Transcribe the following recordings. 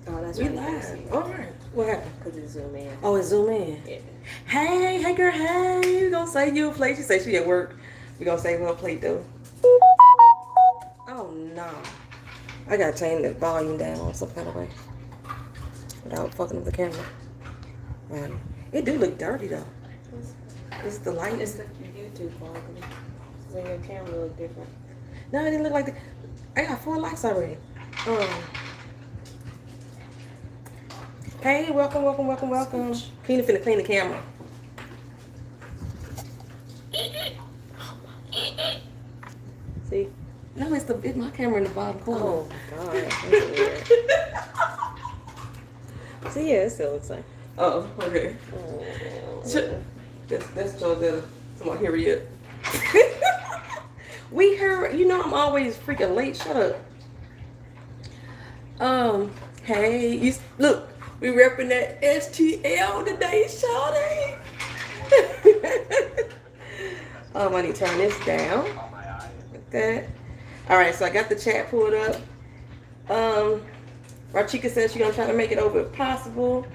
Oh, that's We right. live. All right. What happened? Because it's zoom in. Oh, it's zoom in. Yeah. Hey girl, hey. We gonna say you a plate. She say she at work. We gonna say her a plate though. Oh no. I gotta turn the volume down some kind of way without fucking with the camera. Right. It do look dirty though. It's the light. It's the YouTube quality. So your camera look different. No, it didn't look like that. I got 4 lights already. Hey, welcome. Keena finna clean the camera. See? No, it's my camera in the bottom corner. Oh my god. That's weird. So yeah, it still looks like. Oh, okay. That's Josetta. Someone here yet. We heard, I'm always freaking late. Shut up. Hey, look, we repping that STL today, shawty. I need to turn this down. Like that. All right, so I got the chat pulled up. Rachika says she's gonna try to make it over if possible.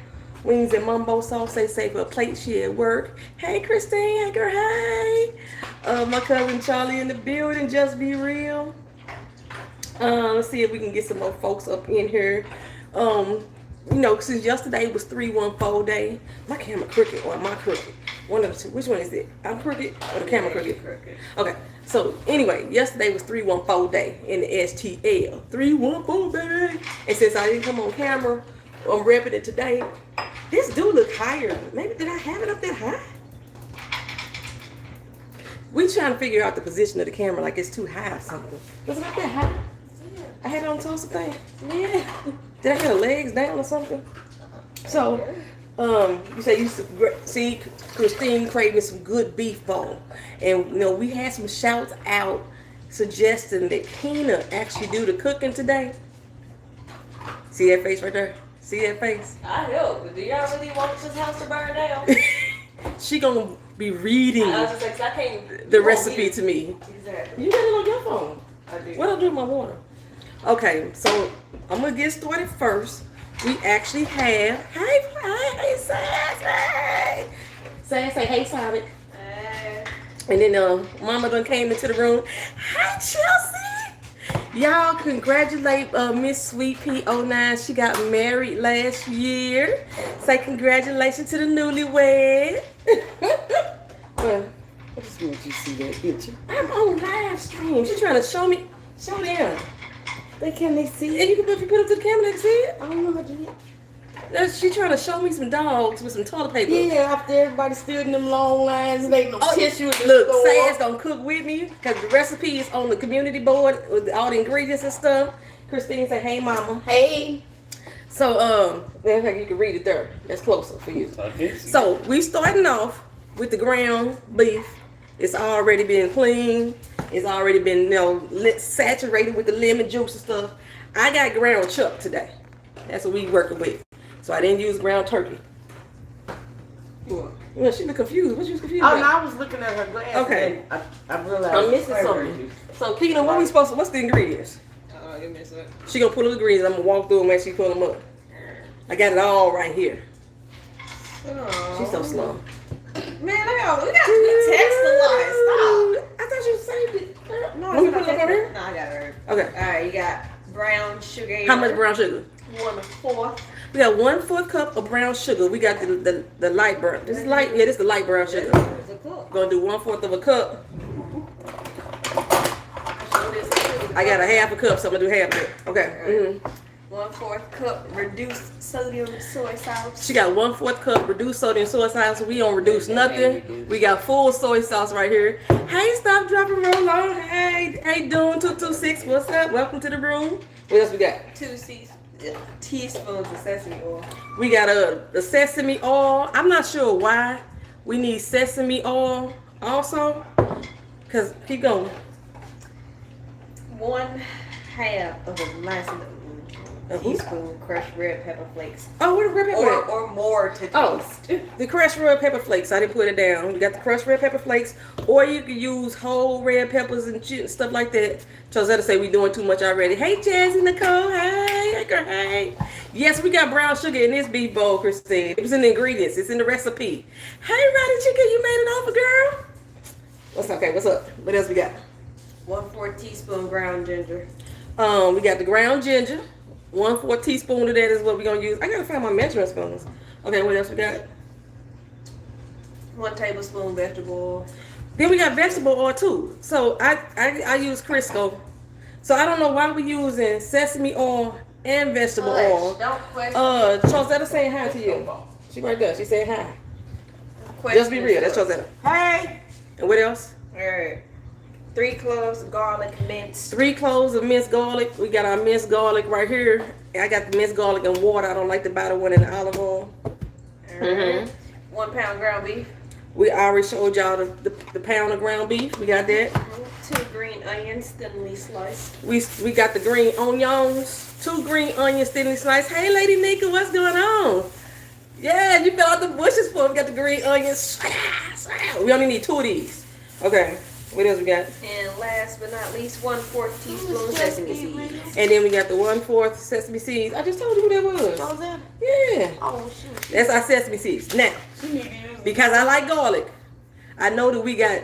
Wings and mumbo sauce, they say for a plate, she at work. Hey Christine, hey girl, hey. My cousin Charlie in the building, just be real. Let's see if we can get some more folks up in here. Since yesterday was 314 day. My camera crooked or am I crooked? One of the two. Which one is it? I'm crooked or the camera crooked? Okay. So anyway, yesterday was 314 day in the STL. 314 baby. And since I didn't come on camera, I'm repping it today. This do look higher. Maybe did I have it up that high? We trying to figure out the position of the camera, like it's too high or something. Was it up that high? Yeah. I had it on toast thing. Yeah. Did I have the legs down or something? So, you say you used to see Christine craving some good beef bowl, and we had some shouts out suggesting that Keena actually do the cooking today. See that face right there? See that face? I help, but do y'all really want this house to burn down? She gonna be reading I was just like, I can't. the recipe to me. Exactly. You got it on your phone. I do. What I do with my water? Okay, so I'm gonna get started first. We actually have hey Sassy. Say hey Sonic. Hey. And then Mama done came into the room. Hi Chelsea. Y'all congratulate Miss Sweet P09. She got married last year. Say congratulations to the newlywed. Well, I just want you to see that picture. I'm on live stream. She's trying to show me. Show them. Can they see it? And if you put it to the camera, they can see it. I don't know how to do it. She trying to show me some dogs with some toilet paper. Yeah, after everybody stood in them long lines and they no tissue. Look, Sass gonna cook with me because the recipe is on the community board with all the ingredients and stuff. Christine say, "Hey, mama." Hey. So, in fact, you can read it there. That's closer for you. So we starting off with the ground beef. It's already been cleaned. It's already been, saturated with the lemon juice and stuff. I got ground chuck today. That's what we working with. So I didn't use ground turkey. What? Well, she look confused. What you was confused about? No, I was looking at her glass. Okay. I realized I'm missing something. So, Keena, what's the ingredients? You missed it. She gonna pull the ingredients. I'm gonna walk through them as she pull them up. I got it all right here. Oh. She's so slow. Man, we got text a lot. Stop. I thought you saved it. No, Let me put it up over here. No, I got it. Okay. All right, you got brown sugar. How much brown sugar? 1/4. We got 1/4 cup of brown sugar. We got the light brown. This is light. Yeah, this is the light brown sugar. Gonna do 1/4 of a cup. I got a half a cup, so I'm gonna do half of it. Okay. 1/4 cup reduced sodium soy sauce. She got 1/4 cup reduced sodium soy sauce. We don't reduce nothing. We got full soy sauce right here. Hey, stop, dropping, roll on. Hey, doing 226. What's up? Welcome to the room. What else we got? 2 teaspoons of sesame oil. We got the sesame oil. I'm not sure why we need sesame oil also. Cause keep going. 1/2 of a nice teaspoon crushed red pepper flakes. Oh, what a red pepper? Or more to taste. Oh, the crushed red pepper flakes. I didn't put it down. You got the crushed red pepper flakes, or you can use whole red peppers and stuff like that. Josetta say we doing too much already. Hey, Jazzy Nicole. Hey, girl. Hey. Yes, we got brown sugar in this beef bowl, Christine. It was in the ingredients. It's in the recipe. Hey, Roddy Chicken, you made it over, girl. What's okay? What's up? What else we got? 1/4 teaspoon ground ginger. We got the ground ginger. 1/4 teaspoon of that is what we're gonna use. I gotta find my measuring spoons. Okay, what else we got? 1 tablespoon vegetable oil. Then we got vegetable oil too. So I use Crisco. So I don't know why we're using sesame oil and vegetable oil. Don't question. Chosetta saying hi to you. She right there. She saying hi. Question Just be real. That's Chosetta. Hey. And what else? All right. 3 cloves of garlic minced. 3 cloves of minced garlic. We got our minced garlic right here. I got the minced garlic and water. I don't like to buy the one in the olive oil. All right. 1 pound ground beef. We already showed y'all the pound of ground beef. We got that. 2 green onions thinly sliced. We got the green onions. 2 green onions thinly sliced. Hey, Lady Nika, what's going on? Yeah, you fell out the bushes for it. We got the green onions. We only need 2 of these. Okay. What else we got? And last but not least, 1/4 teaspoon sesame seeds. And then we got the 1/4 sesame seeds. I just told you who that was. What was that? Yeah. Oh, shoot. That's our sesame seeds. Now, You need to use because I like garlic, I know that we got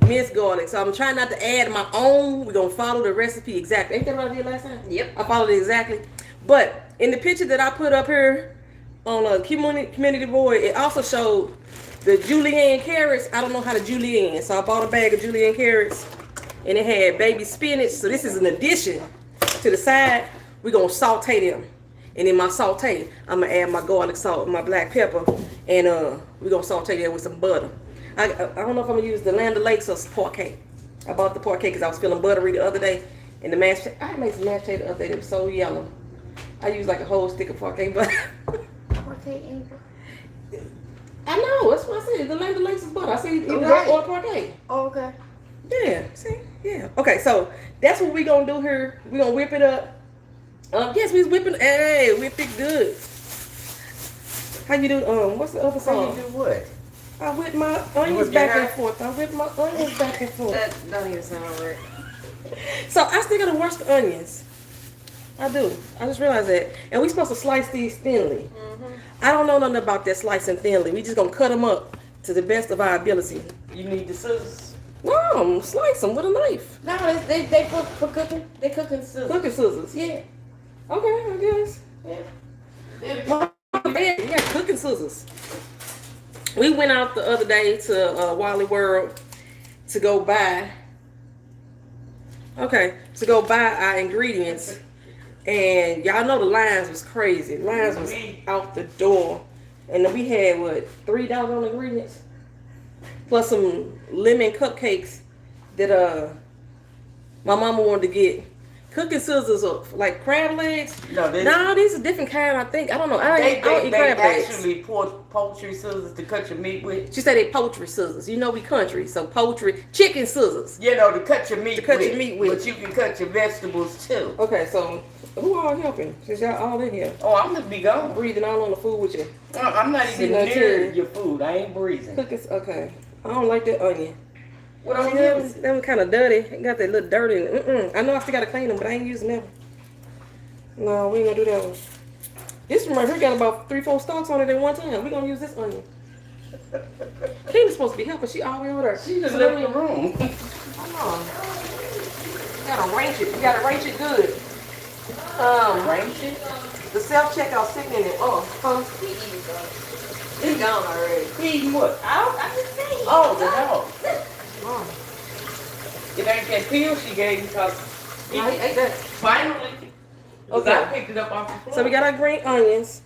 minced garlic. So I'm trying not to add my own. We're going to follow the recipe exactly. Ain't that what I did last time? Yep. I followed it exactly. But in the picture that I put up here on a community board, it also showed the julienne carrots. I don't know how to julienne, so I bought a bag of julienne carrots, and it had baby spinach. So this is an addition to the side. We're gonna saute them, and in my saute, I'm gonna add my garlic salt and my black pepper, and we're gonna saute that with some butter. I don't know if I'm gonna use the Land O'Lakes or parquet. I bought the parquet because I was feeling buttery the other day, and the mashed. I made some mashed potato the other day that was so yellow. I used like a whole stick of parquet butter. I know, that's what I said. The Land O'Lakes is butter. I said either that or parquet. Oh, okay. Yeah, see? Yeah. Okay, so that's what we're going to do here. We're going to whip it up. Yes, we was whipping. Hey, whip it good. How you do, what's the other How song? you do what? I whip my onions back and forth. I whip my onions back and forth. That don't even sound right. So I still got to wash the onions. I do. I just realized that. And we supposed to slice these thinly. I don't know nothing about that slicing thinly. We just going to cut them up to the best of our ability. You need the scissors. No, slice them with a knife. No, they for cooking. They cooking scissors. Cooking scissors. Yeah. Okay, I guess. Yeah. Yeah, cooking scissors. We went out the other day to Wally World to go buy our ingredients. And y'all know the lines was crazy. The lines was out the door. And then we had, what, $3 on ingredients? Plus some lemon cupcakes that my mama wanted to get. Cooking scissors are like crab legs. No, these are different kind, I think. I don't know. I don't eat crab legs. Actually poultry scissors to cut your meat with. She said they poultry scissors. You know we country, so poultry, chicken scissors. You know, to cut your meat with. But you can cut your vegetables too. Okay, so who all helping? Since y'all all in here. Oh, I'm gonna be gone. Breathing all on the food with you. I'm not even near your food. I ain't breathing. Cookies, okay. I don't like that onion. What onion is it? Them kind of dirty. It got that little dirt in it. I know I still gotta clean them, but I ain't using them. No, we ain't gonna do that one. This one right here got about 3-4 stalks on it at one time. We gonna use this onion. Keena's supposed to be helping. She always over there. She just left the room. Come on. You gotta range it. You gotta range it good. Range it? The self-checkout sitting in it. He's gone already. Feeding what? I just say. Oh, the dog. It ain't that pill she gave me because I ate that. finally, Okay. I picked it up off the floor. So we got our green onions.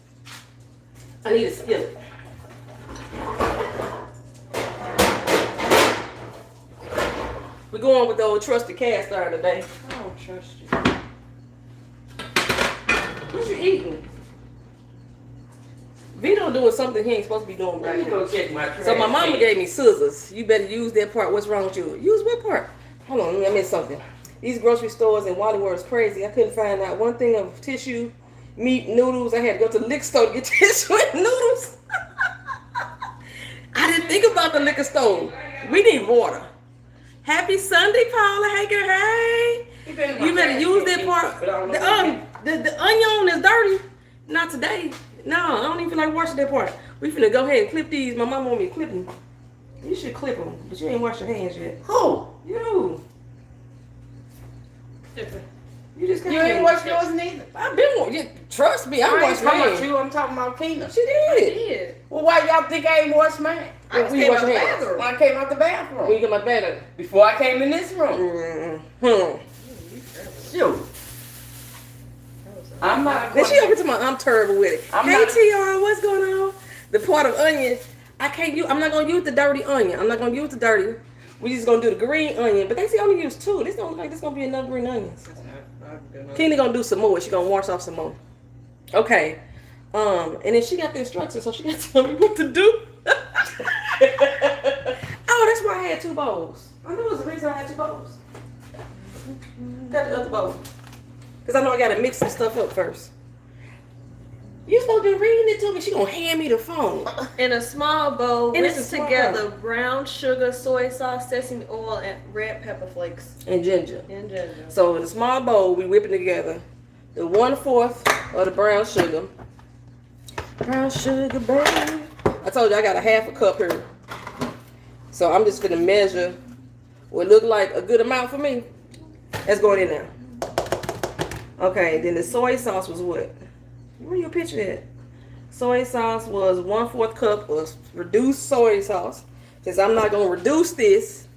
I need a skillet. We're going with the old trusted cast iron today. I don't trust you. What you eating? Vito doing something he ain't supposed to be doing Let right me now. go check my trash. So my mama can. gave me scissors. You better use that part. What's wrong with you? Use what part? Hold on, I missed something. These grocery stores in Wally World is crazy. I couldn't find out one thing of tissue, meat, noodles. I had to go to the liquor store to get tissue and noodles. I didn't think about the liquor store. We need water. Happy Sunday, Paula. Hey, girl. Hey. You better use that part. The onion is dirty. Not today. No, I don't even feel like washing that part. We finna go ahead and clip these. My mom want me to clip them. You should clip them, but you ain't washed your hands yet. Who? You. You just You ain't washed yours neither. I've been. Trust me, I I ain't washed talking about mine. you. I'm talking about Keena. She did. Yeah. Well, why y'all think I ain't washed mine? I just We came wash out the your hands. bathroom. When I came out the When bathroom. you get my batter. Before I came in this room. Shoot. I'm not. Then she over to my. I'm terrible with it. I'm Hey not- TR, what's going on? The part of onion, I can't use. I'm not gonna use the dirty onion. I'm not gonna use the dirty. We just gonna do the green onion. But they say only use 2. This don't look like this gonna be enough green onions. Keena gonna do some more. She gonna wash off some more. Okay. And then she got the instructions, so she got to tell me what to do. Oh, that's why I had 2 bowls. I knew it was the reason I had 2 bowls. Got the other bowl. Because I know I gotta mix some stuff up first. You supposed to be reading it to me. She gonna hand me the phone. In a small bowl, And it's mix a small together brown sugar, soy sauce, sesame oil, and red pepper flakes And ginger. and ginger. So in a small bowl, we whip it together. The 1/4 of the brown sugar. Brown sugar, baby. I told you I got a 1/2 cup here. So I'm just gonna measure what look like a good amount for me. That's going in there. Okay, then the soy sauce was what? Where your picture at? Soy sauce was 1/4 cup of reduced soy sauce. Since I'm not gonna reduce this.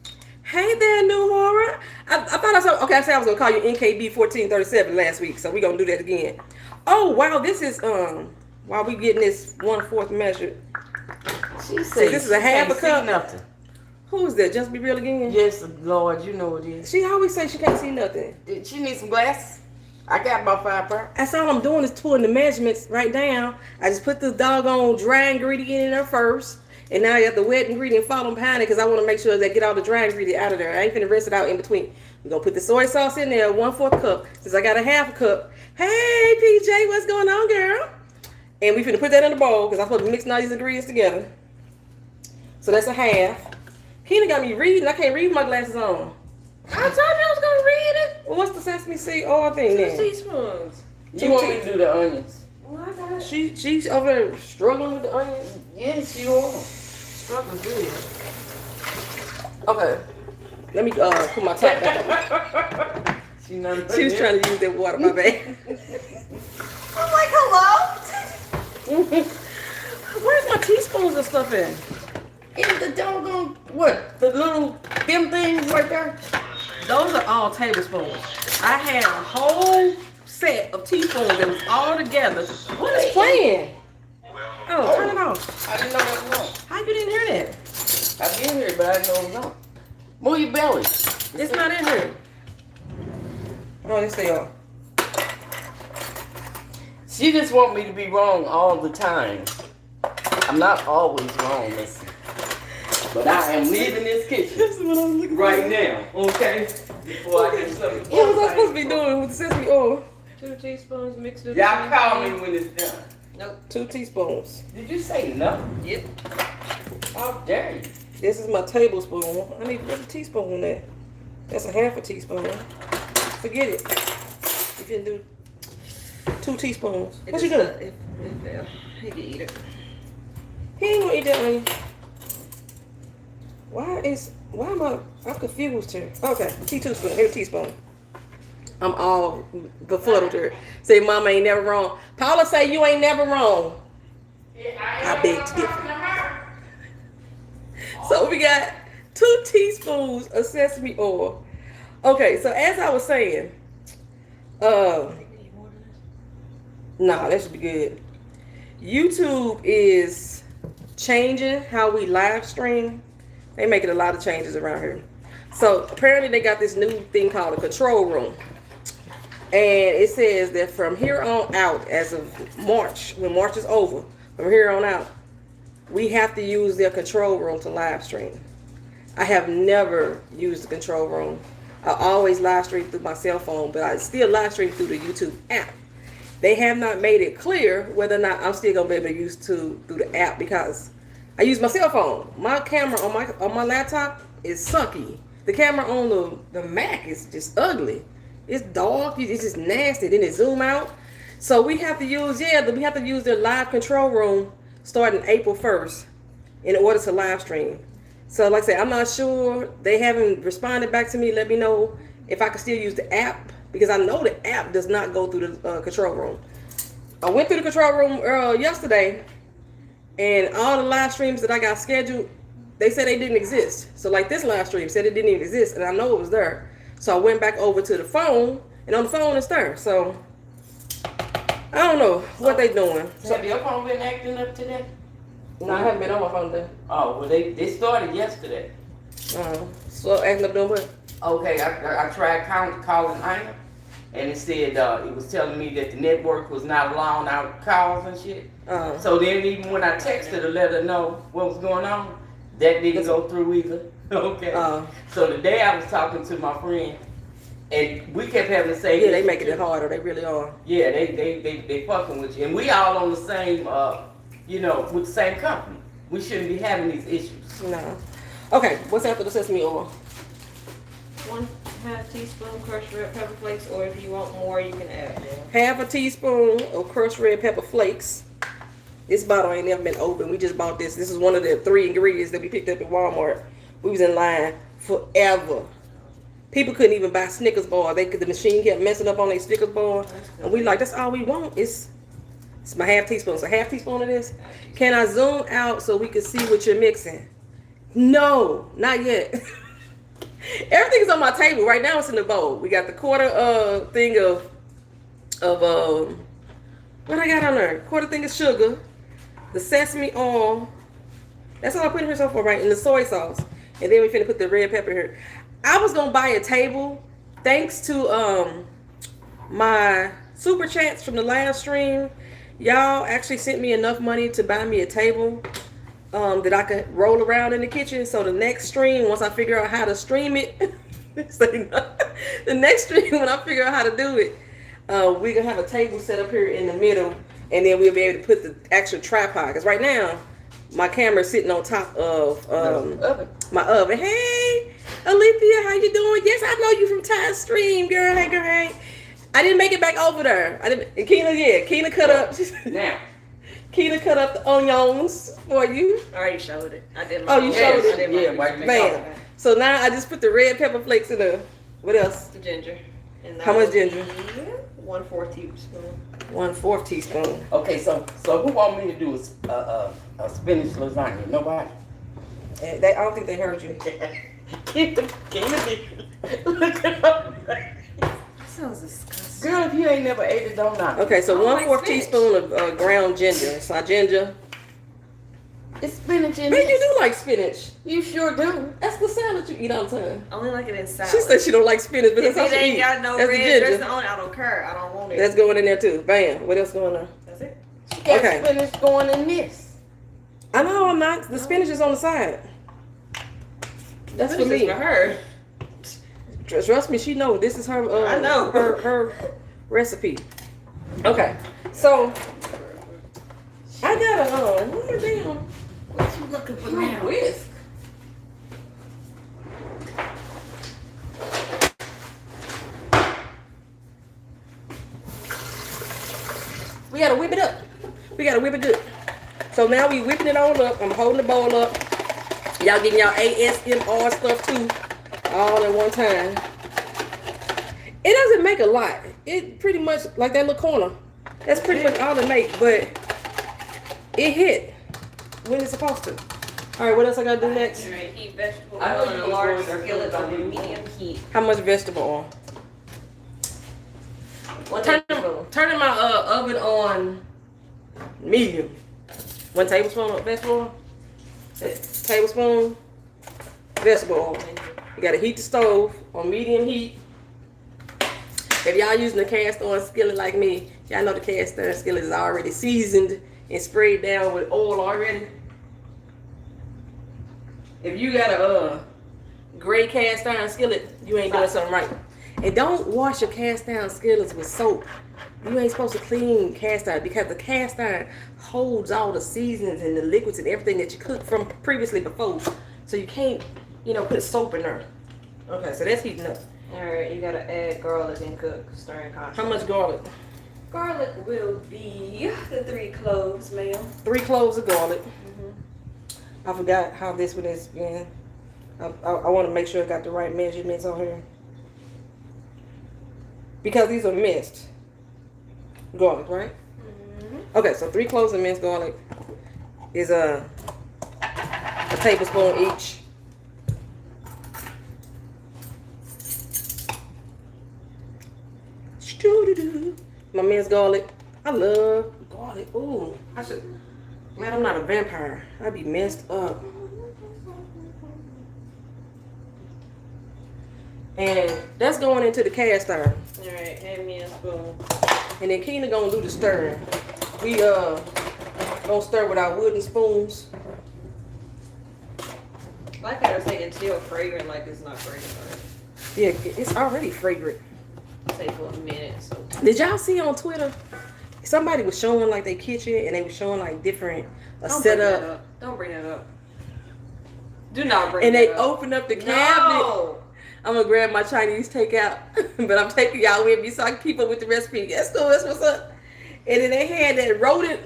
Hey there, new horror. I thought I said okay. I said I was gonna call you NKB 1437 last week, so we gonna do that again. Oh wow, this is while we getting this 1/4 measured. She See, this is a 1/2 can't see cup. nothing. Who's that? Just Be Real again? Yes, Lord, you know it is. She always say she can't see nothing. Did she need some glasses? I got about 5 per. That's all I'm doing is pulling the measurements right down. I just put the doggone dry ingredient in there first. And now I got the wet ingredient following behind it because I want to make sure that get all the dry ingredient out of there. I ain't finna rinse it out in between. We're going to put the soy sauce in there, 1/4 cup. Since I got a 1/2 cup. Hey, PJ, what's going on, girl? And we finna put that in the bowl because I'm supposed to mix all these ingredients together. So that's a 1/2. Keena got me reading. I can't read with my glasses on. I told you I was gonna read it. Well, what's the sesame seed oil thing 2 then? teaspoons. You want me to do the onions? Well, I got She's over there struggling with the onions. Yes, you are. Struggling good. Okay. Let me put my top back on. She She was trying to use that water, my bad. I'm like, hello? Where's my teaspoons and stuff in? In the doggone, what? The little, them things right there? Those are all tablespoons. I had a whole set of teaspoons that was all together. What is playing? Oh, turn it off. I didn't know that was on. How you didn't hear that? I've been here, but I didn't know it was on. Move your belly. It's not in here. Oh, they stay off. She just want me to be wrong all the time. I'm not always wrong, listen. But I am leaving this kitchen This is what I was looking for. right now, okay? Before I get something. What was I supposed to be doing with the sesame oil? 2 teaspoons mixed with Y'all call me when it's done. Nope. 2 teaspoons. Did you say no? Yep. How dare you? This is my tablespoon. I need to put a teaspoon in there. That's a 1/2 teaspoon. Forget it. You can do 2 teaspoons. What you doing? It fell. He can eat it. He ain't gonna eat that onion. Why am I'm confused here. Okay, teaspoon. Here's a teaspoon. I'm all befuddled here. Say mama ain't never wrong. Paula say you ain't never wrong. I beg to differ. So we got 2 teaspoons of sesame oil. Okay, so as I was saying, nah, that should be good. YouTube is changing how we live stream. They making a lot of changes around here. So apparently they got this new thing called a control room. And it says that from here on out, as of March, when March is over, from here on out, we have to use their control room to live stream. I have never used the control room. I always live stream through my cell phone, but I still live stream through the YouTube app. They have not made it clear whether or not I'm still gonna be able to use through the app because I use my cell phone. My camera on my laptop is sucky. The camera on the Mac is just ugly. It's dark. It's just nasty. Then it zoom out. So we have to use their live control room starting April 1st in order to live stream. So like I said, I'm not sure. They haven't responded back to me. Let me know if I can still use the app, because I know the app does not go through the control room. I went through the control room yesterday, and all the live streams that I got scheduled, they said they didn't exist. So like this live stream said it didn't even exist, and I know it was there. So I went back over to the phone, and on the phone it's there. So I don't know what they doing. So have your phone been acting up today? No, I haven't been on my phone today. Oh, well, they started yesterday. So acting up doing what? Okay, I tried calling Ina, and it said it was telling me that the network was not allowing out calls and shit. So then even when I texted to let her know what was going on, that didn't go through either. Okay. So today I was talking to my friend, and we kept having to say, yeah, they making it harder. They really are. Yeah, they fucking with you, and we all on the same, with the same company. We shouldn't be having these issues. No. Okay, what's after the sesame oil? 1/2 teaspoon crushed red pepper flakes, or if you want more, you can add more. 1/2 teaspoon of crushed red pepper flakes. This bottle ain't never been opened. We just bought this. This is one of the 3 ingredients that we picked up at Walmart. We was in line forever. People couldn't even buy Snickers bar. The machine kept messing up on their Snickers bar. And we like, that's all we want. It's my 1/2 teaspoon. So 1/2 teaspoon of this. Can I zoom out so we can see what you're mixing? No, not yet. Everything's on my table. Right now it's in the bowl. We got the quarter thing of what I got on there? Quarter thing of sugar, the sesame oil. That's all I put in here so far, right? And the soy sauce. And then we finna put the red pepper here. I was gonna buy a table, thanks to my super chats from the last stream. Y'all actually sent me enough money to buy me a table that I could roll around in the kitchen. So the next stream, once I figure out how to stream it, the next stream when I figure out how to do it, we're gonna have a table set up here in the middle, and then we'll be able to put the actual tripod. Because right now, my camera's sitting on top of my oven. Hey, Alethea, how you doing? Yes, I know you from Ty's stream, girl. Hey, girl, hey. I didn't make it back over there. Keena cut up. Now. Keena cut up the onions for you. I already showed it. I did. Oh, you showed it? Yeah, Man. So now I just put the red pepper flakes in the, what else? The ginger. And how much ginger? 1/4 teaspoon. 1/4 teaspoon. Okay, so who want me to do a spinach lasagna? Nobody? I don't think they heard you. Look at her. Sounds disgusting. Girl, if you ain't never ate it, don't knock. Okay, so I like 1/4 spinach. teaspoon of ground ginger. So ginger. It's spinach in Man, it. you do like spinach. You sure do. That's the salad you eat all the time. I only like it in salad. She said she don't like spinach, but if that's all it she ain't eat. got no That's the red ginger. dressing on it, I don't care. I don't want it. That's going in there too. Bam. What else going on? That's it. She got Okay. spinach going in this. I know I'm not. The spinach is on the side. That's for This is me. for her. Trust me, she knows this is her. I know. her recipe. Okay, so I got a what damn? What you looking for now? Whisk. We gotta whip it up. We gotta whip it good. So now we whipping it all up. I'm holding the bowl up. Y'all getting y'all ASMR stuff too, all at one time. It doesn't make a lot. It pretty much, like that little corner, that's pretty much all it make, but it hit when it's supposed to. All right, what else I gotta do next? Heat vegetable I know oil in you a was large going to skillet do over that. medium heat. How much vegetable oil? 1 Turning tablespoon. my oven on medium. 1 tablespoon of vegetable oil. Tablespoon vegetable oil. You gotta heat the stove on medium heat. If y'all using a cast iron skillet like me, y'all know the cast iron skillet is already seasoned and sprayed down with oil already. If you got a gray cast iron skillet, you ain't doing something right. And don't wash your cast iron skillets with soap. You ain't supposed to clean cast iron because the cast iron holds all the seasonings and the liquids and everything that you cooked from previously before. So you can't, put soap in there. Okay, so that's heating up. Alright, you gotta add garlic and cook, stirring constantly. How much garlic? Garlic will be the 3 cloves, ma'am. 3 cloves of garlic. Mm-hmm. I forgot how this one is again. I want to make sure I got the right measurements on here. Because these are minced garlic, right? Mm-hmm. Okay, so 3 cloves of minced garlic is a tablespoon each. My minced garlic. I love garlic. Ooh, glad I'm not a vampire. I'd be messed up. And that's going into the cast iron. Alright, hand me a spoon. And then Keena gonna do the stirring. We gonna stir with our wooden spoons. Like how they're saying, it's still fragrant, like it's not fragrant already. Yeah, it's already fragrant. Say for a minute. So Did y'all see on Twitter? Somebody was showing like their kitchen and they were showing like different setup. Don't bring that up. Do not bring And that they up. opened up the cabinet. No. I'm gonna grab my Chinese takeout, but I'm taking y'all with me so I can keep up with the recipe. That's cool. That's what's up. And then they had that rodent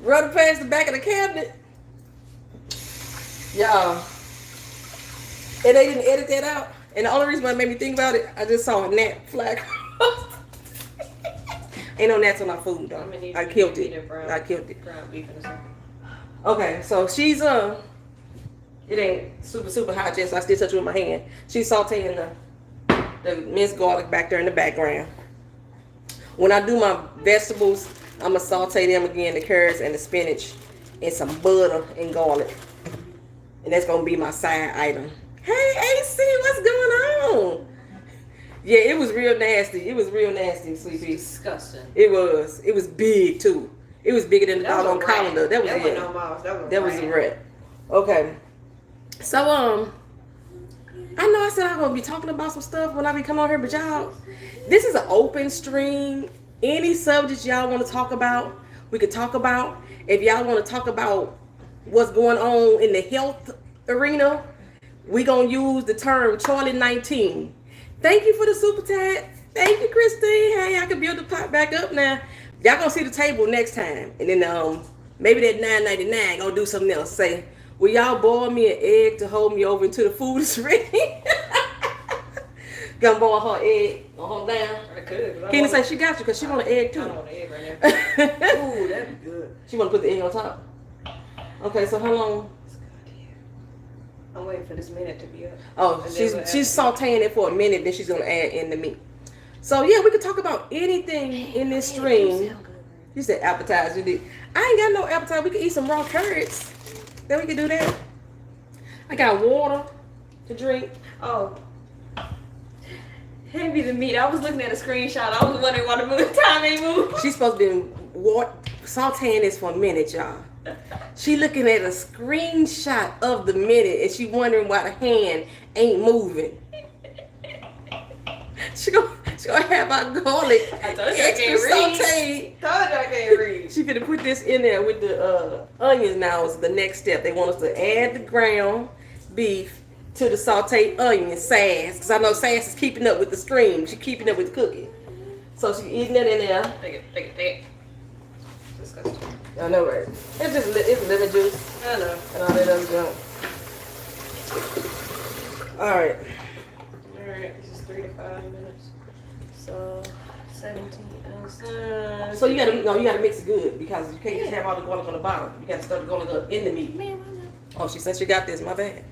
running past the back of the cabinet. Y'all. And they didn't edit that out. And the only reason why it made me think about it, I just saw a gnat fly across. Ain't no gnats on our food though. I killed it. I killed it. Ground beef in a second. Okay, so she's it ain't super hot yet, so I still touch it with my hand. She's sauteing the minced garlic back there in the background. When I do my vegetables, I'm gonna saute them again, the carrots and the spinach, and some butter and garlic. And that's gonna be my side item. Hey AC, what's going on? Yeah, it was real nasty. It was real nasty, Sleepy. Disgusting. It was. It was big too. It was bigger than the doggone colander. That was it. No mouse. That was a rat. Okay. So I know I said I'm gonna be talking about some stuff when I be coming on here, but y'all, this is an open stream. Any subjects y'all want to talk about, we could talk about. If y'all want to talk about what's going on in the health arena, we gonna use the term Charlie 19. Thank you for the super tag. Thank you, Christine. Hey, I can build the pot back up now. Y'all gonna see the table next time, and then maybe that $9.99 gonna do something else. Say, will y'all boil me an egg to hold me over until the food is ready? Gonna boil her egg on hold down. I could. Keena say she got you because she want an egg too. I don't want an egg right now. Ooh, that'd be good. She want to put the egg on top. Okay, so how long? I'm waiting for this minute to be up. Oh, she's sauteing it for a minute, then she's gonna add in the meat. So yeah, we could talk about anything in this stream. You said appetizer. I ain't got no appetizer. We could eat some raw carrots. Then we could do that. I got water to drink. Oh. Hand me the meat. I was looking at a screenshot. I was wondering why the time ain't moved. She's supposed to be sauteing this for a minute, y'all. She looking at a screenshot of the minute and she wondering why the hand ain't moving. She gonna have our garlic extra sauteed. Told you I can't read. She finna put this in there with the onions now is the next step. They want us to add the ground beef to the sauteed onion, Sass. Because I know Sass is keeping up with the stream. She keeping up with the cooking. So she eating it in there. Take it. Disgusting. I know, right? It's lemon juice. I know. And all that other junk. Alright. Alright, this is 3 to 5 minutes. So 17 ounces. So you gotta mix it good because you can't just have all the garlic on the bottom. You gotta start the garlic up in the meat. Man, why not? Oh, she said she got this, my bad.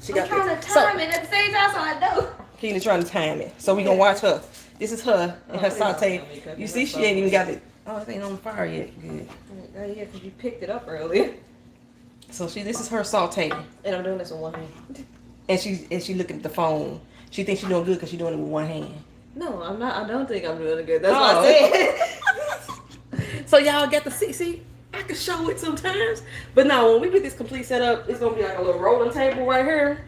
She got I'm trying to time it at the same time so I know. Keena trying to time it. So we gonna watch her. This is her and her saute. You see she ain't even got it. Oh, it ain't on fire yet. Good. Oh yeah, because you picked it up earlier. So this is her saute. And I'm doing this with one hand. And she looking at the phone. She thinks she's doing good because she's doing it with one hand. No, I'm not. I don't think I'm doing it good. That's what I said. So y'all get to see, I can show it sometimes. But now when we get this complete setup, it's gonna be like a little rolling table right here.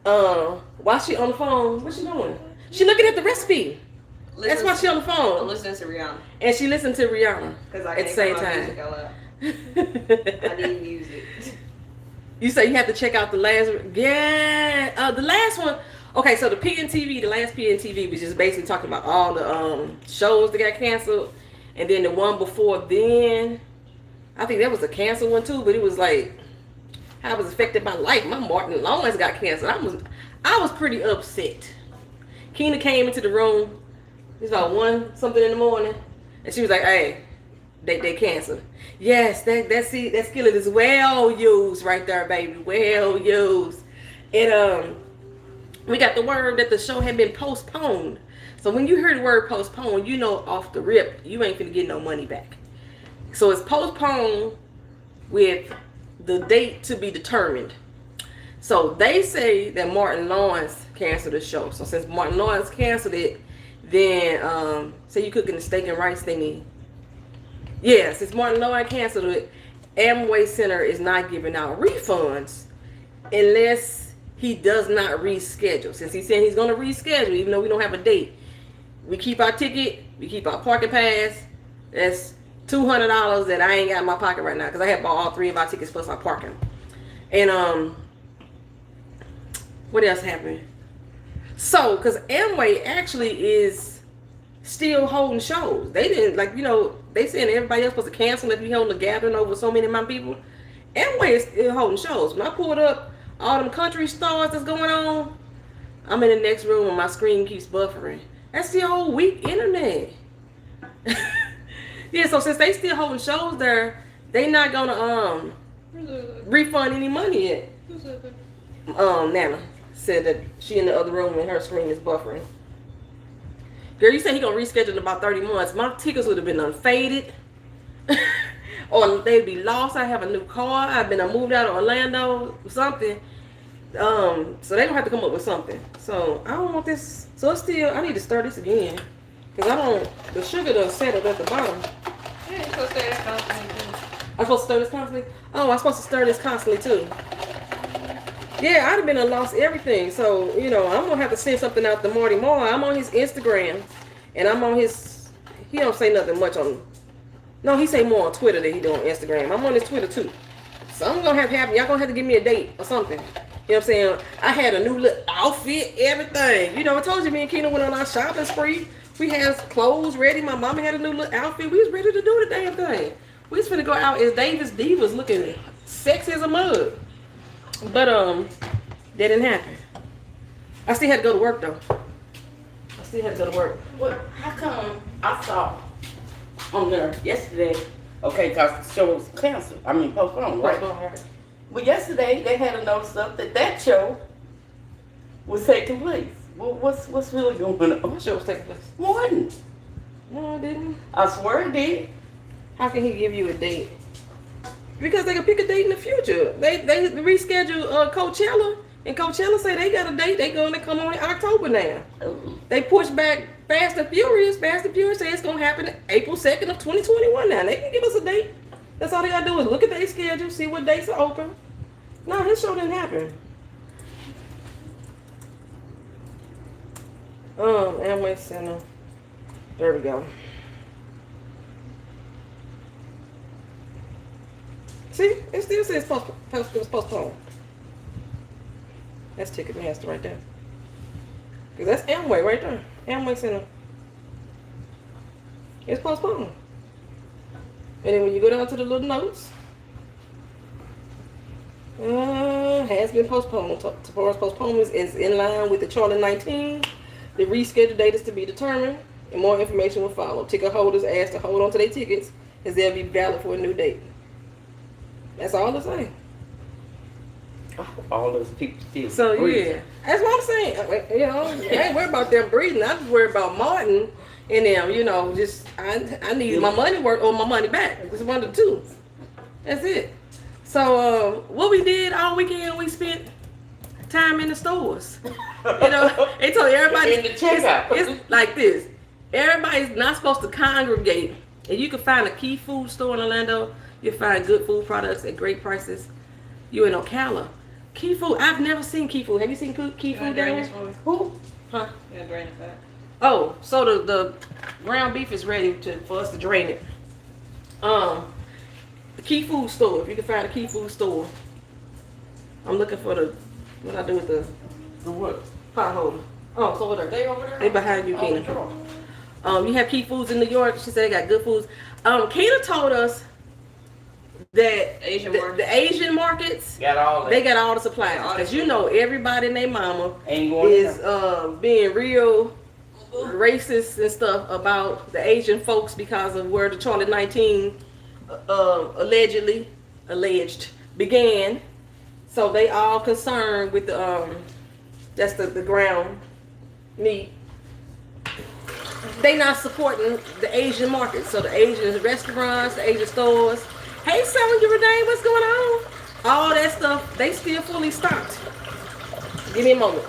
While she on the phone, what's she doing? She looking at the recipe. That's why she on the phone. I'm listening to Rihanna. And she listened to Rihanna At the same time. I need music. You say you have to check out the last one. Yeah, the last one. Okay, so the PNTV, the last PNTV was just basically talking about all the shows that got canceled. And then the one before then, I think that was a canceled one too, but it was like how it was affected my life. My Martin Lawrence got canceled. I was pretty upset. Keena came into the room. It was about 1 something in the morning. And she was like, hey, they canceled. Yes, that skillet is well used right there, baby. Well used. And we got the word that the show had been postponed. So when you hear the word postponed, you know off the rip, you ain't finna get no money back. So it's postponed with the date to be determined. So they say that Martin Lawrence canceled the show. So since Martin Lawrence canceled it, then say you cooking the steak and rice thingy. Yeah, since Martin Lawrence canceled it, Amway Center is not giving out refunds unless he does not reschedule. Since he said he's going to reschedule, even though we don't have a date, we keep our ticket, we keep our parking pass. That's $200 that I ain't got in my pocket right now because I have bought all 3 of our tickets plus our parking. And what else happened? So, because Amway actually is still holding shows. They didn't, like, you know, they said everybody else supposed to cancel if you holding a gathering over so many of my people. Amway is still holding shows. When I pulled up all them country stars that's going on, I'm in the next room and my screen keeps buffering. That's the whole weak internet. Yeah, so since they still holding shows there, they not gonna refund any money yet. Nana said that she in the other room and her screen is buffering. Girl, you said he gonna reschedule in about 30 months. My tickets would have been unfaded. Or they'd be lost. I have a new car. I moved out of Orlando or something. So they gonna have to come up with something. So I don't want this. So it's still, I need to stir this again. Cause the sugar done settled at the bottom. Yeah, you're supposed to stir this constantly too. I'm supposed to stir this constantly? Oh, I'm supposed to stir this constantly too. Yeah, I'd have been lost everything. So, you know, I'm gonna have to send something out to Marty Moore. I'm on his Instagram and I'm on his, he don't say nothing much on, no, he say more on Twitter than he do on Instagram. I'm on his Twitter too. So I'm gonna have to happen. Y'all gonna have to give me a date or something. You know what I'm saying? I had a new little outfit, everything. You know, I told you me and Keena went on our shopping spree. We had clothes ready. My mama had a new little outfit. We was ready to do the damn thing. We was finna go out as Davis Divas looking sexy as a mug. But that didn't happen. I still had to go to work though. I still had to go to work. Well, how come I saw on there yesterday, okay, because the show was canceled. I mean postponed, right? Well, yesterday they had a notice up that show was taking place. Well, what's really going on? What show was taking place? One. No, it didn't. I swear it did. How can he give you a date? Because they can pick a date in the future. They reschedule Coachella, and Coachella say they got a date. They come on in October now. Ooh. They push back Fast and Furious. Fast and Furious say it's gonna happen April 2nd of 2021. Now they can give us a date. That's all they gotta do is look at their schedule, see what dates are open. No, this show didn't happen. Amway Center. There we go. See, it still says postponed. That's Ticketmaster right there. Because that's Amway right there. Amway Center. It's postponed. And then when you go down to the little notes, has been postponed. Tomorrow's postponement is in line with the Charlie 19. The rescheduled date is to be determined, and more information will follow. Ticket holders asked to hold on to their tickets as they'll be valid for a new date. That's all it's saying. All those people still So breathing. yeah, that's what I'm saying. You know, I ain't worried about them breathing. I just worried about Martin and them. You know, just I need my money worth or my money back. It's one of the two. That's it. So what we did all weekend, we spent time in the stores. You know, they told everybody In the checkout. it's like this. Everybody's not supposed to congregate. And you can find a Key Food store in Orlando. You'll find good food products at great prices. You in Ocala. Key Food, I've never seen Key Food. Have you seen Key Food down here? Who? Huh? Yeah, drain it back. Oh, so the ground beef is ready for us to drain it. The Key Food store, if you can find a Key Food store. I'm looking for what I do with The what? pot holder. Oh, so what are They over there. they behind you, Keena? You have Key Foods in New York. She said they got good foods. Keena told us that the Asian markets Got all that. they got all the supplies. Because you know everybody and their mama Ain't going is being real racist and stuff about the Asian folks because of where the Charlie 19 alleged began. So they all concerned with the that's the ground meat. They not supporting the Asian market. So the Asian restaurants, the Asian stores. Hey, Sonya Renee, what's going on? All that stuff, they still fully stocked. Give me a moment.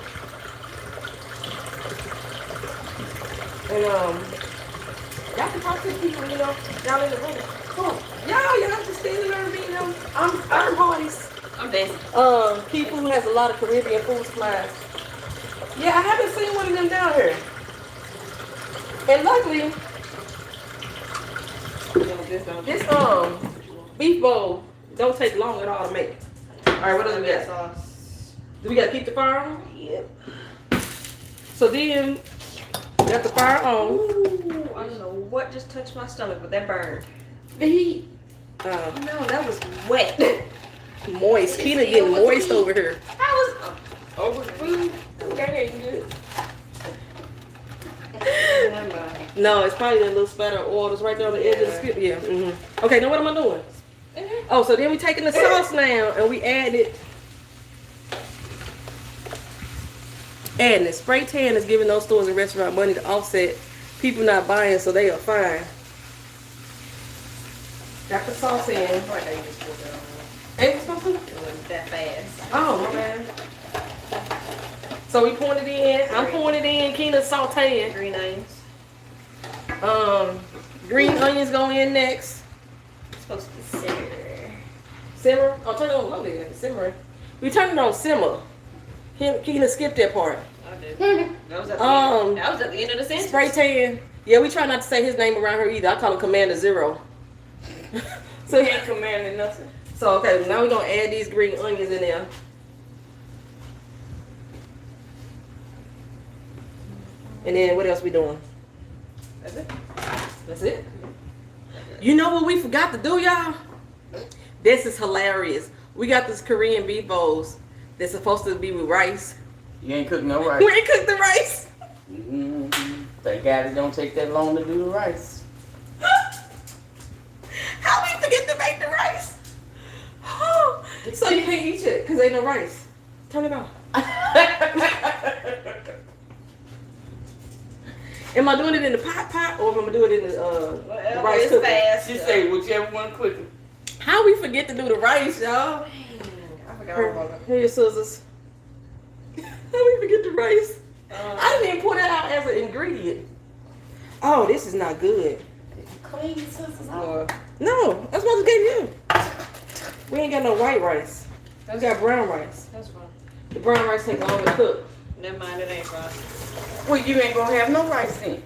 And y'all can talk to the people, you know, y'all in the room. Come on. Y'all just standing there meeting them. I'm parties. I'm dancing. Key Food has a lot of Caribbean food supplies. Yeah, I haven't seen one of them down here. And luckily, this beef bowl don't take long at all to make. All right, what else we got? Sauce. Do we gotta keep the fire on? Yep. So then, got the fire on. Ooh, I don't know what just touched my stomach, but that burned. The heat. No, that was wet. Moist. Keena getting moist over here. I was over the food. Okay, you good. No, it's probably that little spatter of oil that's right there on the edge of the skip. Yeah. Okay, now what am I doing? Oh, so then we taking the sauce now and we add it. Adding it. Spray tan is giving those stores and restaurant money to offset people not buying, so they are fine. Got the sauce in. Ain't we supposed to? It wasn't that fast. Oh, my bad. So we pouring it in. I'm pouring it in. Keena's sauteing. Green onions. Green onions go in next. It's supposed to be simmer. Simmer. Oh, turn it on low there. Simmer. We turn it on simmer. Keena skipped that part. I did. That was at the end. That was at the end of the sentence. Spray tan. Yeah, we try not to say his name around here either. I call him Commander Zero. So He ain't commanding nothing. So okay, now we're gonna add these green onions in there. And then what else we doing? That's it. That's it. You know what we forgot to do, y'all? This is hilarious. We got this Korean beef bowls that's supposed to be with rice. You ain't cooking no We rice. ain't cooked the rice. Thank God it don't take that long to do the rice. How we forget to make the rice? Oh, so you can't eat it because ain't no rice. Turn it off. Am I doing it in the pot, or am I doing it in the rice cooker? Fast. She say whichever one quicker. How we forget to do the rice, y'all? I forgot all about Here your scissors. How we forget the rice? I didn't even put that out as an ingredient. Oh, this is not good. Clean scissors that. No, that's what I gave you. We ain't got no white rice. We got brown rice. That's fine. The brown rice takes longer to cook. Never mind, it ain't fine. Well, you ain't gonna have no rice then.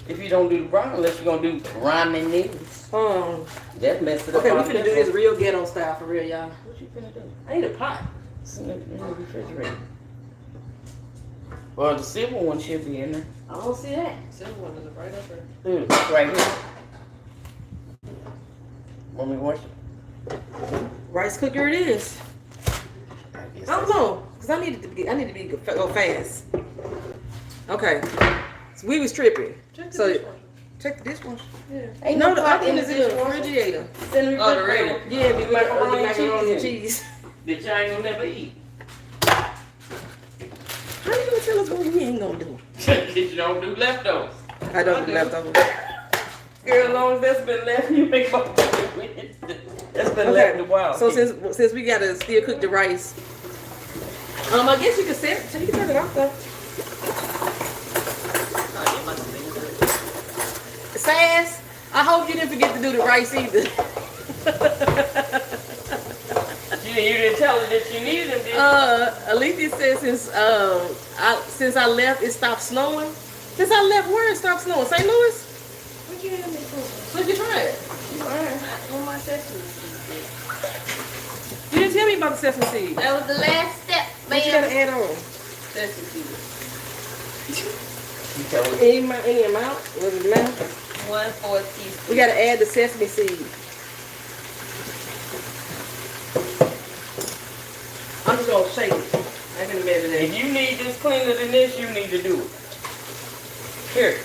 If you don't do the brown, unless you're gonna do ramen noodles. That messed it up. Okay, we finna do this real ghetto style for real, y'all. What you finna do? I need a pot. It's in the refrigerator. Well, the silver one should be in there. I don't see that. Silver one is right up there. Dude, it's right here. Want me to wash it? Rice cooker it is. I don't know, cause I need to go fast. Okay, so we was tripping. Check the So dishwasher. check the dishwasher. Yeah. Ain't No, the pot other one is in the refrigerator. It's in the Oh, the refrigerator. Yeah, the macaroni and macaroni cheese and cheese. That y'all ain't gonna never eat. How you gonna tell us what we ain't gonna do? If you don't do leftovers. I don't do leftovers. Girl, as long as that's been left, you make my That's been left in a while. So since we gotta still cook the rice, I guess you can set it. So you can turn it off though. Sass, I hope you didn't forget to do the rice either. You didn't tell her that you needed them, did you? Alethea says since I left, it stopped snowing. Since I left, where it stopped snowing? St. Louis? What you have me for? Where'd you try it? On my sesame seed. You didn't tell me about the sesame seed. That was the last step, What you gotta man. add on? Sesame seed. You tell me. Any amount? Was it amount? 1/4 teaspoon. We gotta add the sesame seed. I'm just gonna shake it. I can imagine that. If you need this cleaner than this, you need to do it. Here.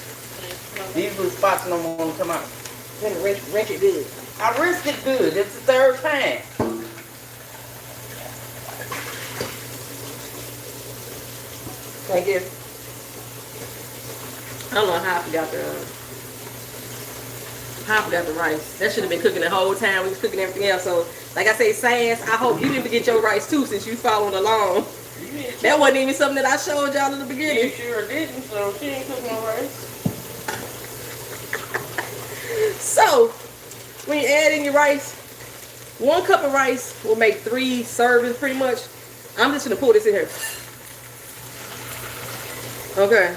These little spots no more want to come out. Let me wrench it good. I rinsed it good. It's the third time. Thank you. I don't know how I forgot the rice. That should have been cooking the whole time. We was cooking everything else. So, like I say, Sass, I hope you didn't forget your rice too since you followed along. That wasn't even something that I showed y'all in the beginning. You sure didn't, so she ain't cooking no rice. So, when you add in your rice, 1 cup of rice will make 3 servings pretty much. I'm just going to pour this in here. Okay.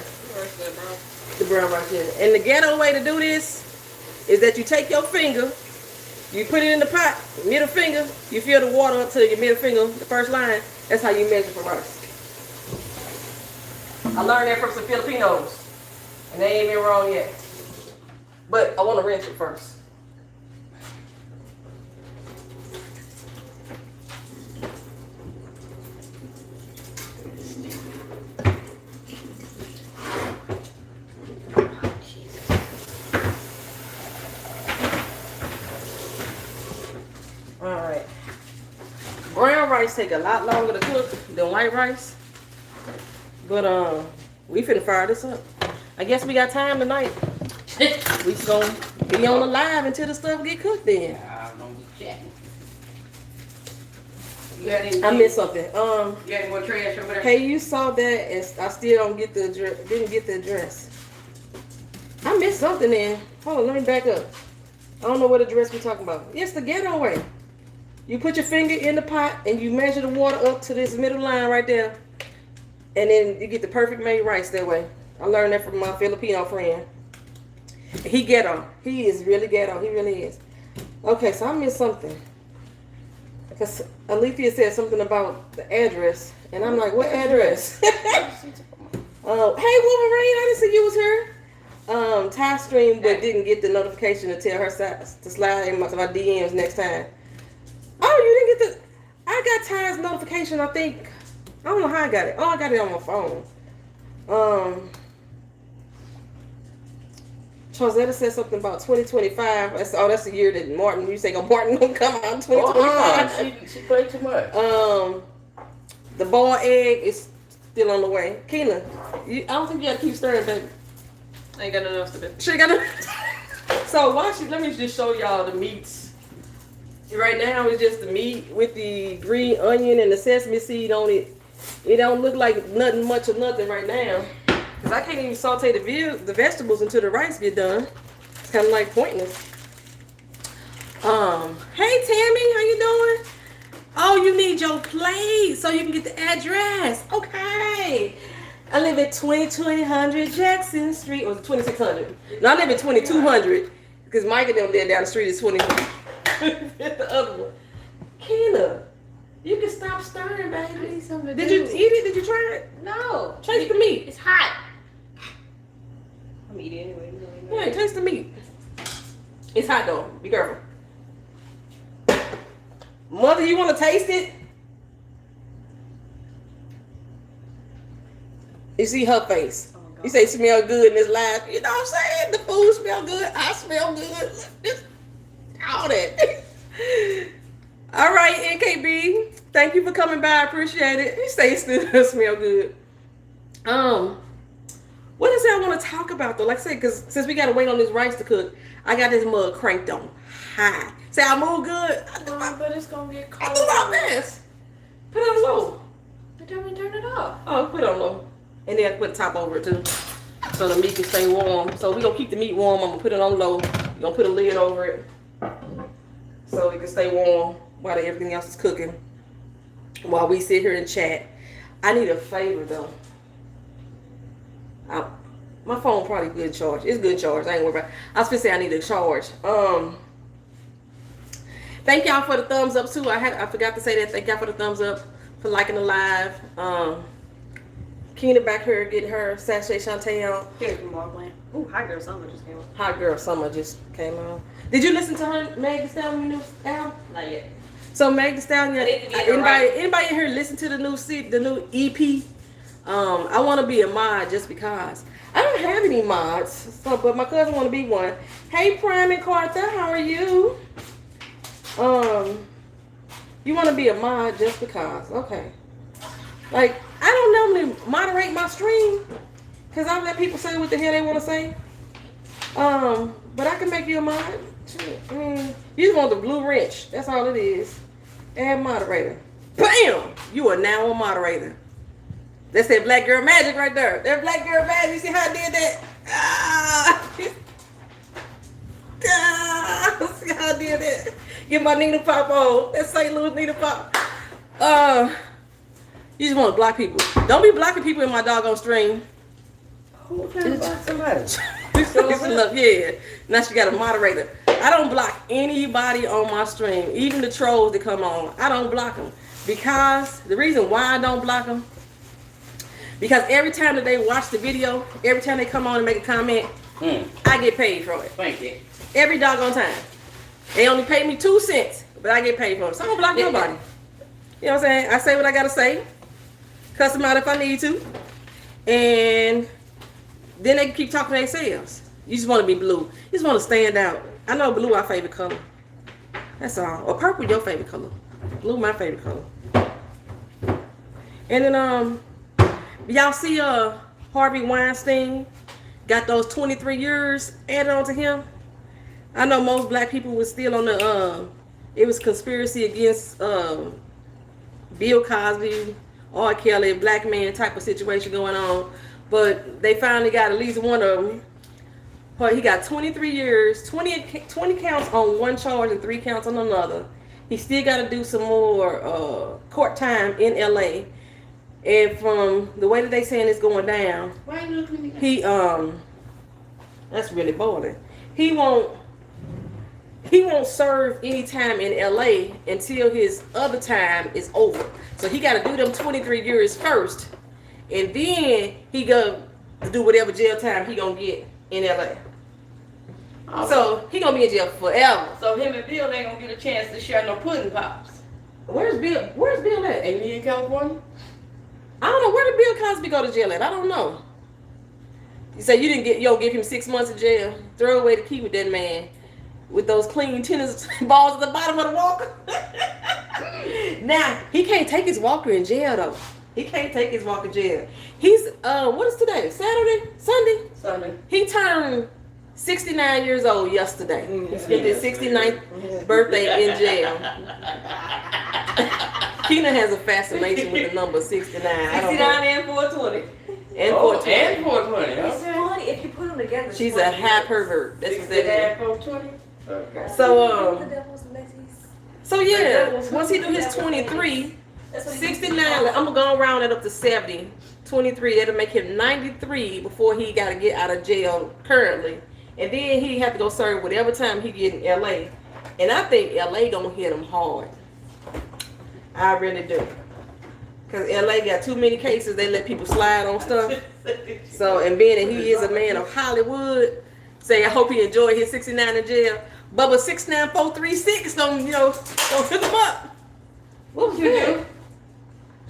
The brown rice in. And the ghetto way to do this is that you take your finger, you put it in the pot, middle finger, you fill the water up to your middle finger, the first line. That's how you measure for rice. I learned that from some Filipinos, and they ain't been wrong yet. But I want to rinse it first. Alright. Brown rice take a lot longer to cook than white rice. But we finna fire this up. I guess we got time tonight. We just gonna be on the live until the stuff get cooked then. Don't be chatting. I missed something. You got any more trash over there? Hey, you saw that and I still didn't get the address. I missed something then. Hold on, let me back up. I don't know what address we're talking about. Yes, the ghetto way. You put your finger in the pot and you measure the water up to this middle line right there. And then you get the perfect made rice that way. I learned that from my Filipino friend. He ghetto. He is really ghetto. He really is. Okay, so I missed something. Because Alethea said something about the address. And I'm like, what address? Hey, Wolverine, I didn't see you was here. Ty streamed but didn't get the notification to tell her to slide in my DMs next time. Oh, you didn't get the... I got Ty's notification, I think. I don't know how I got it. Oh, I got it on my phone. Chazetta said something about 2025. That's the year that Martin, you say Martin gonna come out in 2025. She played too much. The boiled egg is still on the way. Keena, I don't think you gotta keep stirring, baby. I ain't got nothing else to do. She ain't got no... So let me just show y'all the meats. Right now it's just the meat with the green onion and the sesame seed on it. It don't look like nothing much of nothing right now. Cause I can't even saute the vegetables until the rice get done. It's kind of like pointless. Hey Tammy, how you doing? Oh, you need your plate so you can get the address. Okay. I live at 2200 Jackson Street, or 2600. No, I live at 2200 because Mike and them live down the street is 2000. The other one. Keena, you can stop stirring, baby. Did you eat it? Did you try it? No. Taste the meat. It's hot. I'm eating anyway. Yeah, taste the meat. It's hot though. Be careful. Mother, you want to taste it? You see her face. Oh, you say smell good in this live. You know what I'm saying? The food smell good. I smell good. All that. All right, NKB. Thank you for coming by. I appreciate it. You say it still smell good. What is it I want to talk about though? Like I said, because since we got to wait on this rice to cook, I got this mug cranked on high. Say I move good. But it's gonna get cold. I do my best. Put it on low. But then we turn it off. Oh, put it on low. And then put the top over it too. So the meat can stay warm. So we're going to keep the meat warm. I'm going to put it on low. We're going to put a lid over it. So it can stay warm while everything else is cooking. While we sit here and chat. I need a favor though. My phone probably good charge. It's good charge. I ain't worried about it. I was going to say I need a charge. Thank y'all for the thumbs up too. I forgot to say that. Thank y'all for the thumbs up. For liking the live. Keena back here getting her sachet Shantae on. Here's from Walkland. Ooh, Hot Girl Summer just came on. Hot Girl Summer just came on. Did you listen to her Meg Thee Stallion new album? Not yet. So Meg Thee Stallion, I need to get it anybody in here listen to the new EP? I want to be a mod just because. I don't have any mods, so but my cousin want to be one. Hey Prime and Carter, how are you? You want to be a mod just because? Okay. Like I don't normally moderate my stream because I let people say what the hell they want to say. But I can make you a mod. You just want the blue wrench. That's all it is. Add moderator. Bam! You are now a moderator. That's that black girl magic right there. That black girl magic. You see how I did that? See how I did that? Get my Nina Pop on. That's St. Louis Nina Pop. You just want to block people. Don't be blocking people in my doggone stream. Who can block somebody? Yeah. Now she got a moderator. I don't block anybody on my stream, even the trolls that come on. I don't block them because the reason why I don't block them, because every time that they watch the video, every time they come on and make a comment, I get paid for it. Thank you. Every doggone time. They only pay me 2 cents, but I get paid for it. So I don't block nobody. You know what I'm saying? I say what I gotta say. Cuss them out if I need to, and then they can keep talking themselves. You just want to be blue. You just want to stand out. I know blue our favorite color. That's all. Or purple your favorite color. Blue my favorite color. And then y'all see Harvey Weinstein got those 23 years added on to him. I know most black people was still on the it was conspiracy against Bill Cosby, R. Kelly, black man type of situation going on. But they finally got at least one of them. But he got 23 years, 20 counts on one charge and 3 counts on another. He still got to do some more court time in LA. And from the way that they saying it's going down, Why are you looking at me? he that's really boring. He won't serve any time in LA until his other time is over. So he got to do them 23 years first, and then he go do whatever jail time he gonna get in LA. Oh. So he gonna be in jail forever. So him and Bill ain't gonna get a chance to share no pudding pops. Where's Bill? Where's Bill at? Ain't he in California? I don't know. Where did Bill Cosby go to jail at? I don't know. You say you don't give him 6 months in jail. Throw away the key with that man. With those clean tennis balls at the bottom of the walker. Now, he can't take his walker in jail, though. He can't take his walker in jail. He's, what is today? Saturday? Sunday? Sunday. He turned 69 years old yesterday. He spent his 69th birthday in jail. Keena has a fascination with the number 69. 69 and 420. And 420. And 420. It's funny if you put them together. She's a high pervert. That's what that is. 420. Okay. So yeah, once he do his 23, 69, I'm gonna go around it up to 70. 23, that'll make him 93 before he gotta get out of jail currently. And then he have to go serve whatever time he get in LA. And I think LA gonna hit him hard. I really do. Cause LA got too many cases, they let people slide on stuff. So, and being that he is a man of Hollywood, say I hope he enjoyed his 69 in jail. Bubba 69436 don't hook him up. What was you do?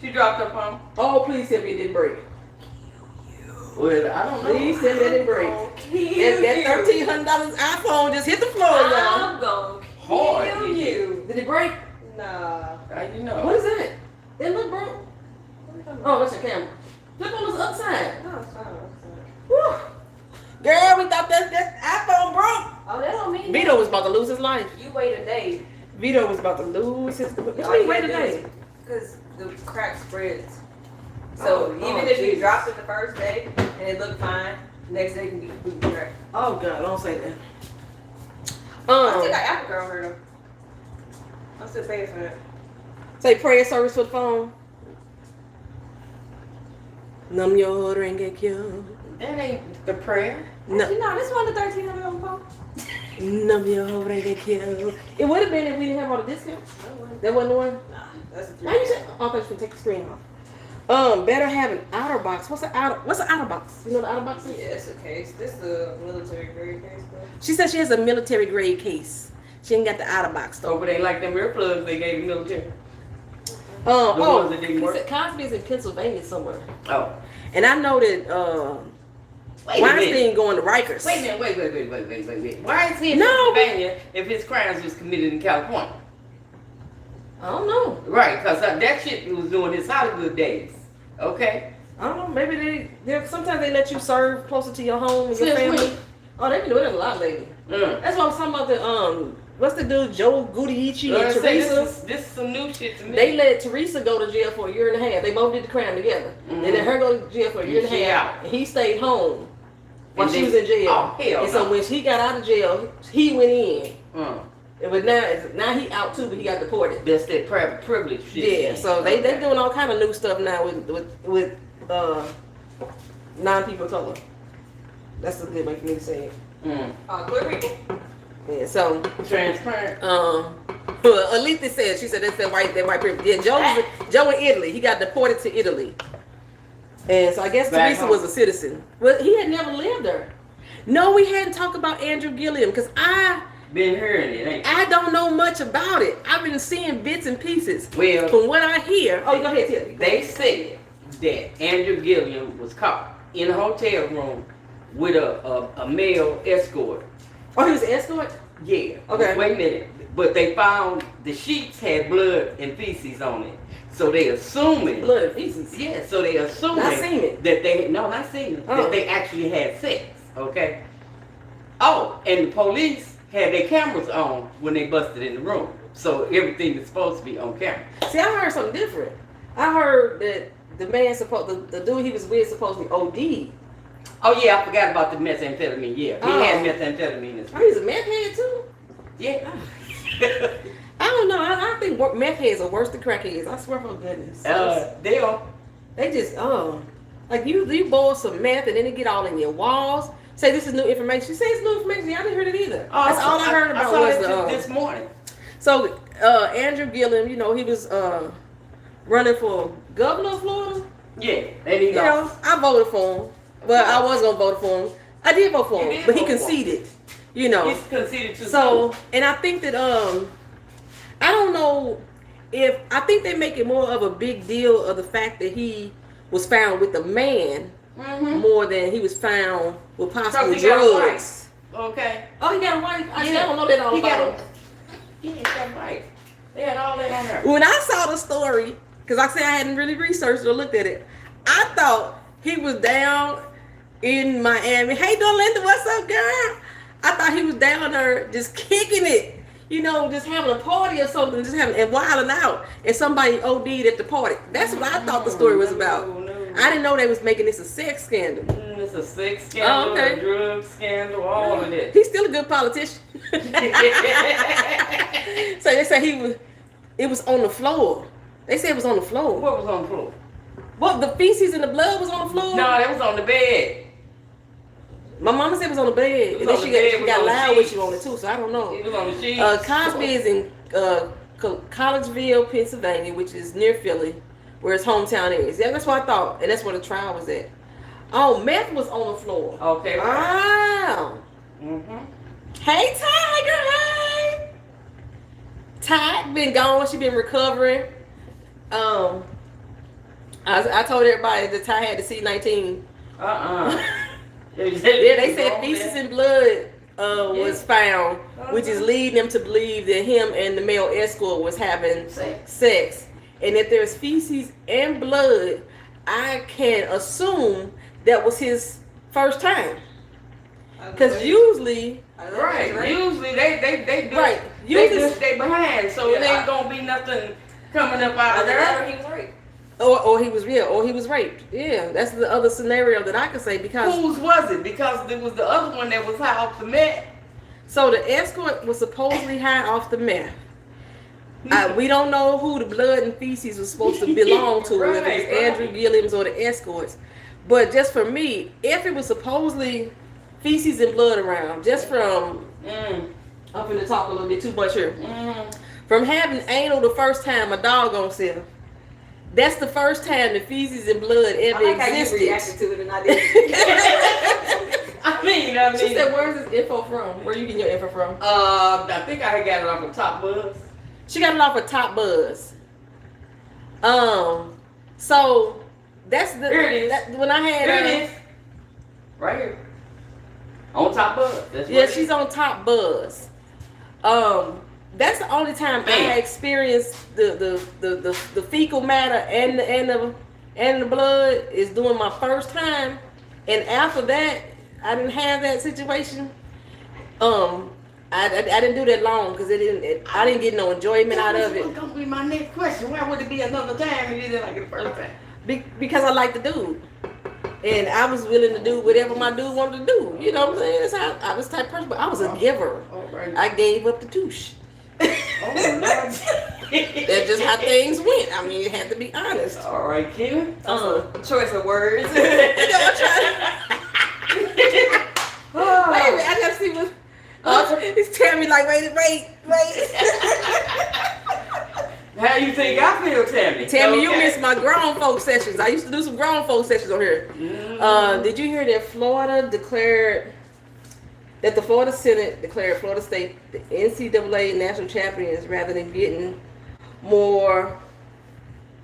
She dropped her phone. Oh, please tell me it didn't break. Well, I don't know. Please tell me it didn't break. That $1,300 iPhone just hit the floor, y'all. I'm gonna kill you. Did it break? Nah. How you know? What is that? It look broke. Oh, that's your camera. Look on this other side. No, it's fine. Whew. Girl, we thought that iPhone broke. Oh, that don't mean Vito was about to lose his life. you wait a day. Vito was about to lose his. What you All mean you wait a gotta do day? Because the crack spreads. So even if you dropped it the first day and it looked fine, the next day can be completely cracked. Oh God, don't say that. I still got Apple Girl her though. I'm still paying for that. Say prayer service for the phone. Numb your heart and get killed. That ain't the prayer. No. Actually, no, this one the 1300 on the phone. Numb your heart and get killed. It would have been if we didn't have all the discounts. That wasn't the one. Nah, that's a Why you say? Oh, I thought you could take the screen off. Better have an outer box. What's an outer box? You know what the outer box is? Yeah, it's a case. This is a military grade case, bro. She said she has a military grade case. She ain't got the outer box though. Oh, but they like them earplugs they gave military. The ones that didn't he work. said Cosby's in Pennsylvania somewhere. Oh. And I know that Wait a minute. Weinstein going to Rikers. Wait a minute, wait. Why is he in No, Pennsylvania if his crimes was committed in California? I don't know. Right, because that shit he was doing his Hollywood days. Okay? I don't know. Maybe they sometimes they let you serve closer to your home and your Since family. when? Oh, they been doing it a lot lately. That's what I was talking about. The what's the dude Joe Gudici and Teresa? This is some new shit to me. They let Teresa go to jail for a year and a half. They both did the crime together. Mhm. They let her go to jail for a year and a She half. out. And he stayed home while And she they- was in jail. Oh, hell and so no. when she got out of jail, he went in. Mm. But now he out too, but he got deported. That's that privilege shit. Yeah, so they doing all kind of new stuff now with non-people of color. That's a good way for me to say it. Mm. Clear people. Yeah, so Transparent. Alita said, she said that's that white privilege. Yeah, Joe in Italy. He got deported to Italy. And so I guess Back Teresa home. was a citizen. Well, he had never lived there. No, we hadn't talked about Andrew Gilliam because Been hearing it, ain't you? I don't know much about it. I've been seeing bits and pieces. Well, From what I hear. Oh, go ahead, tell me. they said that Andrew Gilliam was caught in a hotel room with a male escort. Oh, he was an escort? Yeah. Okay. Wait a minute. But they found the sheets had blood and feces on it. So they assuming. Blood and feces. Yeah, so they assuming Not semen. that they not semen, Oh. that they actually had sex. Okay. Oh, and the police had their cameras on when they busted in the room. So everything is supposed to be on camera. See, I heard something different. I heard that the man the dude he was with supposed to be OD. Oh yeah, I forgot about the methamphetamine. Yeah, he had methamphetamine as Oh, well. he's a meth head too? Yeah. I don't know. I think meth heads are worse than crackheads. I swear for goodness. They are. They just, like you boil some meth and then it get all in your walls. Say this is new information. Say it's new information. I didn't hear it either. That's all I heard about I was saw this morning. So Andrew Gilliam, he was running for governor of Florida. Yeah, and he lost. I voted for him. Well, I was gonna vote for him. I did vote for him, but he conceded. He's conceded to. So, and I think that I don't know if I think they make it more of a big deal of the fact that he was found with a man more than he was found with possible drugs. Okay. Oh, he got a wife. I don't know that all about him. He got a wife. They had all that on there. When I saw the story, because I said I hadn't really researched or looked at it, I thought he was down in Miami. Hey, Dolinda, what's up, girl? I thought he was down there just kicking it, just having a party or something, and wilding out, and somebody OD'd at the party. That's what I thought the story was about. No. I didn't know they was making this a sex scandal. It's a sex scandal, a drug scandal, all of that. He's still a good politician. So they say it was on the floor. They said it was on the floor. What was on the floor? What, the feces and the blood was on the floor? No, that was on the bed. My mama said it was on the bed. And then she got loud when she on it too, so I don't know. It was on the sheet. Cosby is in Collegeville, Pennsylvania, which is near Philly, where his hometown is. Yeah, that's what I thought. And that's where the trial was at. Oh, meth was on the floor. Okay. Wow. Hey, Tiger, hey. Ty been gone. She been recovering. I told everybody that Ty had the C-19. Yeah, they said feces and blood was found, which is leading them to believe that him and the male escort was having sex. And if there's feces and blood, I can assume that was his first time. Because usually, usually they do. Right. They just stay behind, so it ain't gonna be nothing coming up out of there. He was raped. Or he was raped. Yeah, that's the other scenario that I could say because. Whose was it? Because there was the other one that was high off the meth. So the escort was supposedly high off the meth. We don't know who the blood and feces was supposed to belong to, whether it was Andrew Gilliam's or the escorts. But just for me, if it was supposedly feces and blood around, just from I'm finna talk a little bit too much here. From having anal the first time, a doggone self, That's the first time the feces and blood ever I like how you existed. reacted to it and I didn't. I mean. She said, "Where's this info from? Where you getting your info from?" I think I got it off of Top Buzz. She got it off of Top Buzz. So that's the. Here it is. When I had. Here it is. Right here. On Top Buzz. That's Yeah, what it she's is. on Top Buzz. That's the only time I experienced the fecal matter and the blood is doing my first time, and after that I didn't have that situation. I didn't do that long because I didn't get no enjoyment out of it. That's gonna be my next question. Why would it be another time if you didn't like it the first time? Because I like the dude. And I was willing to do whatever my dude wanted to do. You know what I'm saying? That's how I was the type of person, but I was a giver. Right. I gave up the douche. Oh, Lord. That's just how things went. I mean, you had to be honest. All right, Kim. Choice of words. You know what I'm trying Wait a minute, I gotta see what. It's telling me like, wait. How you think I feel, Tammy? Tammy, you missed my grown folk sessions. I used to do some grown folk sessions on here. Did you hear that Florida declared that the Florida Senate declared Florida State the NCAA national champions rather than getting more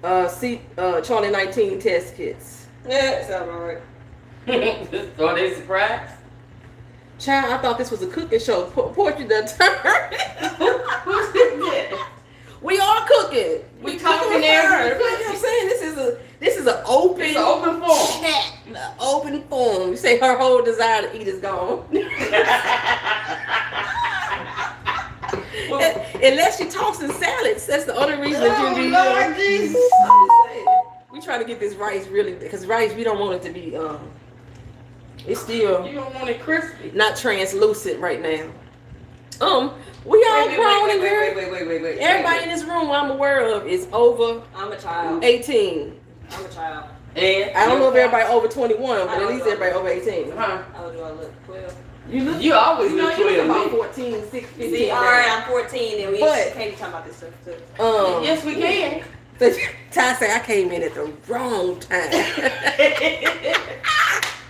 Charlie 19 test kits? Yeah, sounds alright. Are they surprised? Child, I thought this was a cooking show. Portrait the turn. Who's this? We are cooking. We talking there. You know what I'm saying? This is an open, It's an open forum. chat, an open forum. You say her whole desire to eat is gone. Unless she talks in salads, that's the only reason that you be. Lord Jesus. I'm just saying. We try to get this rice really, because rice we don't want it to be. It's still You don't want it crispy. not translucent right now. We all grown in here. Wait. Everybody in this room I'm aware of is over I'm a child. 18. I'm a child. And I don't know if everybody over 21, but at least everybody over 18. Huh? How do I look? 12. You always You know, look you look 12. about 14, 16, 15. See, alright, I'm 14 and we But- can't be talking about this stuff too. Yes, we can. Ty say I came in at the wrong time.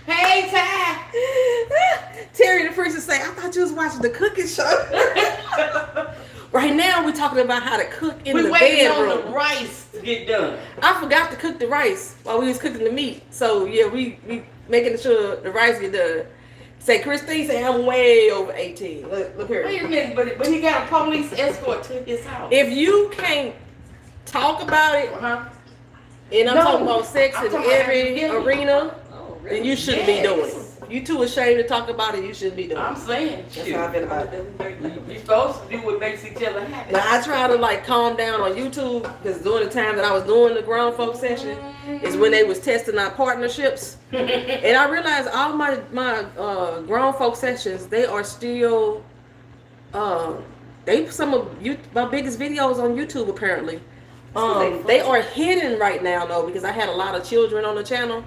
Hey, Ty. Terry the princess say, I thought you was watching the cooking show. Right now we're talking about how to cook in We the waiting bedroom. on the rice to get done. I forgot to cook the rice while we was cooking the meat. So yeah, we making sure the rice get done. Say Christine say I'm way over 18. Look here. Wait a minute, but he got a police escort to his house. If you can't talk about it, and I'm No, talking about sex I'm in talking about every every arena, Oh, then you shouldn't be doing it. You too ashamed to talk about it, you shouldn't be doing I'm it. saying, That's shoot. how I feel about it. You're supposed to do what makes each other happy. Now I try to like calm down on YouTube because during the time that I was doing the grown folk session is when they was testing our partnerships, and I realized all my grown folk sessions they are still they some of my biggest videos on YouTube apparently. They are hidden right now though because I had a lot of children on the channel.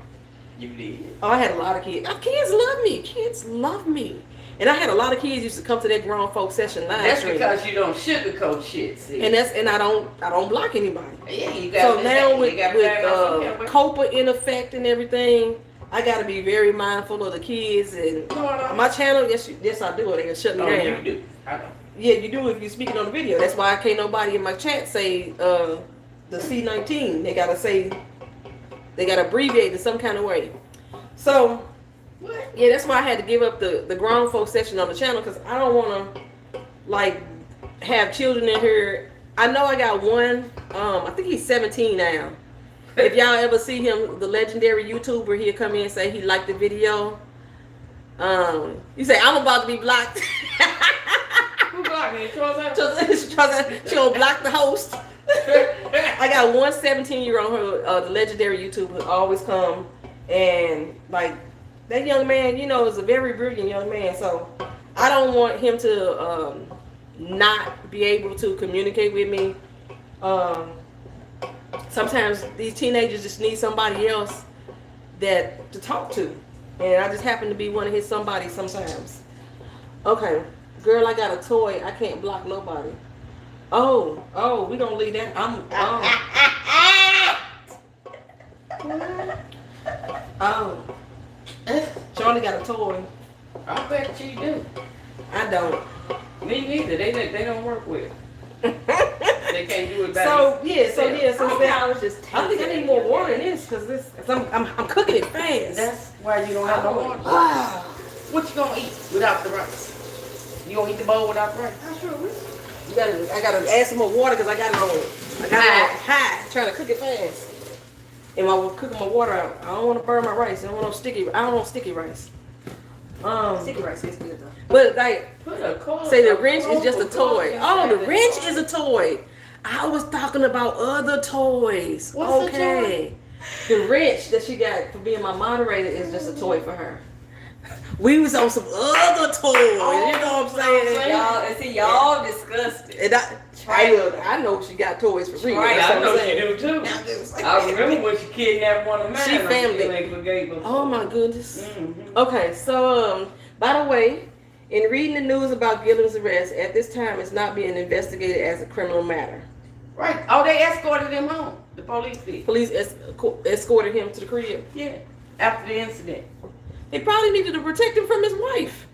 You did. Oh, I had a lot of kids. Kids love me. Kids love me. And I had a lot of kids used to come to that grown folk session live That's stream. because you don't sugarcoat shit, see. And I don't block anybody. Yeah, you got So now with COPA in effect and everything, I got to be very mindful of the kids and my channel. Yes, I do. They can shut me down. You do. I know. Yeah, you do if you're speaking on the video. That's why I can't nobody in my chat say the C19. They gotta say. They got to abbreviate in some kind of way. So, yeah, that's why I had to give up the grown folk session on the channel because I don't want to, like, have children in here. I know I got one. I think he's 17 now. If y'all ever see him, the legendary YouTuber, he'll come in and say he liked the video. You say, I'm about to be blocked. Who blocked me? She'll block the host. I got one 17-year-old, the legendary YouTuber, who always come and like that young man, you know, is a very brilliant young man. So I don't want him to not be able to communicate with me. Sometimes these teenagers just need somebody else to talk to, and I just happen to be one of his somebody sometimes. Okay, girl, I got a toy. I can't block nobody. Oh, we gonna leave that. Oh. Charlie got a toy. I bet you do. I don't. Me neither. They don't work with. They can't do it back. So yeah. I was just I think I need more water in this because I'm cooking it fast. That's why you don't have no water. Wow. What you gonna eat without the rice? You gonna eat the bowl without the rice? I sure will. I gotta add some more water because I got it on high, trying to cook it fast. And while we're cooking my water out, I don't want to burn my rice. I don't want sticky rice. Sticky rice is good though. But like, Put say the wrench is just a toy. Oh, the wrench is a toy. I was talking about other toys. What's okay. The wrench that she got for being my moderator is just a toy for her. We was on some other toys. You know what I'm saying? Y'all disgusted. And I know she got toys for real. Right. I know she do too. I remember when she kidnapped one of mine. She family. Oh my goodness. Mm-hmm. Okay, so by the way, in reading the news about Gilliam's arrest, at this time it's not being investigated as a criminal matter. Right. Oh, they escorted him home. The police did. Police escorted him to the crib. Yeah. After the incident. They probably needed to protect him from his wife.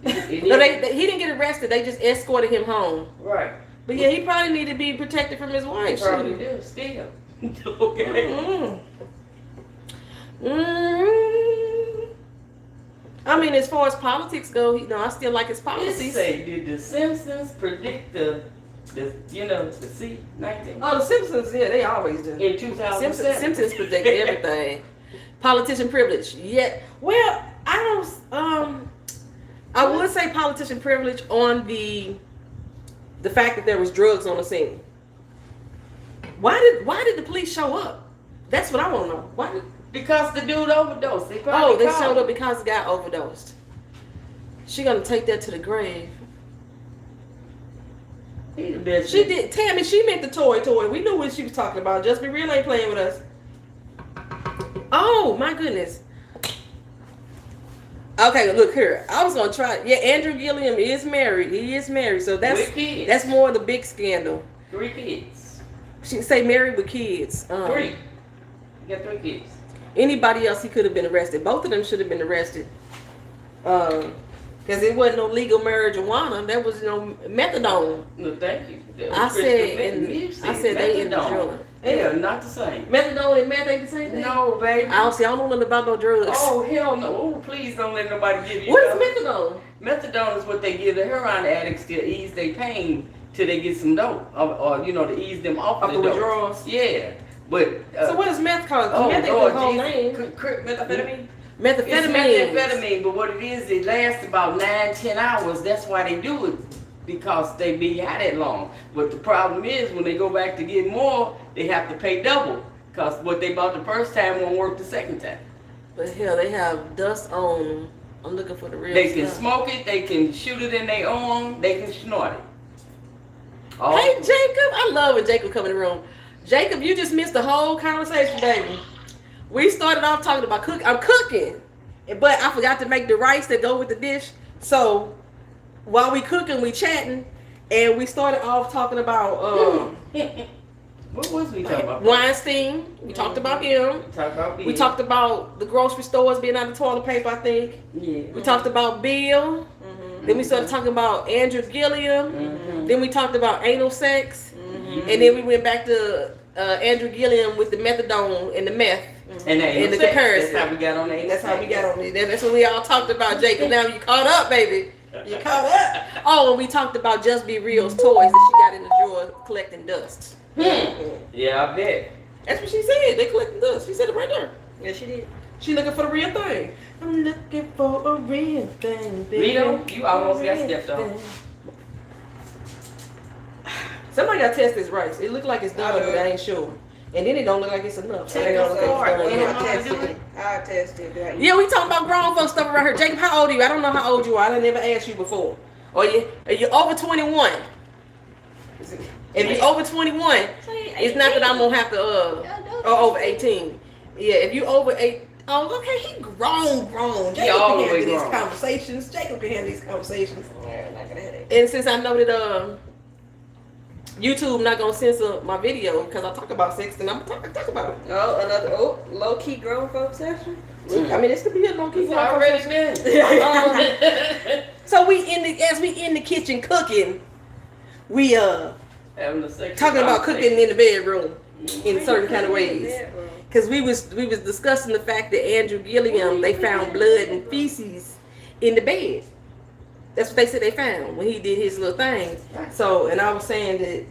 No, he didn't get arrested. They just escorted him home. Right. But yeah, he probably needed to be protected from his wife. Probably do. Still. Okay. I mean, as far as politics go, I still like his policies. Did the Simpsons predict the C-19? Oh, the Simpsons, yeah, they always do. In 2007. Simpsons predict everything. Politician privilege. Yeah. Well, I don't. I would say politician privilege on the fact that there was drugs on the scene. Why did the police show up? That's what I want to know. Why? Because the dude overdosed. They showed up because the guy overdosed. She gonna take that to the grave. He the best. She did. Tammy, she meant the toy. We knew what she was talking about. Just Be Real ain't playing with us. Oh my goodness. Okay, look here. I was gonna try. Yeah, Andrew Gilliam is married. He is married. So that's more of the big scandal. 3 kids. She say married with kids. 3. You got 3 kids. Anybody else, he could have been arrested. Both of them should have been arrested. Because it wasn't no legal marijuana. That was methadone. No, thank you. I said they in the drug. They are not the same. Methadone and meth ain't the same thing? No, baby. I don't know nothing about no drugs. Oh, hell no. Oh, please don't let nobody give you What is methadone? Methadone is what they give the heroin addicts to ease their pain till they get some dope. Or to ease them off the withdrawals? Yeah. But so what is meth called? Meth ain't the whole name. Methamphetamine? It's methamphetamine, but what it is, it lasts about 9-10 hours. That's why they do it, because they be high that long. But the problem is, when they go back to get more, they have to pay double, because what they bought the first time won't work the second time. But hell, they have dust on them. I'm looking for the real They stuff. can smoke it, they can shoot it in their arm, they can snort it. Hey, Jacob, I love when Jacob come in the room. Jacob, you just missed the whole conversation, baby. We started off talking about cooking. I'm cooking, but I forgot to make the rice that go with the dish. So while we cooking, we chatting, and we started off talking about what was we talking about? Weinstein. We talked about him. We talked about the grocery stores being out of toilet paper, I think. Yeah. We talked about Bill. Then we started talking about Andrew Gilliam. Then we talked about anal sex. And then we went back to Andrew Gilliam with the methadone and the meth. And the comparison. That's how we got on it. That's how we got on it. That's what we all talked about, Jacob. Now you caught up, baby. You caught up. Oh, and we talked about Just Be Real's toys that she got in the drawer collecting dust. Yeah, I bet. That's what she said. They collecting dust. She said it right there. Yeah, she did. She looking for the real thing. I'm looking for a real thing, baby. Lito, you almost got stepped on. Somebody got to test this rice. It look like it's done, but I ain't sure. And then it don't look like it's enough. So they don't look like it's done. I'll test it. Yeah, we talking about grown folks stuff around here. Jacob, how old are you? I don't know how old you are. I never asked you before. Are you over 21? If you're over 21, it's not that I'm gonna have to or over 18. Yeah, if you over 8. Oh, okay, he grown. Jacob can handle these conversations. Jacob can handle these conversations. And since I know that YouTube not gonna censor my video because I talk about sex and I'm gonna talk about it. Oh, another low key grown folk session. I mean, this could be a low key. It's already been. So as we in the kitchen cooking, we Having a sex talking about cooking in the bedroom in certain kind of ways. Bedroom. Because we was discussing the fact that Andrew Gilliam, they found blood and feces in the bed. That's what they said they found when he did his little thing. So, and I was saying that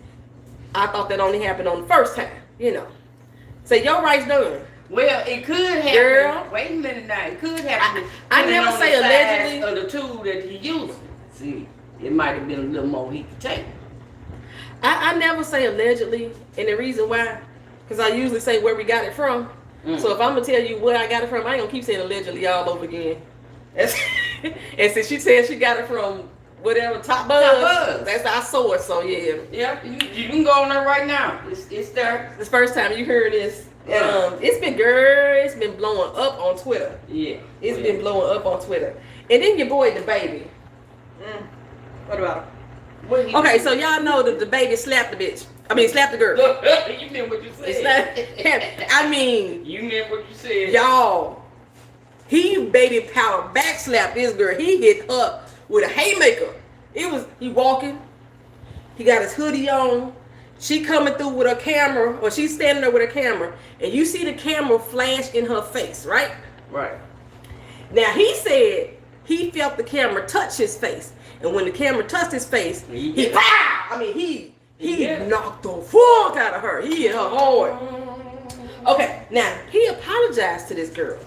I thought that only happened on the first time, you know. So your rights done. Well, it could happen. Girl. Wait a minute now. It could happen. I never say allegedly. Of the tool that he used. See, it might have been a little more he could take. I never say allegedly, and the reason why, because I usually say where we got it from. So if I'm gonna tell you where I got it from, I ain't gonna keep saying allegedly all over again. And since she said she got it from whatever Top Buzz, that's our source. So yeah. Yep, you can go on there right now. It's there. This first time you heard this. It's been blowing up on Twitter. Yeah. It's been blowing up on Twitter. And then your boy the baby. What about him? Okay, so y'all know that the baby slapped the bitch. I mean, slapped the girl. You meant what you said. I mean, you meant what you said. y'all. He baby power backslapped this girl. He hit her with a haymaker. He walking. He got his hoodie on. She coming through with her camera, or she's standing there with her camera, and you see the camera flash in her face, right? Right. Now he said he felt the camera touch his face, and when the camera touched his face, he knocked the fuck out of her. He hit her hard. Okay, now he apologized to this girl.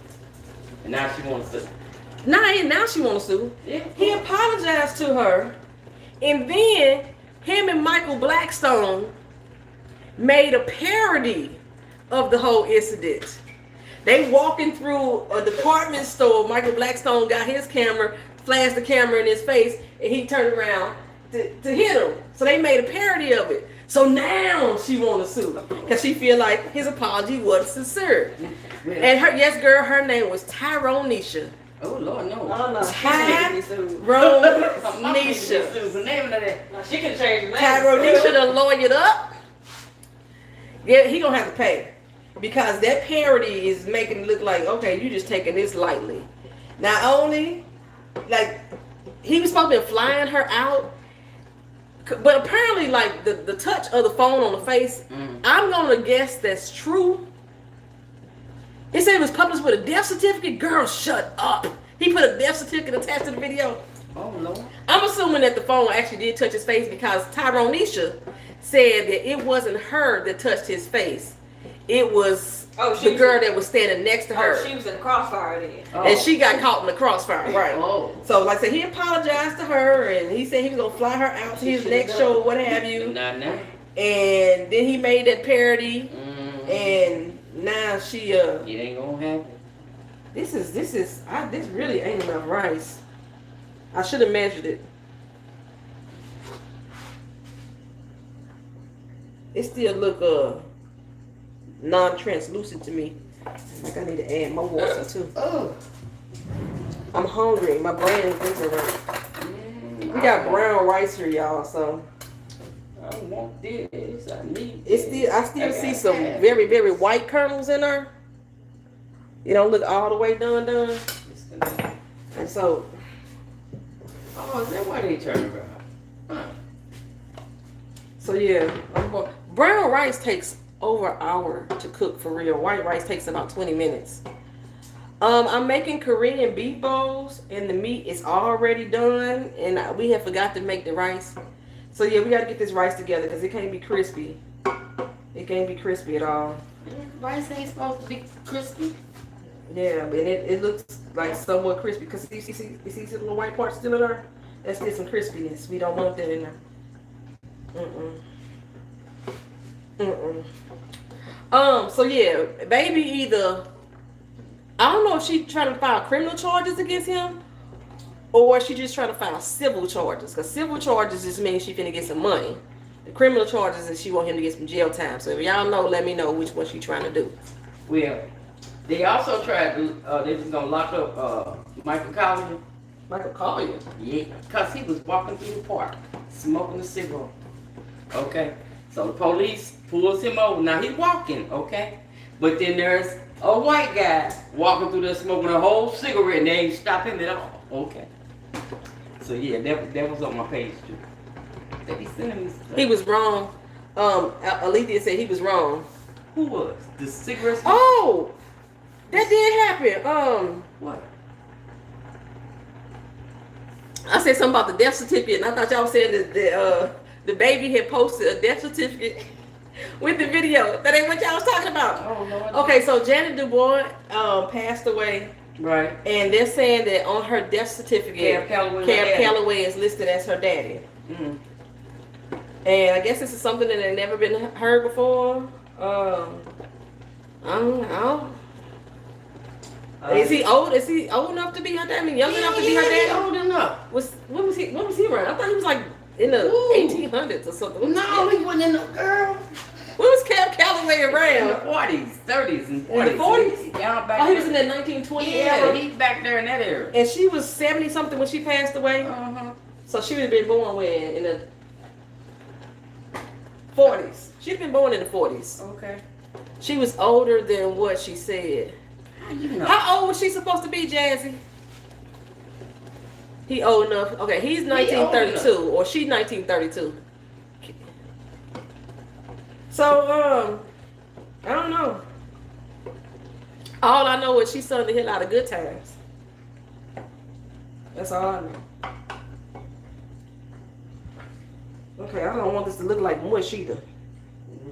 And now she wants to. Now she want to sue. Yeah. He apologized to her, and then him and Michael Blackstone made a parody of the whole incident. They walking through a department store. Michael Blackstone got his camera, flashed the camera in his face, and he turned around to hit him. So they made a parody of it. So now she want to sue because she feel like his apology wasn't sincere. And her name was Tyronisha. Oh Lord, no. Oh, no. Tyronisha. The name of that. She can change the name. Tyronisha done lawyered up. Yeah, he gonna have to pay because that parody is making it look like, okay, you just taking this lightly. Not only, like, he was supposed to be flying her out, but apparently, like, the touch of the phone on the face, I'm gonna guess that's true. He said it was published with a death certificate. Girl, shut up. He put a death certificate attached to the video. Oh Lord. I'm assuming that the phone actually did touch his face because Tyronisha said that it wasn't her that touched his face. It was the girl that was standing next to her. Oh, she was in the crossfire then. And she got caught in the crossfire, right? Oh. So, like I said, he apologized to her, and he said he was gonna fly her out to his next show, or what have you. Not now. And then he made that parody, and now she It ain't gonna happen. This really ain't enough rice. I should have measured it. It still look non-translucent to me. Like I need to add more water too. Oh. I'm hungry. My brain is thinking right. We got brown rice here, y'all. So I want this. I need. I still see some very, very white kernels in there. You don't look all the way done. And so. Oh, is that why they turn around? Huh. So yeah, brown rice takes over an hour to cook for real. White rice takes about 20 minutes. I'm making Korean beef bowls, and the meat is already done, and we have forgot to make the rice. So yeah, we got to get this rice together because it can't be crispy. It can't be crispy at all. Rice ain't supposed to be crispy. Yeah, but it looks like somewhat crispy because you see some little white parts still in there? That's still some crispiness. We don't want that in there. So yeah, baby either, I don't know if she's trying to file criminal charges against him or she just trying to file civil charges. Because civil charges just means she finna get some money. The criminal charges is she want him to get some jail time. So if y'all know, let me know which one she trying to do. Well, they also tried to, they was gonna lock up Michael Collier. Michael Collier? Yeah, because he was walking through the park, smoking a cigarette. Okay. So the police pulls him over. Now he's walking, okay? But then there's a white guy walking through there smoking a whole cigarette and they ain't stop him at all. Okay. So yeah, that was on my page too. They be sending me stuff. He was wrong. Alethea said he was wrong. Who was? The cigarette smoker? Oh! That did happen. What? I said something about the death certificate, and I thought y'all said that the baby had posted a death certificate with the video. That ain't what y'all was talking about. Oh, Lord. Okay, so Janet DuBois passed away. Right. And they're saying that on her death certificate, Cab Calloway is listed as her daddy. Mm. And I guess this is something that had never been heard before. I don't know. Is he old? Is he old enough to be her daddy? I mean, young enough to be her daddy? Old enough. When was he around? I thought he was like in the 1800s or something. No, he wasn't in the girl. When was Cab Calloway In the around? 40s, 30s, and 40s. In the 40s? Yeah, back Oh, he was there. in that 1920 Yeah, era. he's back there in that era. And she was 70 something when she passed away. Uh-huh. So she would have been born when? In the 40s. She'd been born in the 40s. Okay. She was older than what she said. How you know? How old was she supposed to be, Jazzy? He old enough. Okay, he's 1932 or she 1932. So, I don't know. All I know is she sung the hell out of Good Times. That's all I know. Okay, I don't want this to look like mush either.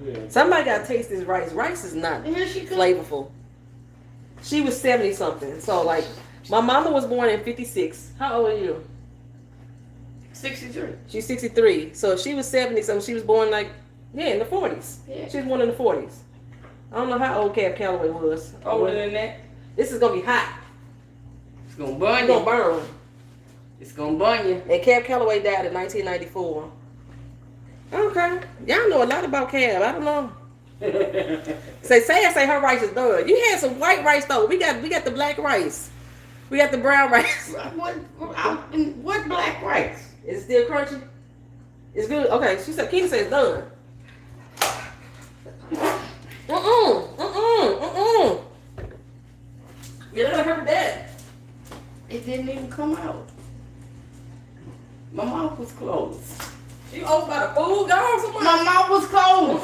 Yeah. Somebody gotta taste this rice. Rice is not Here she comes. flavorful. She was 70 something. So like my mama was born in 56. How old are you? 63. She's 63. So if she was 70 something, she was born like in the 40s. Yeah. She was born in the 40s. I don't know how old Cab Calloway was. Older than that. This is gonna be hot. It's gonna burn It's you. gonna burn. It's gonna burn you. And Cab Calloway died in 1994. Okay. Y'all know a lot about Cab. I don't know. Say her rice is done. You had some white rice though. We got the black rice. We got the brown rice. What black rice? Is it still crunchy? It's good. Okay, she said Keita said it's done. You let her that. It didn't even come out. My mouth was closed. You open by the food, girl. Somebody. My mouth was closed.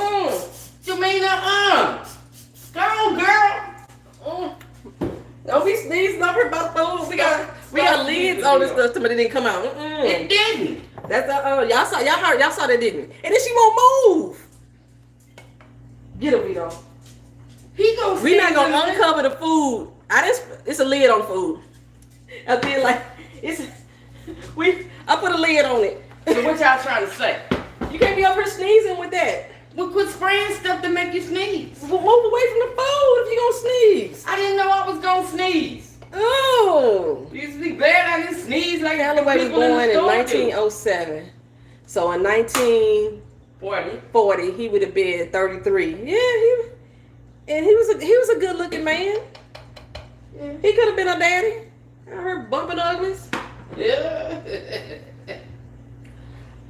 You mean Go on, girl. Don't be sneezing over about food. We got lids on this stuff, but it didn't come out. It didn't. That's y'all saw that, didn't? And then she won't move. Get her, Vito. We not gonna uncover the food. It's a lid on the food. I feel like I put a lid on it. So what y'all trying to say? You can't be up here sneezing with that. We quit spraying stuff to make you sneeze. Move away from the food if you gonna sneeze. I didn't know I was gonna sneeze. Oh. You used to be glad I didn't sneeze like Calloway was people in born the in store do. 1907. So in 1940, he would have been 33. Yeah, he was a good looking man. Yeah. He could have been a daddy. I heard bumping uglies. Yeah.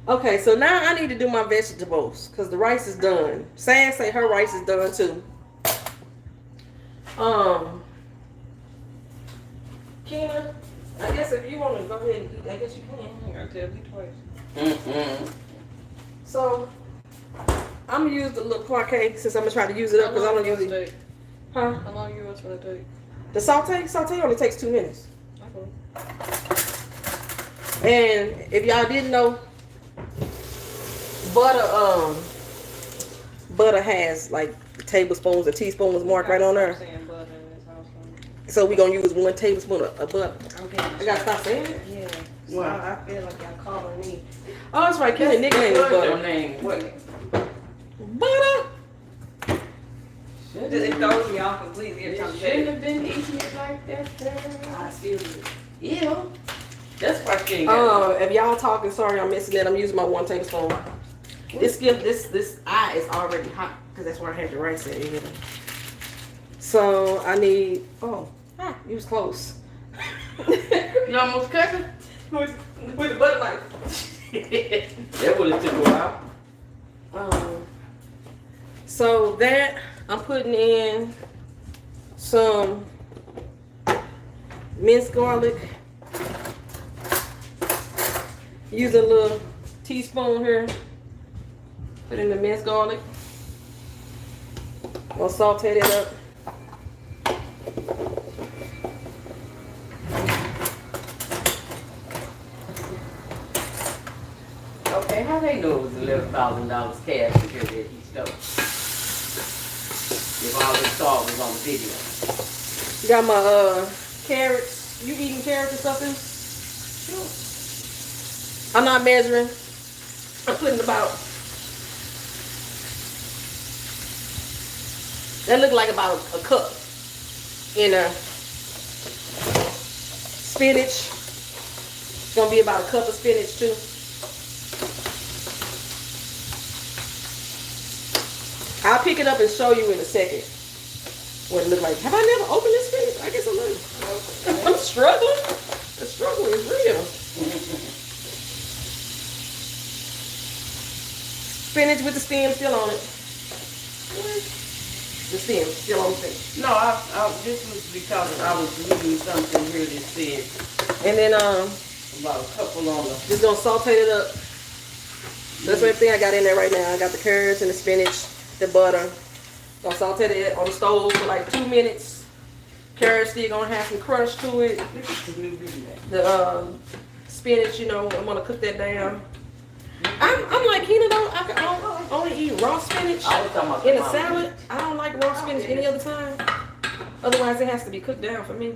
Okay, so now I need to do my vegetables because the rice is done. Sam say her rice is done too. Keena, I guess if you want to go ahead and eat, I guess you can. I tell you twice. So I'm gonna use the little parquet since I'm gonna try to use it up because I don't use it. Huh? How long you want to take? The saute only takes 2 minutes. And if y'all didn't know, butter has like tablespoons and teaspoons marked right on there. So we're gonna use 1 tablespoon of butter. Okay. I gotta stop saying it. Yeah. What? I feel like y'all calling me. Oh, that's right. Keena nickname is What's your butter. name? What? Butter. It throws me off completely every time It you shouldn't say have been eating it like that. I still do. Yeah. That's why she ain't got If y'all talking, sorry I'm missing that. I'm using my 1 tablespoon. This eye is already hot because that's where I had the rice at. Yeah. So I need. You was close. You almost cut it? with the butter knife. That would have took a while. So that I'm putting in some minced garlic. Use a little teaspoon here. Put in the minced garlic. Gonna saute it up. Okay, how they know it was $11,000 cash here that he stole? If all this saw was on the video. Got my carrots. You eating carrots or something? Sure. I'm not measuring. I'm putting about. That look like about a cup in a spinach. It's gonna be about a cup of spinach too. I'll pick it up and show you in a second what it look like. Have I never opened this spinach? I guess I'm struggling. The struggle is real. Spinach with the stem still on it. The stem still on the spinach. No, this was because I was reading something here that said And then about a couple on the. just gonna saute it up. That's everything I got in there right now. I got the carrots and the spinach, the butter. Gonna saute it on the stove for like 2 minutes. Carrots still gonna have some crunch to it. The spinach, you know, I'm gonna cook that down. I'm like Keena though. I can only eat raw spinach in a salad. I don't like raw spinach any other time. Otherwise, it has to be cooked down for me.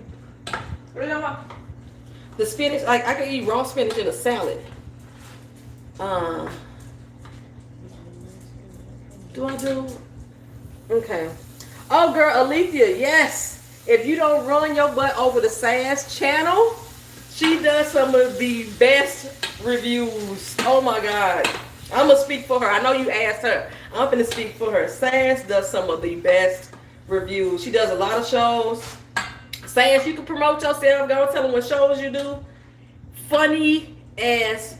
The spinach, like I can eat raw spinach in a salad. Do I do? Okay. Oh, girl, Alethea, yes. If you don't run your butt over the Sass channel, she does some of the best reviews. Oh my God. I'm going to speak for her. I know you asked her. I'm going to speak for her. Sass does some of the best reviews. She does a lot of shows. Sass, you can promote yourself. Go tell them what shows you do. Funny as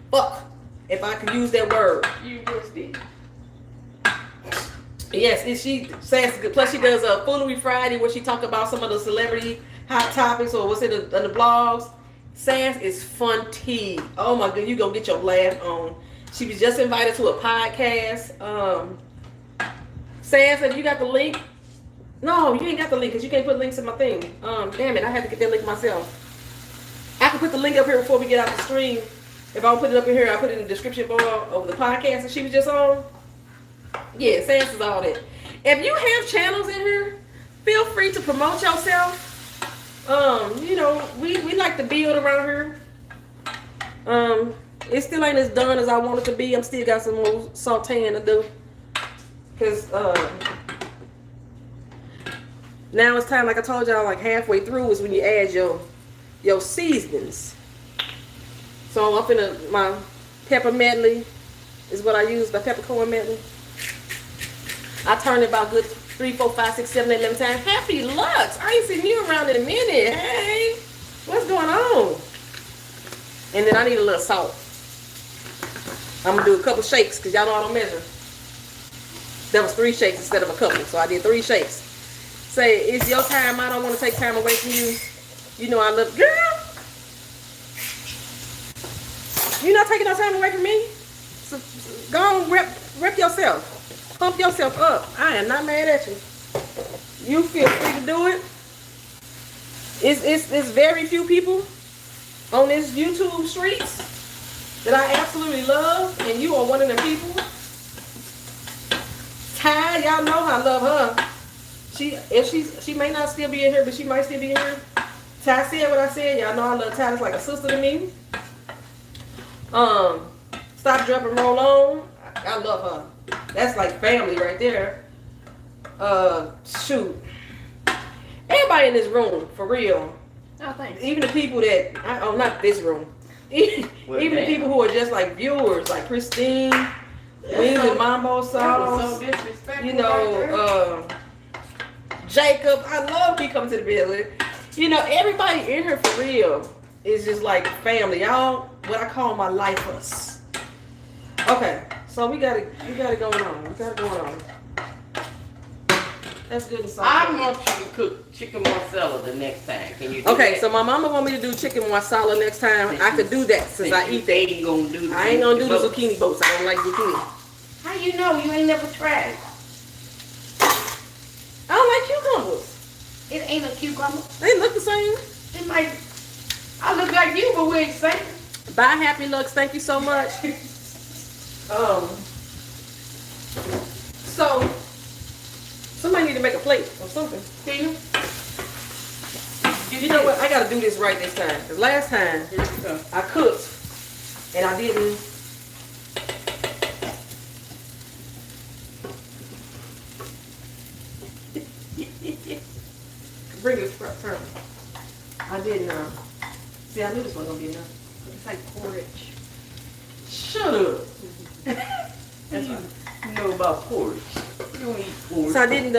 fuck, if I can use that word. You just did. Yes, and she says good. Plus, she does a Foolery Friday where she talk about some of the celebrity hot topics or what's in the blogs. Sass is fun tea. Oh my God, you gonna get your laugh on. She was just invited to a podcast. Sass, have you got the link? No, you ain't got the link because you can't put links in my thing. Damn it, I had to get that link myself. I can put the link up here before we get out the stream. If I don't put it up in here, I'll put it in the description bar of the podcast that she was just on. Yeah, Sass is all that. If you have channels in here, feel free to promote yourself. You know, we like to build around here. It still ain't as done as I want it to be. I'm still got some more sauteing to do. Cause now it's time, like I told y'all, like halfway through is when you add your seasonings. So I'm finna, my pepper medley is what I use, my peppercorn medley. I turned it about good 3, 4, 5, 6, 7, 8, 11 times. Happy Lux, I ain't seen you around in a minute. Hey, what's going on? And then I need a little salt. I'm gonna do a couple shakes because y'all know I don't measure. That was 3 shakes instead of a couple, so I did 3 shakes. Say, it's your time. I don't want to take time away from you. You know I love, girl. You're not taking no time away from me. So go on, rep yourself. Pump yourself up. I am not mad at you. You feel free to do it. It's very few people on this YouTube streets that I absolutely love, and you are one of the people. Ty, y'all know I love her. She may not still be in here, but she might still be in here. Ty said what I said. Y'all know I love Ty. It's like a sister to me. Stop, drop, and roll on. I love her. That's like family right there. Shoot. Everybody in this room, for real. Oh, thanks. Even the people that, not this room. Even the people who are just like viewers, like Christine, Wings and Mambo Sauce. So disrespectful. You know, Jacob. I love he coming to the building. You know, everybody in here for real is just like family. Y'all, what I call my lifers. Okay, So we got it going on. We got it going on. That's good and soft. I want you to cook chicken marsala the next time. Can you do Okay, that? so my mama want me to do chicken marsala next time. I could do that since I eat that. Ain't gonna do the I ain't gonna do the boats. zucchini boats. I don't like zucchini. How you know? You ain't never tried. I don't like cucumbers. It ain't a cucumber. They look the same. It might. I look like you, but we ain't the same. Bye, Happy Looks. Thank you so much. So somebody need to make a plate or something. Tina? You know what? I gotta do this right this time. Cause last time I cooked and I didn't. Bring this first. I didn't. See, I knew this wasn't gonna be enough. It's like porridge. Shut up. That's what you know about porridge. You don't eat porridge. So I didn't.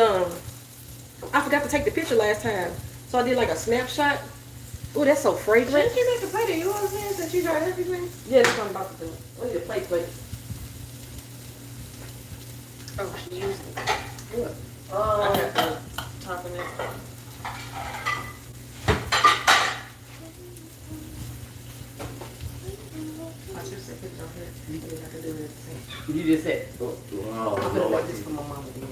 I forgot to take the picture last time. So I did like a snapshot. Oh, that's so fragrant. Didn't you make a plate of yours, man, since you got everything? Yeah, that's what I'm about to do. I need a plate. Oh, she used it. What? I got the top of it. I should say put it on here. I can do it at the same. You just said, oh, I'm gonna no. let this for my mama then.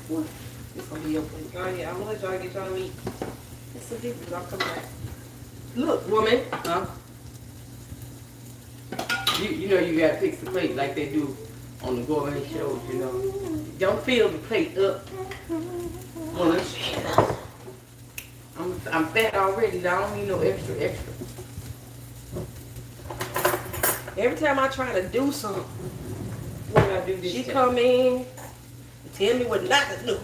What? This gonna be your plate. Oh, yeah, I'm gonna let y'all get y'all meat. It's a difference. I'll come back. Look, woman. Huh? You know you gotta fix the plate like they do on the gourmet shows, you know. Don't fill the plate up. Well, I'm fat already. I don't need no extra. Every time I try to do something, What did I do this she time? come in and tell me what not to do.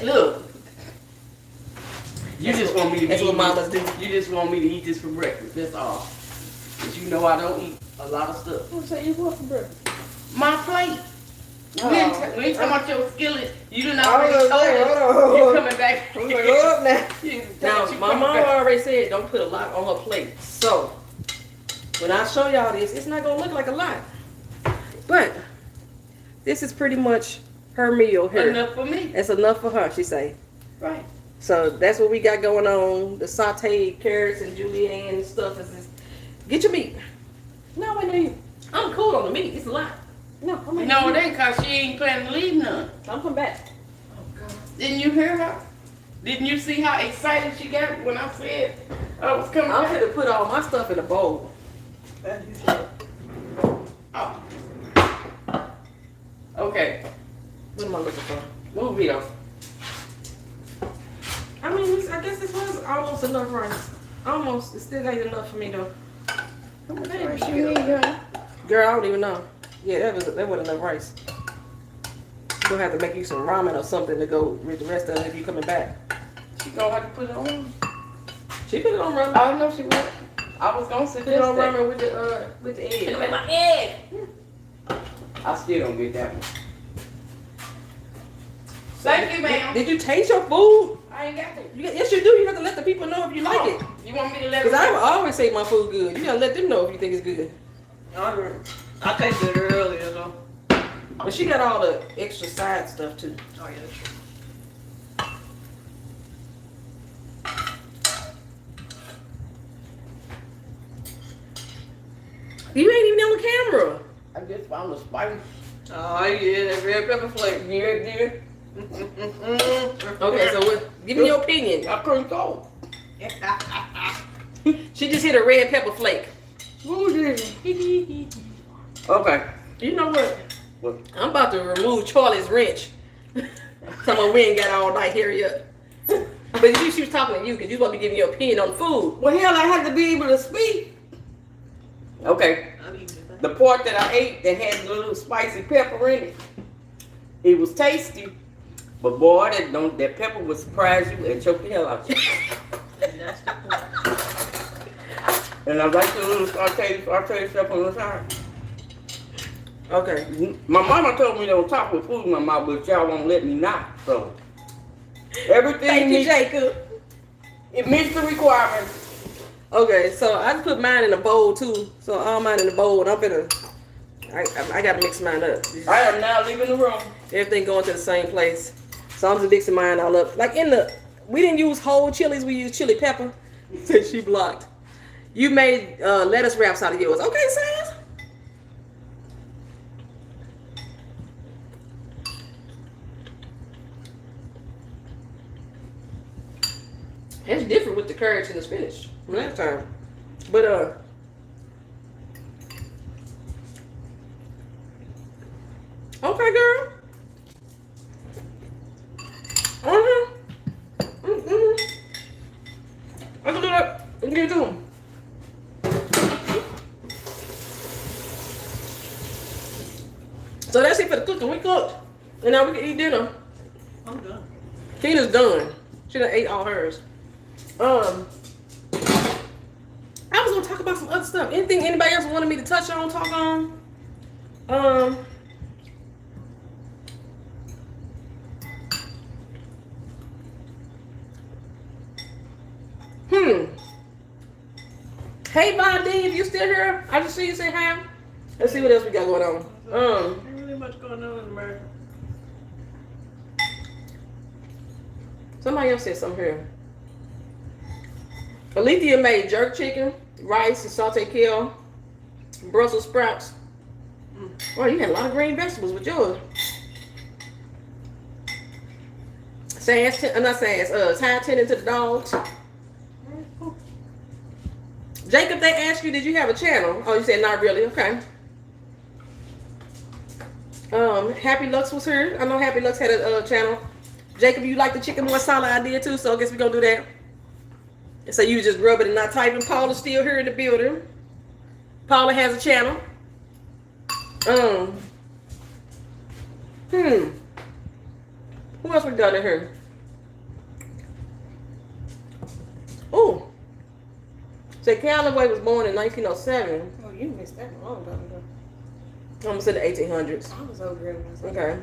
Look. You just want me to That's what mamas do. You just want me to eat this for breakfast. That's all. Cause you know I don't eat a lot of stuff. What say you want for breakfast? My plate. Oh. We ain't talking about your skillet. You done I already was told like, us. hold on. You coming back. I'm like, hold up now. You Now, you my coming mom back. already said don't put a lot on her plate. So, when I show y'all this, it's not going to look like a lot. But, this is pretty much her meal here. Enough for me. That's enough for her, she say. Right. So, that's what we got going on. The sauteed carrots and julienne and stuff. Get your meat. No, I know you. I'm cool on the meat. It's a lot. No, I'm No, it ain't cause she ain't planning to leave none. I'm coming back. Didn't you hear her? Didn't you see how excited she got when I said I was coming I'm back? going to put all my stuff in a bowl. Oh. Okay. What am I looking for? Move it on. I mean, I guess this was almost enough rice. Almost. It still ain't enough for me though. How much rice you need, honey? Girl, I don't even know. Yeah, that wasn't enough rice. You're gonna have to make you some ramen or something to go with the rest of it if you coming back. She gonna have to put it on. She put it on ramen. I know she would. I was gonna suggest Put it on that. ramen with the egg. With my egg. I still don't get that one. Thank you, ma'am. Did you taste your food? I ain't got it. Yes, you do. You have to let the people know if you like it. You want me to let Because her I know? always say my food good. You gotta let them know if you think it's good. I tasted it earlier, though. But she got all the extra side stuff too. Oh, yeah, that's true. You ain't even on the camera. I just found the spice. Oh, yeah, that red pepper flake. Yeah. Okay, so what? Give me your opinion. I couldn't go. She just hit a red pepper flake. Who did it? Okay. You know what? What? I'm about to remove Charlie's wrench. Someone we ain't got all night here yet. But she was talking to you because you supposed to be giving your opinion on the food. Well, hell, I had to be able to speak. Okay. The part that I ate that had a little spicy pepper in it, it was tasty. But boy, that pepper would surprise you and choke the hell out of you. And I like the little sauteed stuff on the side. Okay. My mama told me don't talk with food in my mouth, but y'all won't let me not. So everything Thank you, Jacob. it meets the requirements. Okay, so I just put mine in a bowl too. So all mine in a bowl, and I'm I gotta mix mine up. I am now leaving the room. Everything going to the same place. So I'm just mixing mine all up. Like we didn't use whole chilies, we used chili pepper. Since she blocked. You made lettuce wraps out of yours. Okay, Sans. It's different with the carrots and the spinach from last time. But okay, girl. I can do that. I can do them. So that's it for the cooking. We cooked. And now we can eat dinner. I'm done. Tina's done. She done ate all hers. I was gonna talk about some other stuff. Anything anybody else wanted me to touch on, talk on? Hey, Von D, if you still here, I just see you say hi. Let's see what else we got going on. Ain't really much going on in America. Somebody else said something here. Alethea made jerk chicken, rice, and sauteed kale, Brussels sprouts. Well, you had a lot of green vegetables with yours. Ty tending to the dogs. Jacob, they asked you, did you have a channel? Oh, you said not really. Okay. Happy Lux was here. I know Happy Lux had a channel. Jacob, you like the chicken masala idea too, so I guess we're gonna do that. So you just rub it and not typing. Paula's still here in the building. Paula has a channel. Who else we got in here? Oh. Say Callaway was born in 1907. Oh, you missed that a long time ago. I almost said the 1800s. I was over here when I said Okay.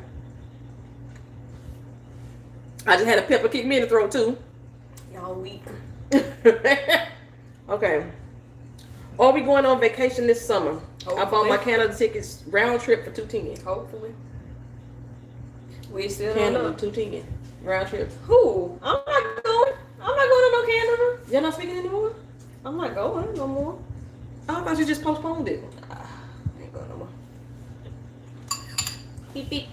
I just had a pepper kick me in the throat too. y'all weak. Okay. Are we going on vacation this summer? Hopefully. I bought my Canada tickets round trip for $210. Hopefully. We still don't Canada know. $210 round trip. Who? I'm not going. I'm not going to no Canada. You're not speaking anymore? I'm not going no more. I thought you just postponed it. I ain't going no more. Beep beep.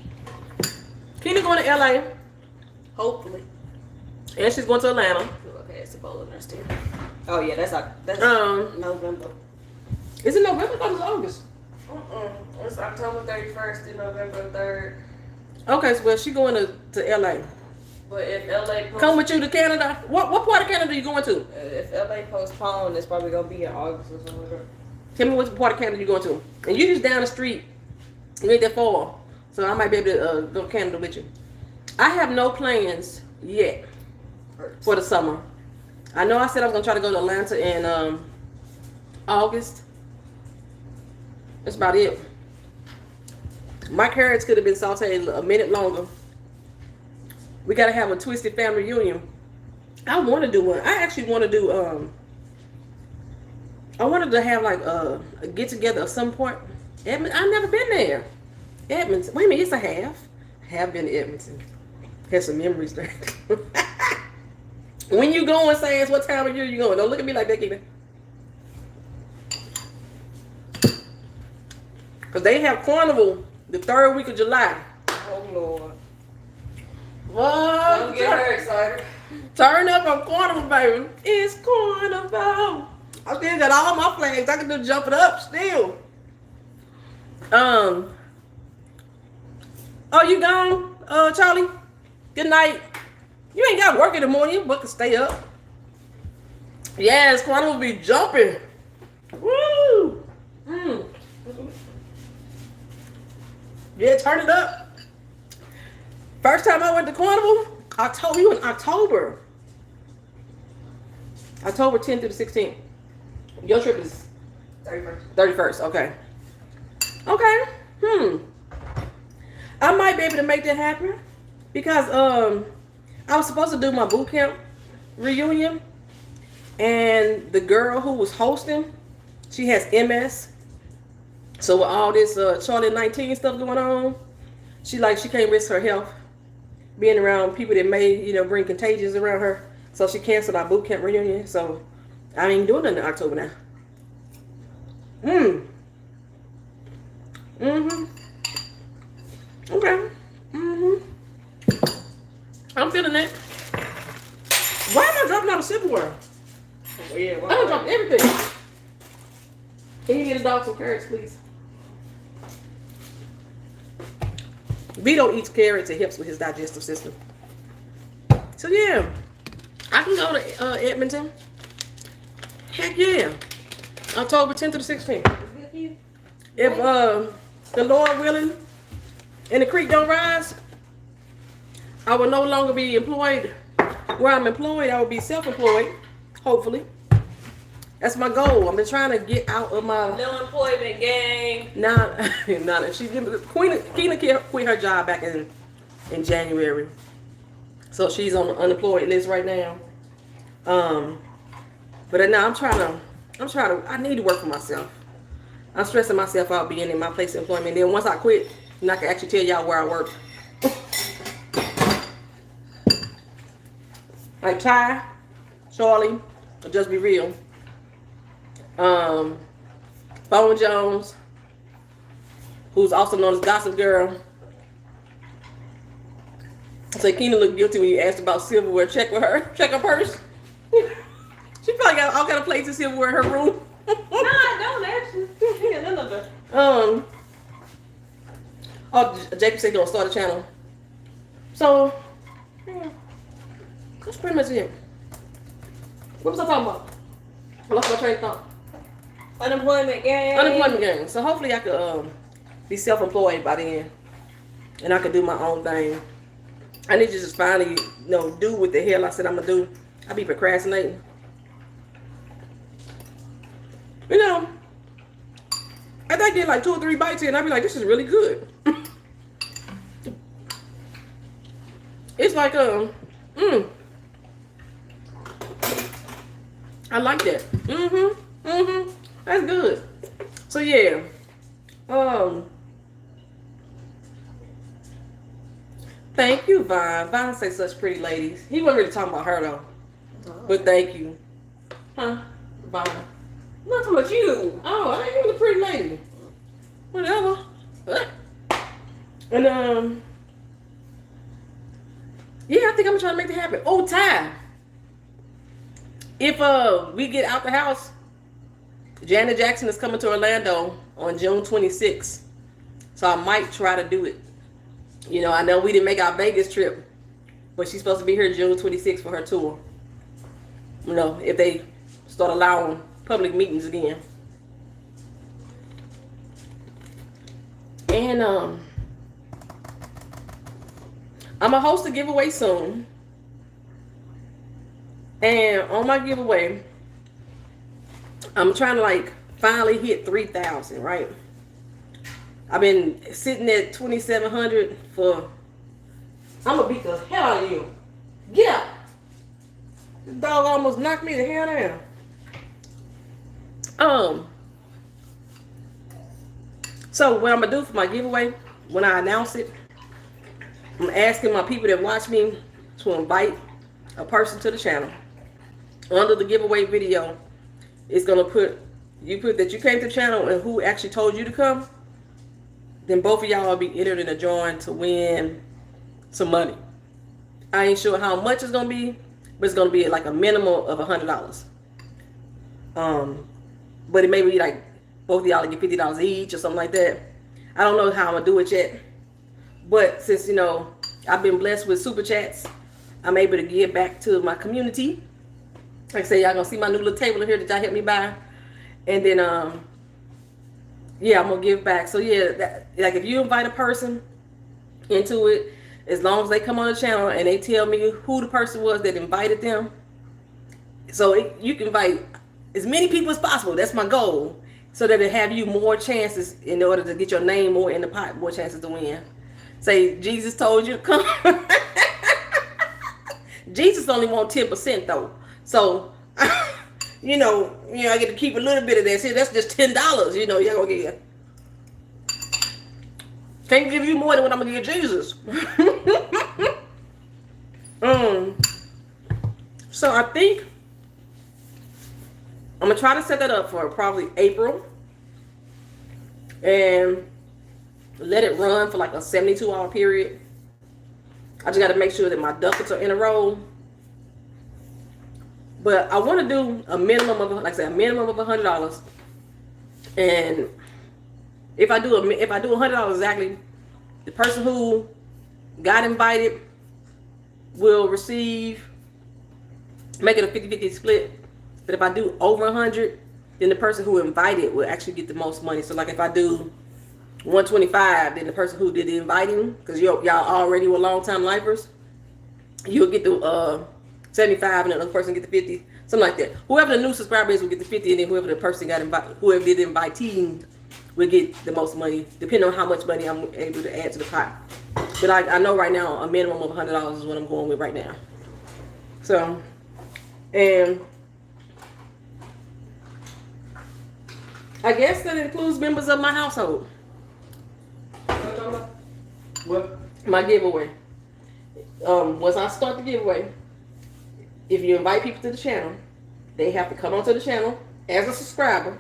Keena going to LA. Hopefully. And she's going to Atlanta. Okay, it's a bowling nurse too. Oh yeah, that's November. Is it November? I thought it was August. It's October 31st to November 3rd. Okay, so well, she going to LA. But if LA Come with you to Canada? What part of Canada are you going to? if LA postponed, it's probably gonna be in August or something. Tell me what part of Canada you going to. And you just down the street. You ain't that far. So I might be able to go to Canada with you. I have no plans yet for the summer. I know I said I was going to try to go to Atlanta in August. That's about it. My carrots could have been sauteed a minute longer. We got to have a Twisted family reunion. I want to do one. I actually want to do, I wanted to have like a get together of some point. I've never been there. Edmonton. Wait a minute, yes I have. I have been to Edmonton. Had some memories there. When you going, Sans, what time of year you going? Don't look at me like that, Keena. Because they have carnival the 3rd week of July. Oh Lord. What? Don't get her excited. Turn up on carnival, baby. It's carnival. I still got all my flags. I can do jump it up still. Oh, you gone, Charlie? Good night. You ain't got work in the morning, but can stay up. Yes, carnival will be jumping. Woo! Yeah, turn it up. First time I went to carnival, we went October. October 10th through the 16th. Your trip is 31st. 31st, okay. Okay. I might be able to make that happen because I was supposed to do my boot camp reunion, and the girl who was hosting, she has MS, So with all this Charlie 19 stuff going on, she can't risk her health being around people that may, bring contagions around her. So she canceled our boot camp reunion. So I ain't doing nothing in October now. Okay. I'm feeling that. Why am I dropping out of silverware? Oh, yeah, I done dropped everything. Can you get a dog some carrots, please? Vito eats carrots. It helps with his digestive system. So yeah, I can go to Edmonton. Heck yeah. October 10th to the 16th. If the Lord willing and the creek don't rise, I will no longer be employed where I'm employed. I will be self-employed, hopefully. That's my goal. I've been trying to get out of my No employment gang. not she Keena quit her job back in January. So she's on the unemployed list right now. But now I'm trying to I need to work for myself. I'm stressing myself out being in my place of employment. Then once I quit, then I can actually tell y'all where I work. Like Ty, Charlie, or Just Be Real. Bone Jones, who's also known as Gossip Girl. So Keena looked guilty when you asked about silverware. Check her purse. She probably got all kind of plates of silverware in her room. Nah, don't actually. Ain't got none of it. Jacob said he's gonna start a channel. So that's pretty much it. What was I talking about? I lost my train of thought. Unemployment gang. Unemployment gang. So hopefully I could be self-employed by then, and I could do my own thing. I need to just finally, do what the hell I said I'm gonna do. I be procrastinating. After I get like 2 or 3 bites in, I be like, this is really good. It's like I like that. That's good. So yeah. Thank you, Vine. Vine say such pretty ladies. He wasn't really talking about her though. But thank you. Huh? Vine. I'm not talking about you. Oh, I ain't even a pretty lady. Whatever. And yeah, I think I'm gonna try to make that happen. Oh, Ty. If we get out the house, Janet Jackson is coming to Orlando on June 26th. So I might try to do it. I know we didn't make our Vegas trip, but she's supposed to be here June 26th for her tour. If they start allowing public meetings again. And I'm gonna host a giveaway soon. And on my giveaway, I'm trying to finally hit 3,000, right? I've been sitting at 2,700 for. I'm gonna beat the hell out of you. Get up! This dog almost knocked me the hell down. So what I'm gonna do for my giveaway, when I announce it, I'm asking my people that watch me to invite a person to the channel. Under the giveaway video, it's gonna put that you came to the channel and who actually told you to come. Then both of y'all will be entered in a drawing to win some money. I ain't sure how much it's gonna be, but it's gonna be like a minimum of $100. But it may be like both of y'all get $50 each or something like that. I don't know how I'm gonna do it yet. But since I've been blessed with super chats, I'm able to give back to my community. Like I say, y'all gonna see my new little table in here that y'all helped me buy. And then yeah, I'm gonna give back. So yeah, if you invite a person into it, as long as they come on the channel and they tell me who the person was that invited them, so you can invite as many people as possible. That's my goal, so that it have you more chances in order to get your name more in the pot, more chances to win. Say Jesus told you to come. Jesus only want 10% though, so. I get to keep a little bit of that. See, that's just $10. Y'all gonna get Can't give you more than what I'm gonna give Jesus. So I think I'm gonna try to set that up for probably April and let it run for like a 72-hour period. I just got to make sure that my ducats are in a row. But I want to do a minimum of, like I said, a minimum of $100. And if I do $100 exactly, the person who got invited will receive, make it a 50-50 split. But if I do over 100, then the person who invited will actually get the most money. So like if I do 125, then the person who did the inviting, because y'all already were long-time lifers, you'll get the 75, and the other person get the 50, something like that. Whoever the new subscriber is will get the 50, and then whoever the person got invited, whoever did the inviting will get the most money, depending on how much money I'm able to add to the pot. But I know right now a minimum of $100 is what I'm going with right now. So, and I guess that includes members of my household. What? My giveaway. Once I start the giveaway, if you invite people to the channel, they have to come onto the channel as a subscriber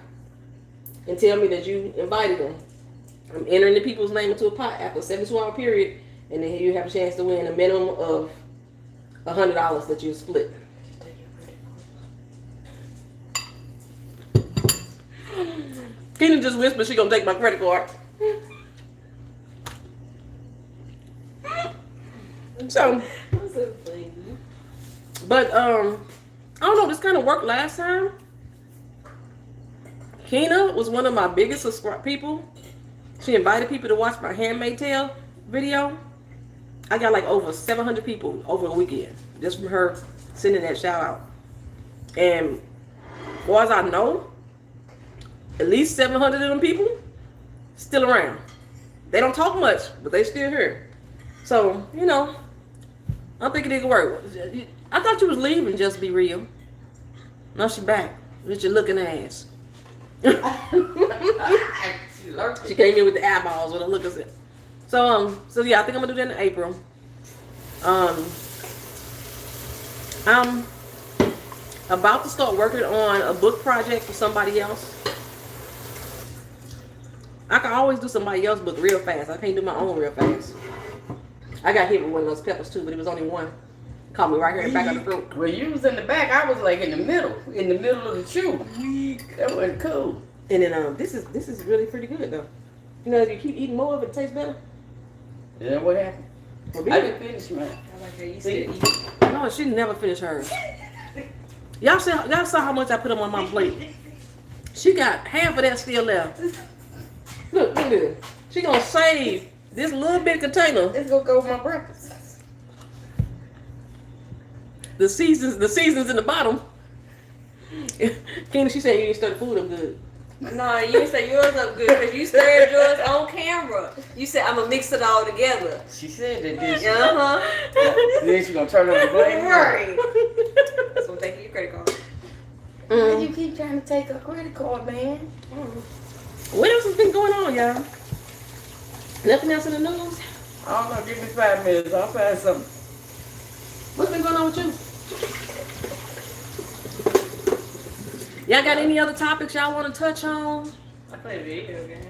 and tell me that you invited them. I'm entering the people's name into a pot after a 72-hour period, and then you have a chance to win a minimum of $100 that you split. Keena just whispered she gonna take my credit card. So, but I don't know. This kind of worked last time. Keena was one of my biggest people. She invited people to watch my Handmaid's Tale video. I got like over 700 people over a weekend just from her sending that shout out. And as far as I know, at least 700 of them people still around. They don't talk much, but they still here. So, you know, I'm thinking it could work. I thought you was leaving, just be real. Now she back with your looking ass. She came in with the eyeballs with her look at it. So yeah, I think I'm gonna do that in April. I'm about to start working on a book project for somebody else. I can always do somebody else's book real fast. I can't do my own real fast. I got hit with one of those peppers too, but it was only one. Caught me right here in the back of the throat. Well, you was in the back. I was like in the middle of the chew. That wasn't cool. And then this is really pretty good though. You know, if you keep eating more of it, it tastes better. Is that what happened? I didn't finish mine. I like how you said eat. No, she never finished hers. Y'all saw how much I put on my mom's plate. She got half of that still left. Look at this. She gonna save this little bit container. It's gonna go with my breakfast. The seasons in the bottom. Keena, she said you didn't stir the food up good. No, you didn't say yours up good because you stirred yours on camera. You said I'm gonna mix it all together. She said that this. Then she gonna turn on the blame. Right. So I'm taking your credit card. Why you keep trying to take a credit card, man? What else has been going on, y'all? Nothing else in the news? I don't know. Give me 5 minutes. I'll find something. What's been going on with you? Y'all got any other topics y'all want to touch on? I play video games.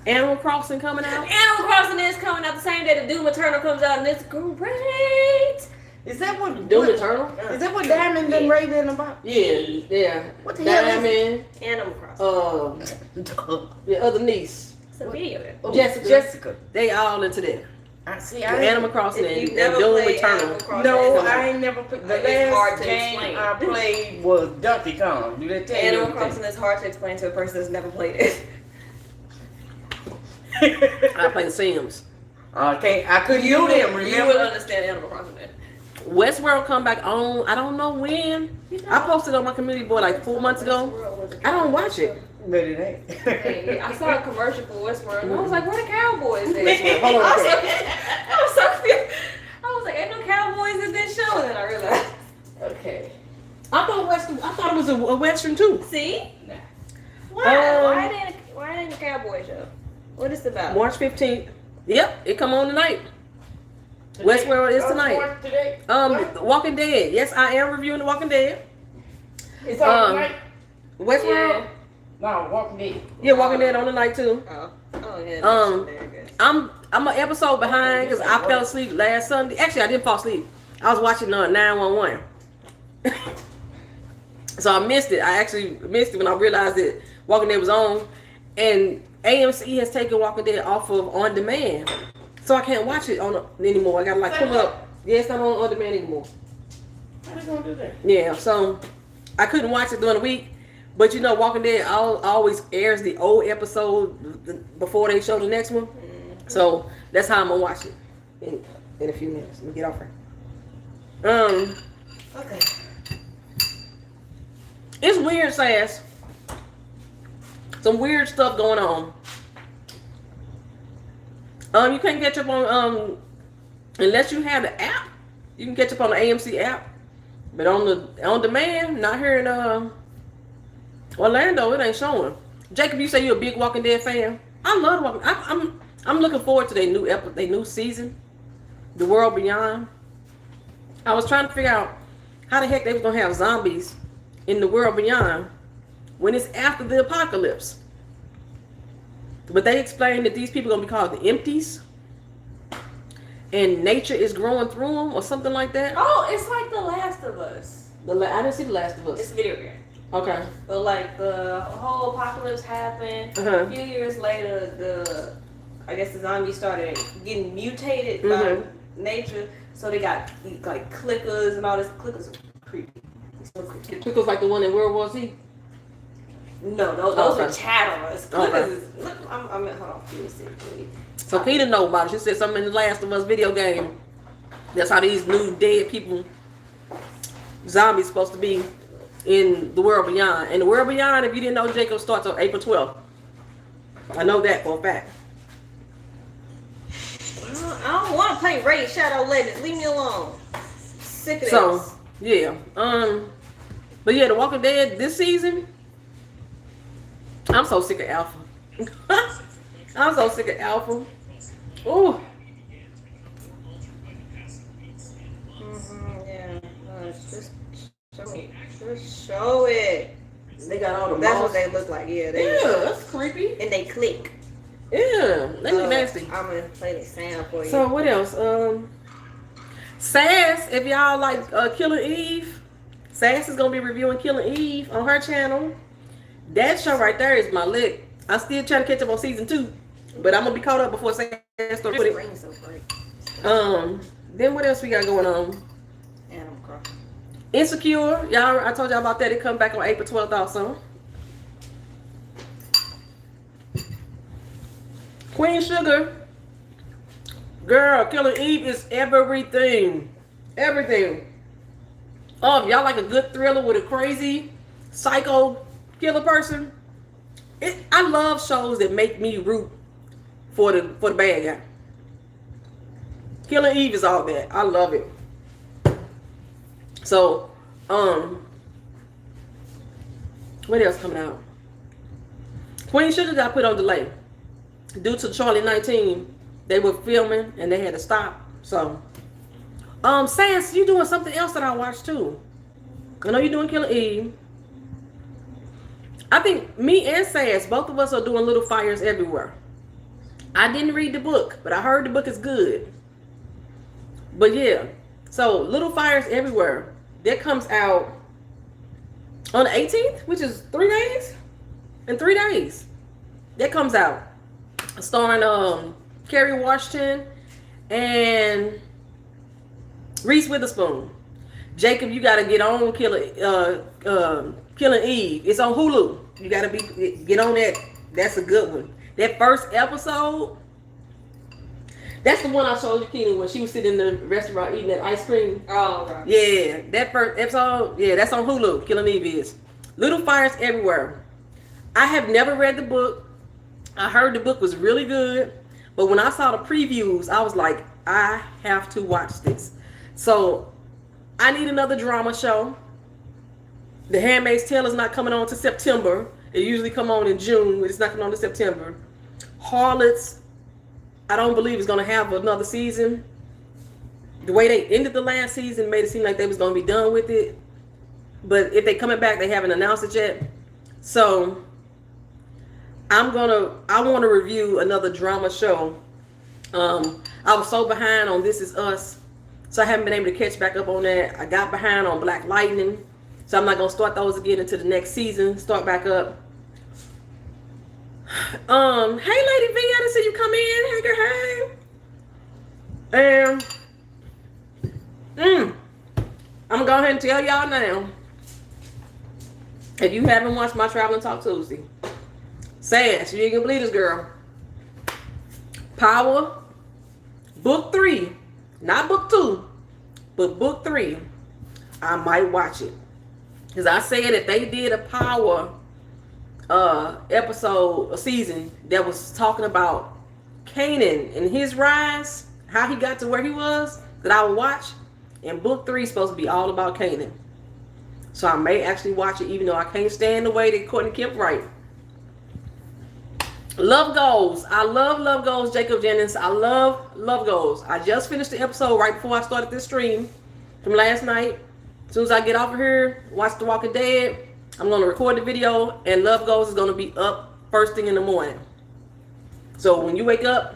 Animal Crossing coming out? Animal Crossing is coming out the same day the Doom Eternal comes out, and it's great. Is that what Doom Eternal? Is that what Diamond been raving about? Yeah. What the hell is Diamond, Animal Crossing. your other niece, It's a video game. Jessica. they all into that. I see. Animal Crossing If and you've never Doom played Eternal. Animal Crossing, No, it's I ain't never played. The It's hard last to game explain. I played was Donkey Kong. Do that tell you Animal anything? Crossing is hard to explain to a person that's never played it. I play The Sims. I couldn't do them, You would remember? understand Animal Crossing then. Westworld come back on, I don't know when. I posted on my community board like 4 months ago. I don't watch it. But it ain't. Hey, I saw a commercial for Westworld and I was like, where the cowboys at? Hold on. I was so confused. I was like, ain't no cowboys in this show. And then I realized, okay. I thought it was a Western too. See? Nah. Why? Why ain't a cowboy show? What is it about? March 15th. Yep, it come on tonight. Westworld is tonight. Today? Walking Dead. Yes, I am reviewing The Walking Dead. It's on tonight? Westworld. Yeah. No, Walking Dead. Yeah, Walking Dead on the night too. Oh yeah. I'm an episode behind because I fell asleep last Sunday. Actually, I didn't fall asleep. I was watching 911. So I missed it. I actually missed it when I realized that Walking Dead was on, and AMC has taken Walking Dead off of on demand, so I can't watch it on anymore. I gotta like pull up. Yeah, it's not on demand anymore. How they gonna do that? Yeah, so I couldn't watch it during the week. But you know, Walking Dead always airs the old episode before they show the next one. So that's how I'm gonna watch it in a few minutes. Let me get off her. Okay. It's weird, Sass. Some weird stuff going on. You can't catch up on unless you have the app. You can catch up on the AMC app, but on demand, not here in Orlando, it ain't showing. Jacob, you say you're a big Walking Dead fan. I love Walking. I'm looking forward to their new season, The World Beyond. I was trying to figure out how the heck they was gonna have zombies in The World Beyond when it's after the apocalypse. But they explained that these people are gonna be called the Empties, and nature is growing through them or something like that. Oh, it's like The Last of Us. I didn't see The Last of Us. It's a video game. Okay. But like the whole apocalypse happened. A few years later, I guess the zombies started getting mutated by nature. So they got like clickers and all this. Clickers are creepy. So creepy. Clickers like the one in World War Z? No, those are chatterers. Clickers. Look, hold on. Let me see. So Peter know about it. She said something in The Last of Us video game. That's how these new dead people, zombies, supposed to be in The World Beyond. And The World Beyond, if you didn't know, Jacob, starts on April 12th. I know that for a fact. I don't want to play Raid Shadow Legends. Leave me alone. Sick of this. So, yeah. But yeah, The Walking Dead this season, I'm so sick of Alpha. I'm so sick of Alpha. Ooh. Yeah. Just show it. They got all the That's moss. what they look like. Yeah. That's creepy. And they click. Yeah, they look nasty. I'm gonna play the sound for you. So what else? Sass, if y'all like Killing Eve, Sass is gonna be reviewing Killing Eve on her channel. That show right there is my lick. I'm still trying to catch up on season 2, but I'm gonna be caught up before Sass starts putting it. So great. Then what else we got going on? Animal Crossing. Insecure, y'all. I told y'all about that. It come back on April 12th also. Queen Sugar, girl, Killing Eve is everything. Everything. Oh, if y'all like a good thriller with a crazy psycho killer person, I love shows that make me root for the bad guy. Killing Eve is all that. I love it. So, what else coming out? Queen Sugar got put on delay. Due to Charlie 19, they were filming and they had to stop. So, Sans, you doing something else that I watched too. I know you're doing Killing Eve. I think me and Sans, both of us are doing Little Fires Everywhere. I didn't read the book, but I heard the book is good. But yeah, so Little Fires Everywhere, that comes out on the 18th, which is 3 days. In 3 days, that comes out. Starring Kerry Washington and Reese Witherspoon. Jacob, you gotta get on Killing Eve. It's on Hulu. You gotta get on that. That's a good one. That first episode, that's the one I showed you, Keely, when she was sitting in the restaurant eating that ice cream. Oh, right. Yeah, that first episode, yeah, that's on Hulu. Killing Eve is. Little Fires Everywhere. I have never read the book. I heard the book was really good, but when I saw the previews, I was like, I have to watch this. So I need another drama show. The Handmaid's Tale is not coming on to September. It usually come on in June, but it's not coming on in September. Harlots, I don't believe it's gonna have another season. The way they ended the last season made it seem like they was gonna be done with it. But if they coming back, they haven't announced it yet. So I want to review another drama show. I was so behind on This Is Us, so I haven't been able to catch back up on that. I got behind on Black Lightning, so I'm not gonna start those again until the next season. Start back up. Hey Lady V, I didn't see you come in. Hey girl, hey. I'm gonna go ahead and tell y'all now. If you haven't watched my Traveling Talk Tuesday, Sash, you ain't gonna believe this girl. Power, book 3, not book 2, but book 3. I might watch it. Because I said if they did a Power episode, a season that was talking about Kanan and his rise, how he got to where he was, that I would watch. And book 3 is supposed to be all about Kanan. So I may actually watch it, even though I can't stand the way that Courtney Kemp write. Love Goals. I love Love Goals, Jacob Jennings. I love Love Goals. I just finished the episode right before I started this stream from last night. As soon as I get off of here, watch The Walking Dead, I'm going to record the video, and Love Goals is going to be up first thing in the morning. So when you wake up,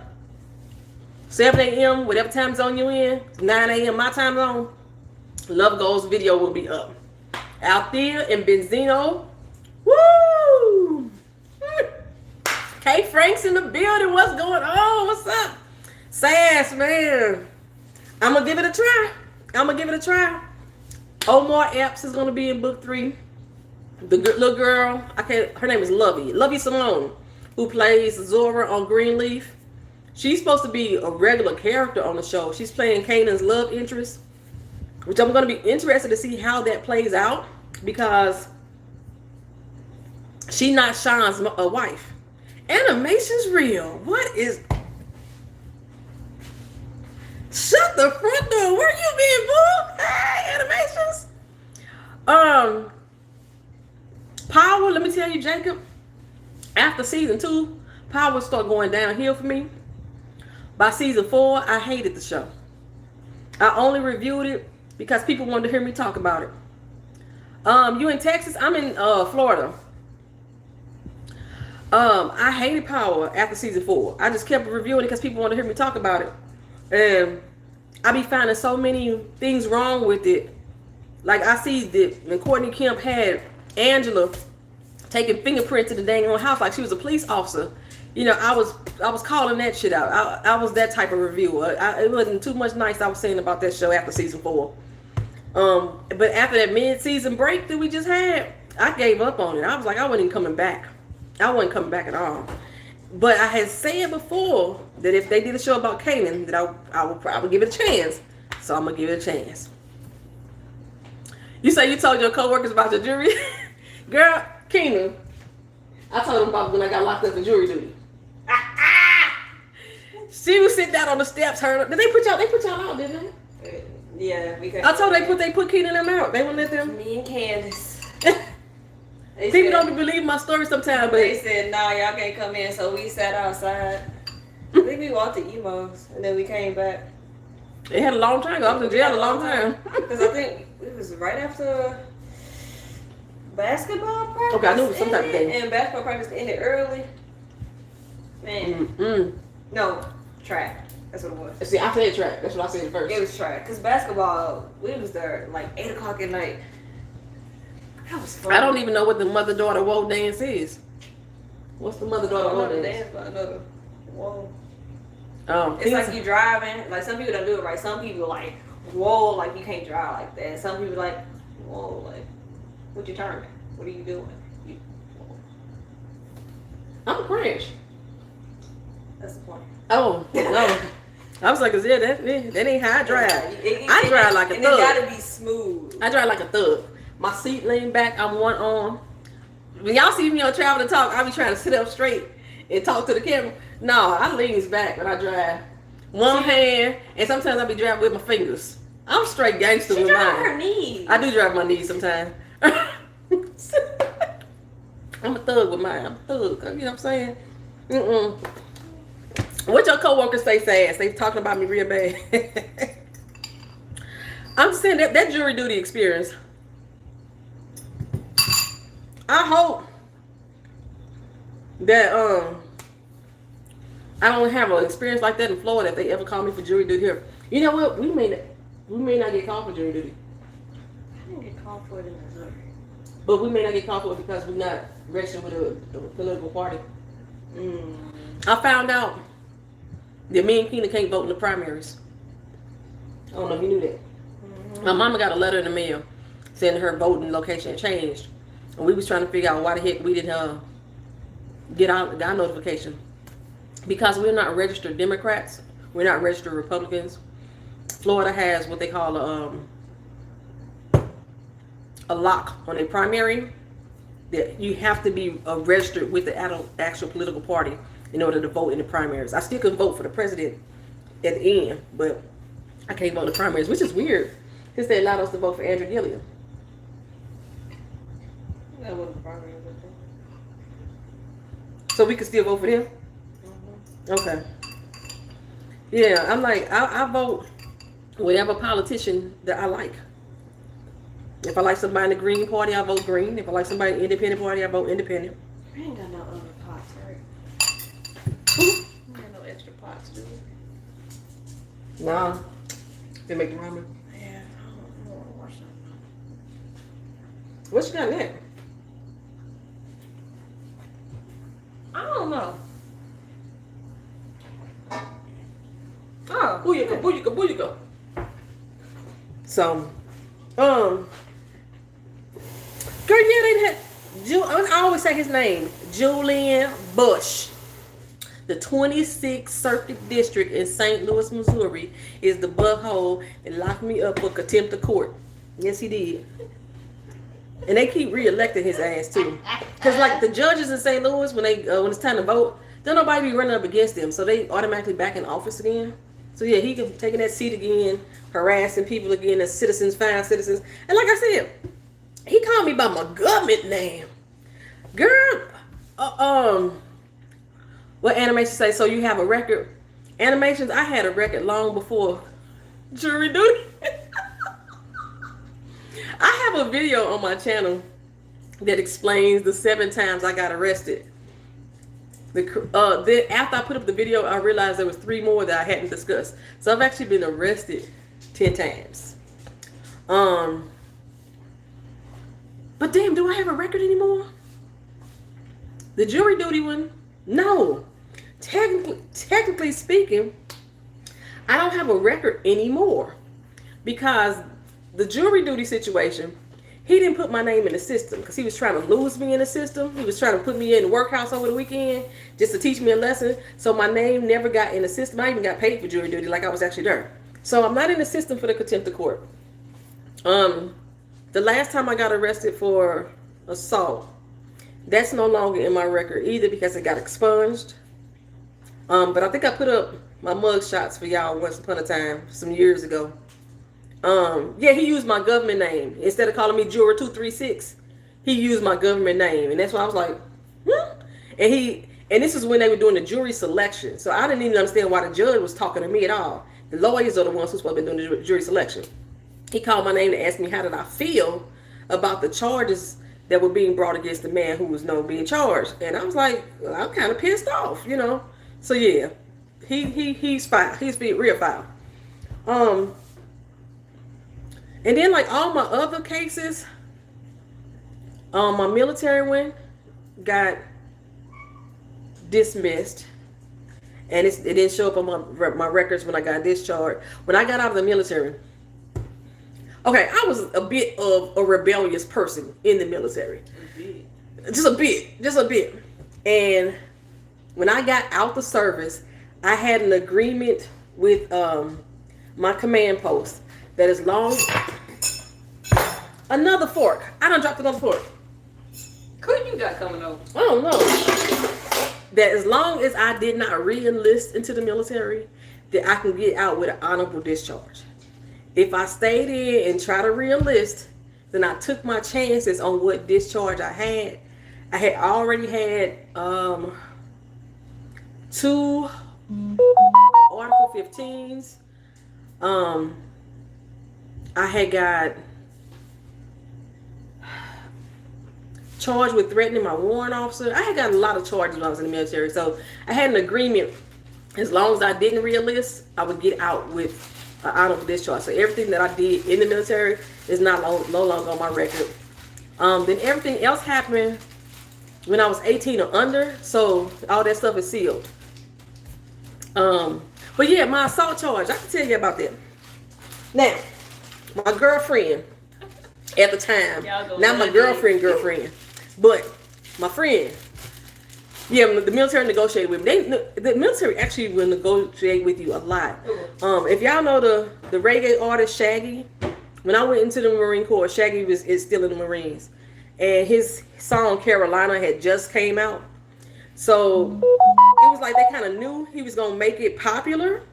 7 a.m., whatever time zone you're in, 9 a.m. my time zone, Love Goals video will be up. Althea and Benzino. Woo! K Frank's in the building. What's going on? What's up? Sass, man. I'm going to give it a try. Omar Epps is going to be in book 3. The little girl, her name is Lovey Simone, who plays Zora on Greenleaf. She's supposed to be a regular character on the show. She's playing Kanan's love interest, which I'm going to be interested to see how that plays out, because she's not Sean's wife. Animation's real. What is... Shut the front door. Where you been, boo? Hey, Animations. Power, let me tell you, Jacob, after season 2, Power started going downhill for me. By season 4, I hated the show. I only reviewed it because people wanted to hear me talk about it. You in Texas? I'm in Florida. I hated Power after season 4. I just kept reviewing it because people wanted to hear me talk about it. And I be finding so many things wrong with it. Like I see that when Courtney Kemp had Angela taking fingerprints to the dang on house like she was a police officer. You know, I was calling that shit out. I was that type of reviewer. It wasn't too much nice I was saying about that show after season 4. But after that mid-season break that we just had, I gave up on it. I was like, I wasn't even coming back. I wasn't coming back at all. But I had said before that if they did a show about Kanan, that I would probably give it a chance. So I'm gonna give it a chance. You say you told your coworkers about your jury? Girl, Keena, I told them about when I got locked up in jury duty. She was sitting down on the steps. Did they put y'all out, didn't they? Yeah, because I told they put Keena and them out. They wouldn't let them. Me and Candace. People don't believe my story sometimes, but they said, nah, y'all can't come in, so we sat outside. I think we walked to Emo's, and then we came back. It had a long time ago. I was in jail a long time. Because I think it was right after basketball practice. Okay, I knew it was some type of thing. And basketball practice ended early. Man. No, track. That's what it was. See, I said track. That's what I said first. It was track. Because basketball, we was there like 8 o'clock at night. That was fun. I don't even know what the mother-daughter woe dance is. What's the mother-daughter woe dance? Whoa. Oh, it's like you driving. Like some people don't do it right. Some people like, whoa, like you can't drive like that. Some people like, whoa, like, what you turning? What are you doing? I'm a crash. That's the point. Oh, no. I was like, yeah, that ain't how I drive. I drive like a thug. And it gotta be smooth. I drive like a thug. My seat leaned back, I'm one arm. When y'all see me on Travel to Talk, I be trying to sit up straight and talk to the camera. No, I leans back when I drive. One hand, and sometimes I be driving with my fingers. I'm straight gangster with mine. Her knees. I do drive my knees sometimes. I'm a thug with mine. I'm a thug. You know what I'm saying? What your coworkers say fast? They talking about me real bad. I'm saying that jury duty experience. I hope that I don't have an experience like that in Florida if they ever call me for jury duty here. You know what? We may not get called for jury duty. I didn't get called for it in Missouri. But we may not get called for it because we're not registered with a political party. I found out that me and Keena can't vote in the primaries. I don't know if you knew that. My mama got a letter in the mail saying her voting location changed. And we was trying to figure out why the heck we didn't get our notification. Because we're not registered Democrats. We're not registered Republicans. Florida has what they call a lock on a primary. That you have to be registered with the actual political party in order to vote in the primaries. I still can vote for the president at the end, but I can't vote in the primaries, which is weird because they allowed us to vote for Andrew Gilliam. That wasn't the primary, So we can still vote for them? Okay. Yeah, I'm like, I vote whatever politician that I like. If I like somebody in the Green Party, I vote Green. If I like somebody in the Independent Party, I vote Independent. We ain't got no other pots, right? We got no extra pots, do we? Nah. They make the ramen. Yeah, I don't want to wash that. What you got next? I don't know. Oh, Booyaka. So, girl, yeah, they had. I always say his name, Julian Bush. The 26th Circuit District in St. Louis, Missouri, is the butthole that locked me up for contempt of court. Yes, he did. And they keep re-electing his ass too, cause like the judges in St. Louis, when it's time to vote, don't nobody be running up against them, so they automatically back in office again. So yeah, he can taking that seat again, harassing people again as citizens, fine citizens. And like I said, he called me by my government name, girl. What animation say? So you have a record? Animations. I had a record long before jury duty. I have a video on my channel that explains the 7 times I got arrested. Then after I put up the video, I realized there was 3 more that I hadn't discussed. So I've actually been arrested 10 times. But damn, do I have a record anymore? The jury duty one? No. Technically speaking, I don't have a record anymore because the jury duty situation, he didn't put my name in the system because he was trying to lose me in the system. He was trying to put me in the workhouse over the weekend just to teach me a lesson. So my name never got in the system. I even got paid for jury duty like I was actually there. So I'm not in the system for the contempt of court. The last time I got arrested for assault, that's no longer in my record either because it got expunged. But I think I put up my mug shots for y'all once upon a time some years ago. Yeah, he used my government name. Instead of calling me Juror 236, he used my government name. And that's why I was like, And this is when they were doing the jury selection. So I didn't even understand why the judge was talking to me at all. The lawyers are the ones who's supposed to be doing the jury selection. He called my name to ask me how did I feel about the charges that were being brought against the man who was being charged. And I was like, well, I'm kind of pissed off, So yeah, he's foul. He's being real foul. And then like all my other cases, my military one got dismissed. And it didn't show up on my records when I got discharged. When I got out of the military, okay, I was a bit of a rebellious person in the military. Just a bit. And when I got out the service, I had an agreement with my command post that as long another fork. I done dropped another fork. Who you got coming over? I don't know. That as long as I did not re-enlist into the military, that I can get out with an honorable discharge. If I stayed in and tried to re-enlist, then I took my chances on what discharge I had. I had already had 2 Article 15s. I had got charged with threatening my warrant officer. I had got a lot of charges when I was in the military. So I had an agreement. As long as I didn't re-enlist, I would get out with an honorable discharge. So everything that I did in the military is no longer on my record. Then everything else happened when I was 18 or under. So all that stuff is sealed. But yeah, my assault charge, I can tell you about that. Now, my girlfriend at the time, not my girlfriend, but my friend, yeah, the military negotiated with me. The military actually will negotiate with you a lot. If y'all know the reggae artist Shaggy, when I went into the Marine Corps, Shaggy is still in the Marines, and his song Carolina had just came out. So it was like they kind of knew he was gonna make it popular,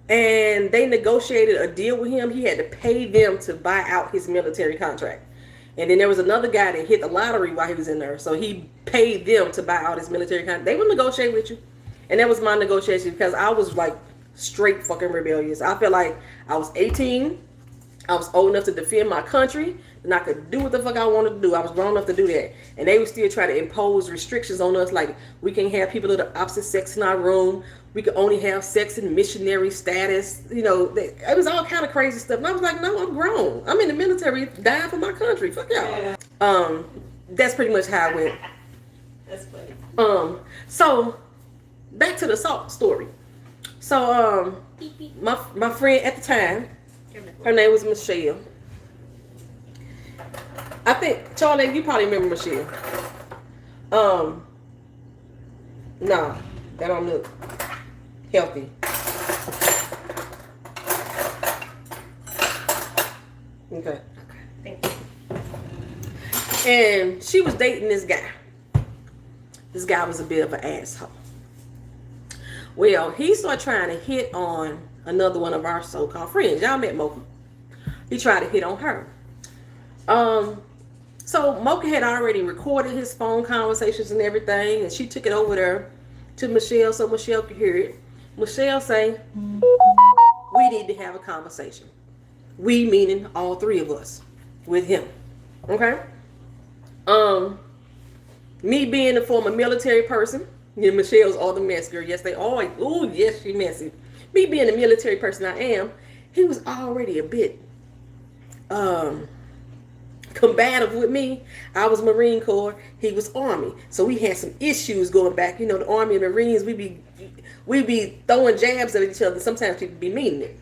and they negotiated a deal with him. He had to pay them to buy out his military contract. And then there was another guy that hit the lottery while he was in there. So he paid them to buy out his military contract. They would negotiate with you. And that was my negotiation because I was like straight fucking rebellious. I felt like I was 18. I was old enough to defend my country. And I could do what the fuck I wanted to do. I was grown enough to do that. And they would still try to impose restrictions on us. Like we can't have people of the opposite sex in our room. We could only have sex in missionary status. You know, it was all kind of crazy stuff. And I was like, no, I'm grown. I'm in the military, dying for my country. Fuck y'all. Yeah. That's pretty much how it went. That's funny. So back to the assault story. So my friend at the time, her name was Michelle. I think, Charlie, you probably remember Michelle. No, that don't look healthy. Okay. Thank you. And she was dating this guy. This guy was a bit of an asshole. Well, he started trying to hit on another one of our so-called friends. Y'all met Mocha. He tried to hit on her. So Mocha had already recorded his phone conversations and everything, and she took it over there to Michelle so Michelle could hear it. Michelle say, we need to have a conversation. We meaning all three of us with him. Okay? Me being a former military person, you know, Michelle's all the mess girl. Yes, they always, ooh, yes, she messy. Me being the military person I am, he was already a bit combative with me. I was Marine Corps, he was Army, so we had some issues going back. You know, the Army and Marines, we be throwing jabs at each other. Sometimes people be meaning it.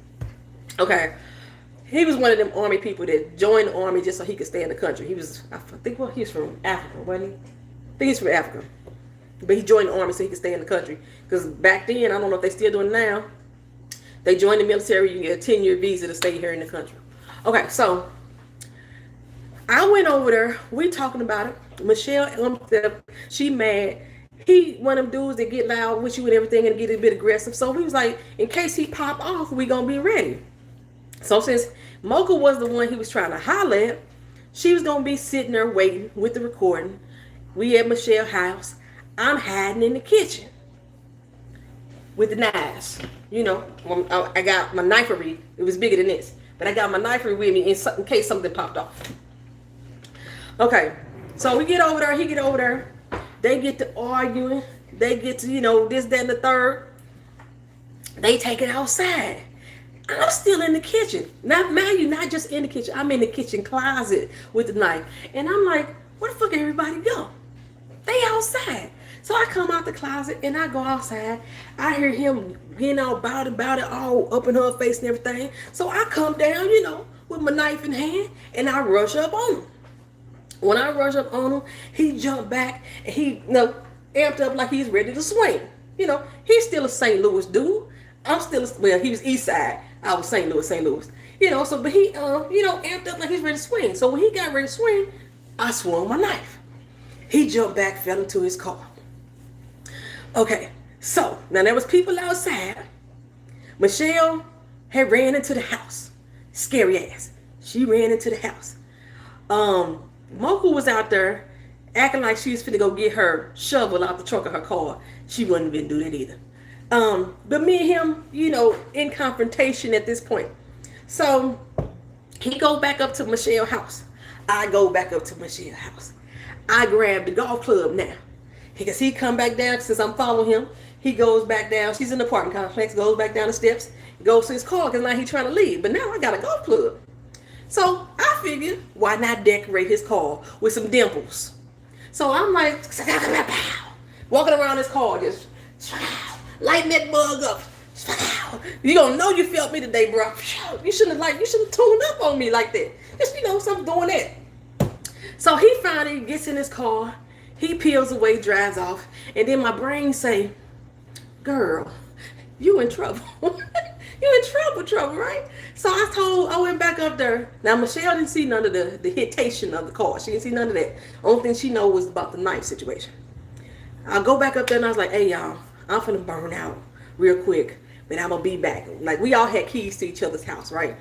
Okay, he was one of them Army people that joined the Army just so he could stay in the country. He was, I think, well, he was from Africa, wasn't he? I think he's from Africa, but he joined the Army so he could stay in the country. Because back then, I don't know if they still doing it now, they joined the military, you get a 10-year visa to stay here in the country. Okay, so I went over there. We talking about it. Michelle, she mad. He one of them dudes that get loud with you and everything and get a bit aggressive. So we was like, in case he pop off, we gonna be ready. So since Mocha was the one he was trying to holler at, she was gonna be sitting there waiting with the recording. We at Michelle's house. I'm hiding in the kitchen with the knives. You know, I got my knifery. It was bigger than this, but I got my knifery with me in case something popped off. Okay, so we get over there, he get over there, they get to arguing, they get to, you know, this, that, and the third. They take it outside. I'm still in the kitchen. Now, man, you're not just in the kitchen, I'm in the kitchen closet with the knife. And I'm like, where the fuck everybody go? They outside. So I come out the closet and I go outside. I hear him being all about it, all up in her face and everything. So I come down, you know, with my knife in hand, and I rush up on him. When I rush up on him, he jumped back and he, you know, amped up like he's ready to swing. You know, he's still a St. Louis dude. I'm still, well, he was East Side. I was St. Louis. You know, so, but he, you know, amped up like he's ready to swing. So when he got ready to swing, I swung my knife. He jumped back, fell into his car. Okay, so now there was people outside. Michelle had ran into the house. Scary ass. She ran into the house. Mocha was out there acting like she was finna go get her shovel out the trunk of her car. She wouldn't even do that either. But me and him, you know, in confrontation at this point. So he go back up to Michelle's house. I go back up to Michelle's house. I grab the golf club now. Because he come back down, since I'm following him, he goes back down. She's in the apartment complex, goes back down the steps, goes to his car, because now he's trying to leave. But now I got a golf club. So I figured, why not decorate his car with some dimples? So I'm like, walking around his car, just lighting that bug up. You gonna know you felt me today, bro. You shouldn't have tuned up on me like that. Just, you know, something doing that. So he finally gets in his car. He peels away, drives off, and then my brain say, girl, you in trouble. You in trouble, right? So I went back up there. Now, Michelle didn't see none of the hitation of the car. She didn't see none of that. Only thing she know was about the knife situation. I go back up there and I was like, hey, y'all, I'm finna burn out real quick, but I'm gonna be back. Like, we all had keys to each other's house, right?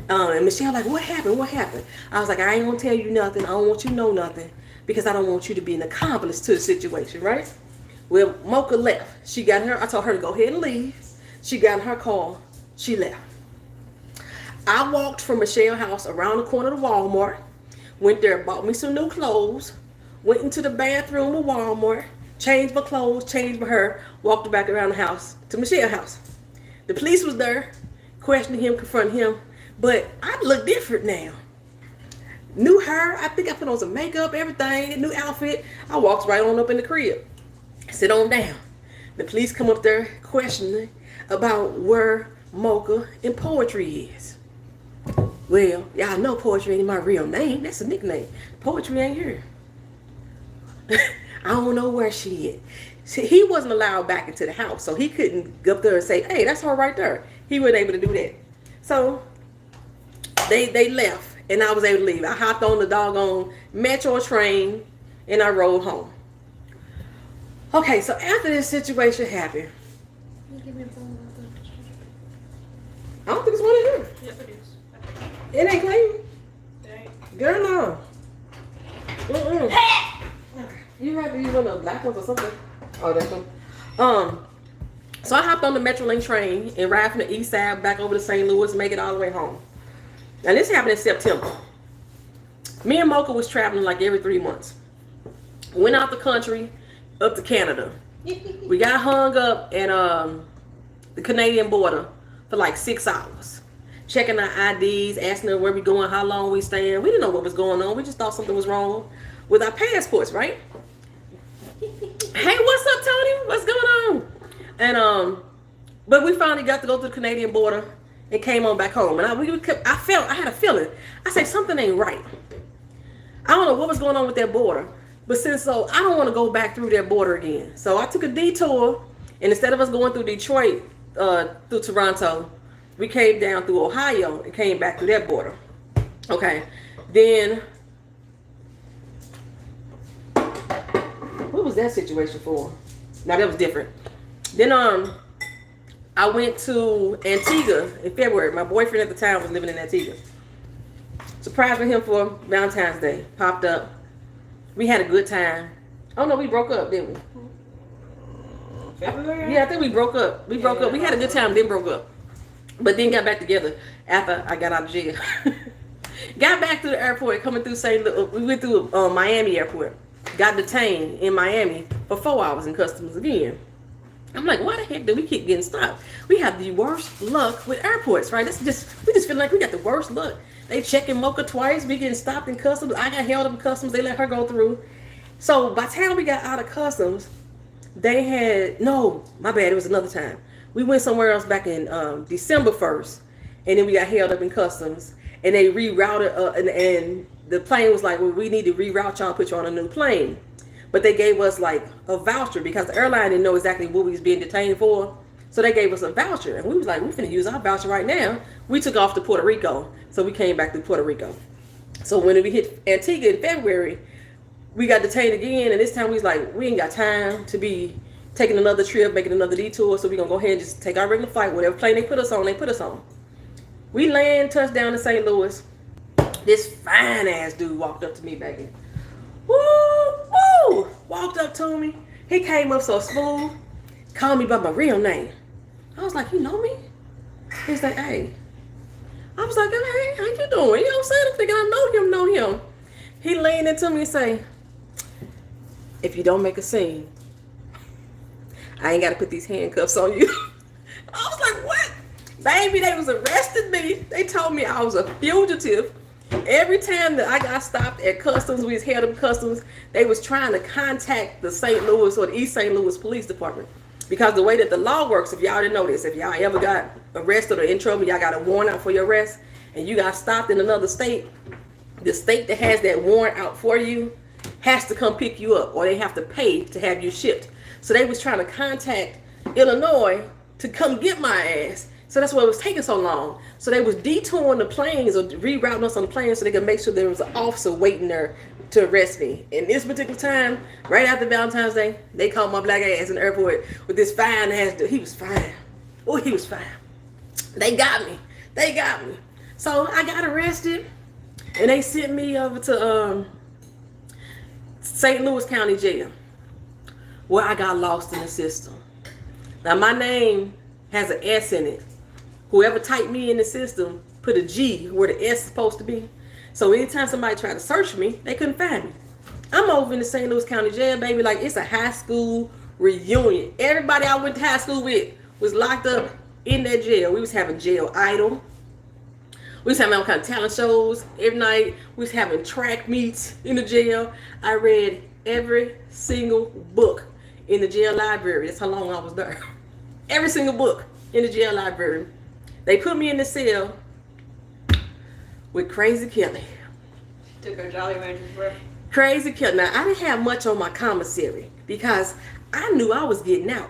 And Michelle like, what happened? I was like, I ain't gonna tell you nothing. I don't want you to know nothing, because I don't want you to be an accomplice to the situation, right? Well, Mocha left. She got her, I told her to go ahead and leave. She got in her car, she left. I walked from Michelle's house around the corner to Walmart, went there, bought me some new clothes, went into the bathroom of Walmart, changed my clothes, changed my hair, walked back around the house to Michelle's house. The police was there, questioning him, confronting him, but I look different now. New hair, I think I put on some makeup, everything, new outfit. I walked right on up in the crib, sit on down. The police come up there questioning about where Mocha and Poetry is. Well, y'all know Poetry ain't my real name. That's a nickname. Poetry ain't here. I don't know where she is. See, he wasn't allowed back into the house, so he couldn't go up there and say, hey, that's her right there. He wasn't able to do that. So they left, and I was able to leave. I hopped on the doggone metro train, and I rode home. Okay, so after this situation happened, I don't think it's one of them. Yep, it is. It ain't clean. Dang. Girl, no. You have to use one of the black ones or something. Oh, that's them. So I hopped on the Metrolink train and ride from the east side back over to St. Louis, make it all the way home. Now this happened in September. Me and Mocha was traveling like every 3 months. Went out the country, up to Canada. We got hung up at the Canadian border for like 6 hours. Checking our IDs, asking them where we going, how long we staying. We didn't know what was going on. We just thought something was wrong with our passports, right? Hey, what's up, Tony? What's going on? And but we finally got to go to the Canadian border and came on back home. And I had a feeling. I said something ain't right. I don't know what was going on with that border, but I don't want to go back through that border again. So I took a detour, and instead of us going through Detroit, through Toronto, we came down through Ohio and came back through that border. Okay, then what was that situation for? Now that was different. Then I went to Antigua in February. My boyfriend at the time was living in Antigua. Surprised with him for Valentine's Day. Popped up. We had a good time. Oh no, we broke up, didn't we? February? Yeah, I think we broke up. We broke up. We had a good time, then broke up. But then got back together after I got out of jail. Got back to the airport, coming through St. Louis. We went through Miami airport. Got detained in Miami for 4 hours in customs again. I'm like, why the heck do we keep getting stopped? We have the worst luck with airports, right? We just feel like we got the worst luck. They checking Mocha twice. We getting stopped in customs. I got held up in customs. They let her go through. So by the time we got out of customs, it was another time. We went somewhere else back in December 1st, and then we got held up in customs, and they rerouted, and the plane was like, well, we need to reroute y'all, put you on a new plane. But they gave us like a voucher because the airline didn't know exactly what we was being detained for. So they gave us a voucher, and we was like, we're finna use our voucher right now. We took off to Puerto Rico, so we came back to Puerto Rico. So when we hit Antigua in February, we got detained again, and this time we was like, we ain't got time to be taking another trip, making another detour, so we're going to go ahead and just take our regular flight. Whatever plane they put us on, they put us on. We touchdown in St. Louis. This fine-ass dude walked up to me back in. Woo, woo! walked up to me. He came up so smooth, called me by my real name. I was like, you know me? He's like, hey. I was like, hey, how you doing? You know what I'm saying? I'm thinking I know him. He leaned into me and say, if you don't make a scene, I ain't got to put these handcuffs on you. I was like, what? Baby, they was arresting me. They told me I was a fugitive. Every time that I got stopped at customs, we was held up customs, they was trying to contact the St. Louis or the East St. Louis Police Department. Because the way that the law works, if y'all didn't know this, if y'all ever got arrested or in trouble, y'all got a warrant out for your arrest, and you got stopped in another state, the state that has that warrant out for you has to come pick you up, or they have to pay to have you shipped. So they was trying to contact Illinois to come get my ass. So that's why it was taking so long. So they was detouring the planes or rerouting us on the plane so they could make sure there was an officer waiting there to arrest me. And this particular time, right after Valentine's Day, they called my black ass in the airport with this fine ass dude. He was fine. Oh, he was fine. They got me. So I got arrested, and they sent me over to St. Louis County Jail, where I got lost in the system. Now my name has an S in it. Whoever typed me in the system put a G where the S is supposed to be. So anytime somebody tried to search me, they couldn't find me. I'm over in the St. Louis County Jail, baby, like it's a high school reunion. Everybody I went to high school with was locked up in that jail. We was having jail idol. We was having all kind of talent shows every night. We was having track meets in the jail. I read every single book in the jail library. That's how long I was there. Every single book in the jail library. They put me in the cell with Crazy Kelly. Took her Jolly Ranchers breath. Crazy Kelly. Now, I didn't have much on my commissary because I knew I was getting out.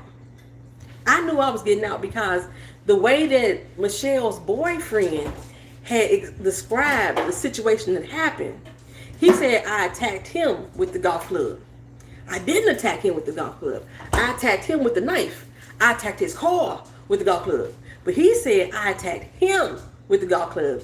Because the way that Michelle's boyfriend had described the situation that happened, he said I attacked him with the golf club. I didn't attack him with the golf club. I attacked him with the knife. I attacked his car with the golf club. But he said I attacked him with the golf club.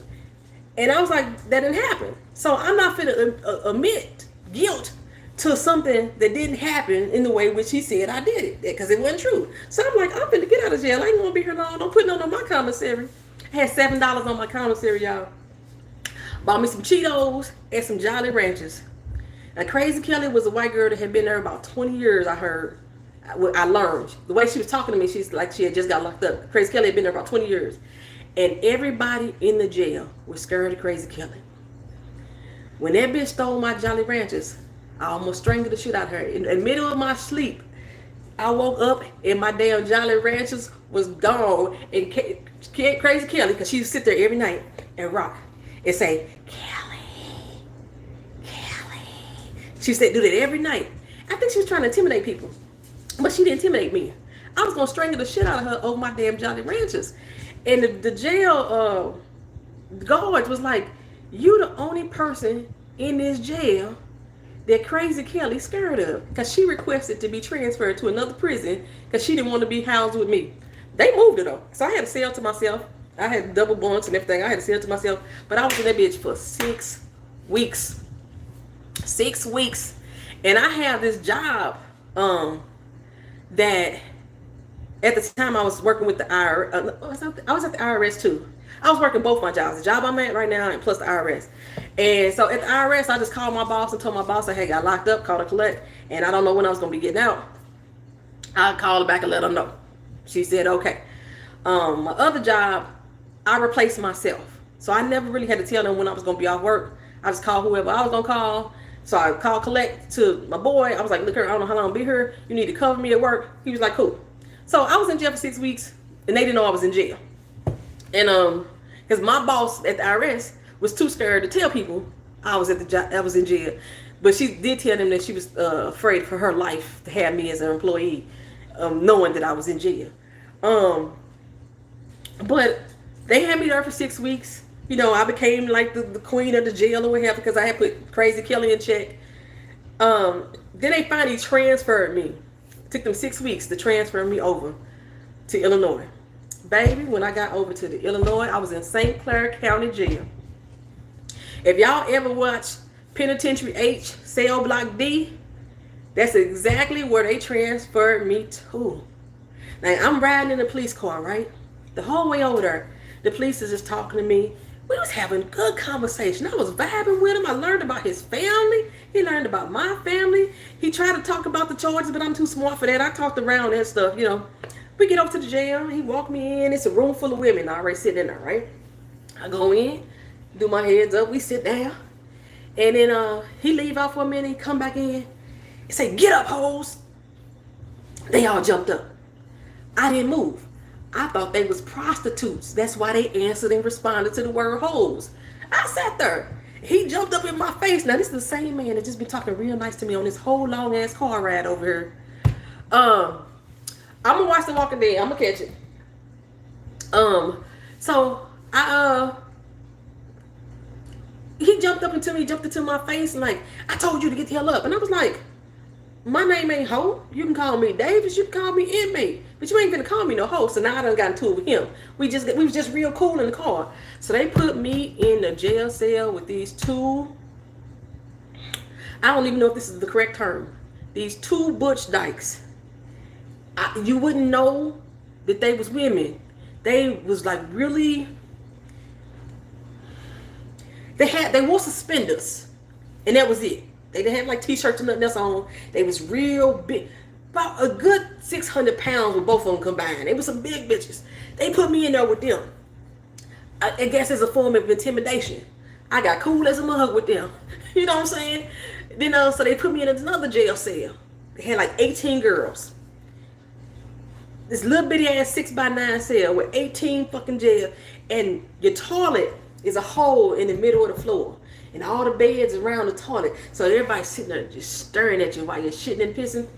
And I was like, that didn't happen. So I'm not finna admit guilt to something that didn't happen in the way which he said I did it. Because it wasn't true. So I'm like, I'm finna get out of jail. I ain't gonna be here long. Don't put none on my commissary. I had $7 on my commissary, y'all. Bought me some Cheetos and some Jolly Ranchers. And Crazy Kelly was a white girl that had been there about 20 years, I heard. I learned. The way she was talking to me, she's like she had just got locked up. Crazy Kelly had been there about 20 years. And everybody in the jail was scared of Crazy Kelly. When that bitch stole my Jolly Ranchers, I almost strangled the shit out of her. In the middle of my sleep, I woke up and my damn Jolly Ranchers was gone. And Crazy Kelly, because she would sit there every night and rock and say, Kelly. She said, do that every night. I think she was trying to intimidate people. But she didn't intimidate me. I was going to strangle the shit out of her over my damn Jolly Ranchers. And the jail guards was like, you the only person in this jail that Crazy Kelly scared of. Because she requested to be transferred to another prison because she didn't want to be housed with me. They moved her though. So I had a cell to myself. I had double bunks and everything. I had a cell to myself. But I was in that bitch for 6 weeks. 6 weeks. And I have this job that at the time I was working with the IRS. I was at the IRS too. I was working both my jobs. The job I'm at right now and plus the IRS. And so at the IRS, I just called my boss and told my boss, hey, got locked up, called her collect, and I don't know when I was going to be getting out. I called her back and let her know. She said, okay. My other job, I replaced myself. So I never really had to tell them when I was going to be off work. I just called whoever I was going to call. So I called collect to my boy. I was like, look here, I don't know how long I'll be here. You need to cover me at work. He was like, cool. So I was in jail for 6 weeks and they didn't know I was in jail. And because my boss at the IRS was too scared to tell people I was in jail. But she did tell them that she was afraid for her life to have me as an employee, knowing that I was in jail. But they had me there for 6 weeks. You know, I became like the queen of the jail or whatever because I had put Crazy Kelly in check. Then they finally transferred me. It took them 6 weeks to transfer me over to Illinois. Baby, when I got over to the Illinois, I was in St. Clair County Jail. If y'all ever watch Penitentiary H, Cell Block D, That's exactly where they transferred me to. Now, I'm riding in the police car, right? The whole way over there, the police is just talking to me. We was having good conversation. I was vibing with him. I learned about his family. He learned about my family. He tried to talk about the charges, but I'm too smart for that. I talked around that stuff, you know. We get over to the jail. He walked me in. It's a room full of women already sitting in there, right? I go in, do my heads up. We sit down. And then he leave out for a minute, come back in, and say, "Get up, hoes." They all jumped up. I didn't move. I thought they was prostitutes. That's why they answered and responded to the word hoes. I sat there. He jumped up in my face. Now, this is the same man that just been talking real nice to me on this whole long-ass car ride over here. I'm going to watch The Walking Dead. I'm going to catch it. So, he jumped up into me, jumped into my face, and like, "I told you to get the hell up." And I was like, "My name ain't Ho. You can call me Davis. You can call me Inmate. But you ain't gonna call me no Ho." So now I done got into it with him. We was just real cool in the car. So they put me in the jail cell with these two, I don't even know if this is the correct term, these two butch dykes. You wouldn't know that they was women. They was like really, they wore suspenders. And that was it. They didn't have like t-shirts and nothing else on. They was real big. About a good 600 pounds with both of them combined. They was some big bitches. They put me in there with them. I guess as a form of intimidation. I got cool as a mug with them. You know what I'm saying? Then so they put me in another jail cell. They had like 18 girls. This little bitty ass 6x9 cell with 18 fucking jail. And your toilet is a hole in the middle of the floor. And all the beds around the toilet. So everybody's sitting there just staring at you while you're shitting and pissing.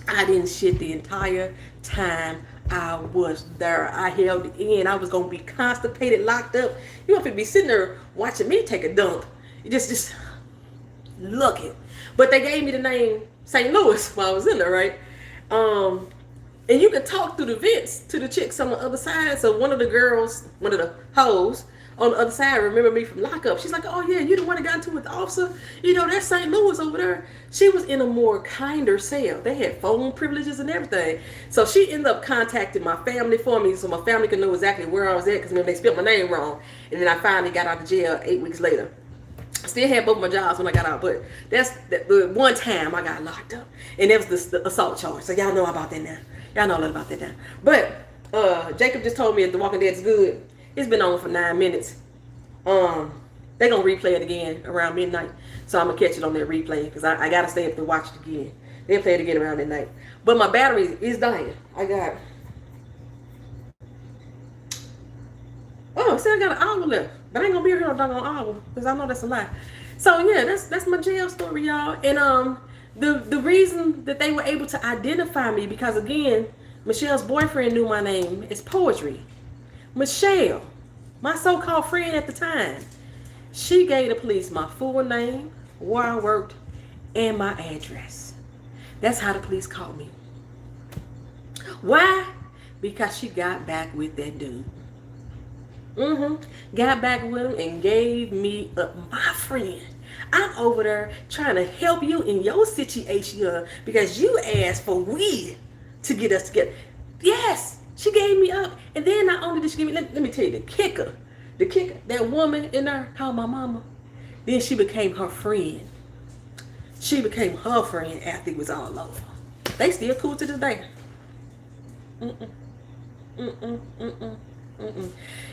I didn't shit the entire time I was there. I held it in. I was going to be constipated, locked up. You don't have to be sitting there watching me take a dump. You just looking. But they gave me the name St. Louis while I was in there, right? And you could talk through the vents to the chicks on the other side. So one of the girls, one of the hoes, on the other side remember me from lockup. She's like, "Oh yeah, you the one that got into it with the officer. You know, that's St. Louis over there." She was in a more kinder cell. They had phone privileges and everything. So she ended up contacting my family for me so my family could know exactly where I was at, because they spelled my name wrong. And then I finally got out of jail 8 weeks later. I still had both my jobs when I got out, but that's the one time I got locked up. And that was the assault charge. So y'all know about that now. Y'all know a lot about that now. But Jacob just told me that The Walking Dead is good. It's been on for 9 minutes. They're gonna replay it again around midnight, so I'm gonna catch it on that replay because I gotta stay up to watch it again. They'll play it again around midnight. But my battery is dying. I still got an hour left, but I ain't gonna be here no doggone hour because I know that's a lie. So yeah, that's my jail story, y'all. And the reason that they were able to identify me, because again, Michelle's boyfriend knew my name. It's Poetry. Michelle, my so-called friend at the time, she gave the police my full name, where I worked, and my address. That's how the police called me. Why? Because she got back with that dude. Got back with him and gave me up my friend. I'm over there trying to help you in your situation because you asked for weed to get us together. Yes. She gave me up. And then not only did she give me, let me tell you, the kicker, that woman in there called my mama. Then she became her friend. She became her friend after it was all over. They still cool to this day.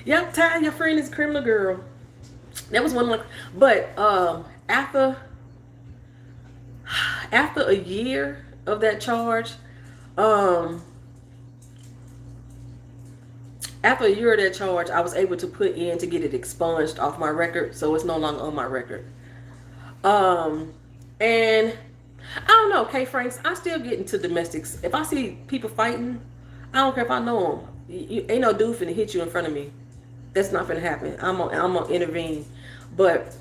Yep, Ty, your friend is a criminal girl. That was one of my, but after a year of that charge, after a year of that charge, I was able to put in to get it expunged off my record, so it's no longer on my record. And I don't know, K Franks, I still get into domestics. If I see people fighting, I don't care if I know them. Ain't no dude finna hit you in front of me. That's not finna happen. I'm gonna intervene. But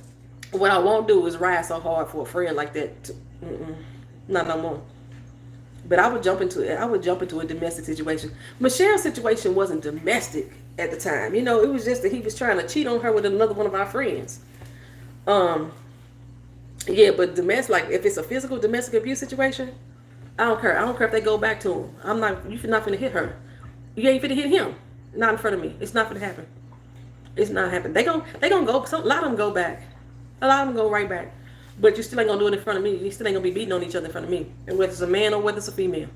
what I won't do is ride so hard for a friend like that. Not no more. But I would jump into it. I would jump into a domestic situation. Michelle's situation wasn't domestic at the time. You know, it was just that he was trying to cheat on her with another one of our friends. And Yeah, but domestic, like if it's a physical domestic abuse situation, I don't care. I don't care if they go back to him. I'm not. You're not finna hit her. You ain't finna hit him. Not in front of me. It's not finna happen. It's not happening. They gonna go. A lot of them go back. A lot of them go right back. But you still ain't gonna do it in front of me. You still ain't gonna be beating on each other in front of me. And whether it's a man or whether it's a female.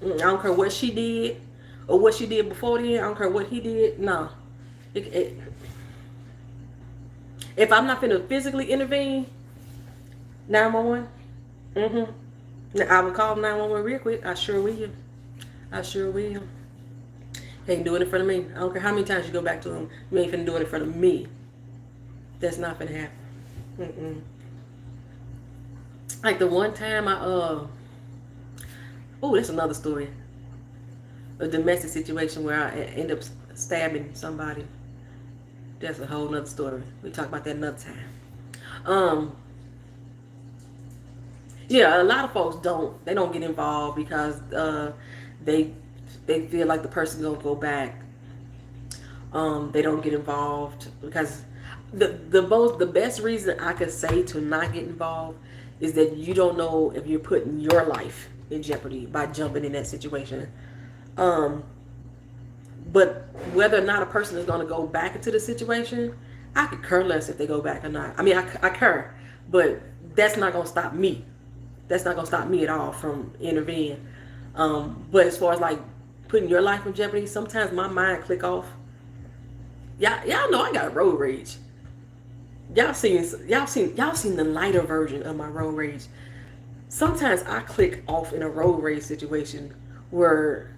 I don't care what she did or what she did before then. I don't care what he did. No. If I'm not finna physically intervene, 911. I will call 911 real quick. I sure will. I sure will. Can't do it in front of me. I don't care how many times you go back to him. You ain't finna do it in front of me. That's not finna happen. Like the one time that's another story. A domestic situation where I end up stabbing somebody. That's a whole nother story. We talk about that another time. Yeah, a lot of folks don't get involved because they feel like the person gonna go back. They don't get involved because the best reason I could say to not get involved is that you don't know if you're putting your life in jeopardy by jumping in that situation. But whether or not a person is going to go back into the situation, I could care less if they go back or not. I mean, I care, but that's not going to stop me. That's not going to stop me at all from intervening. But as far as like putting your life in jeopardy, sometimes my mind click off. Y'all know I got road rage. Y'all seen the lighter version of my road rage. Sometimes I click off in a road rage situation where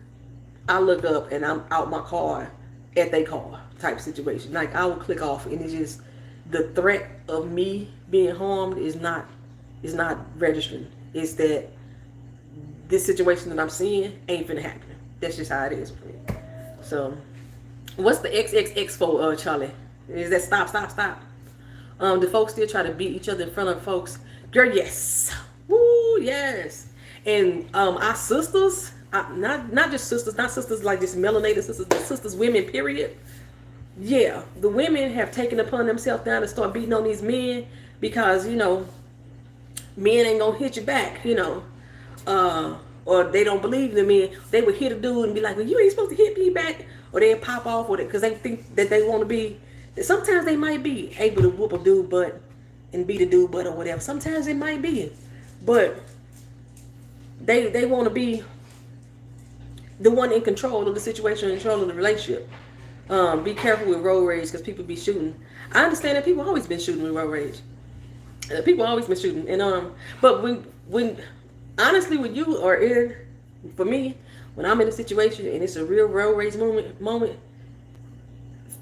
I look up and I'm out my car at their car type situation. Like I will click off and it's just the threat of me being harmed is not registering. It's that this situation that I'm seeing ain't finna happen. That's just how it is for me. So what's the XXX for, Charlie? Is that stop? Do folks still try to beat each other in front of folks? Girl, yes. Woo, yes. And our sisters, not just sisters, not sisters like just melanated sisters, but sisters, women, period. Yeah, the women have taken upon themselves now to start beating on these men because, men ain't gonna hit you back, or they don't believe the men. They would hit a dude and be like, well, you ain't supposed to hit me back, or they'd pop off with it because they think that they want to be. Sometimes they might be able to whoop a dude butt and beat a dude butt or whatever. Sometimes it might be, but they want to be the one in control of the situation, in control of the relationship. Be careful with road rage because people be shooting. I understand that people always been shooting with road rage. People always been shooting, and but when honestly, when you are in, for me, when I'm in a situation and it's a real road rage moment,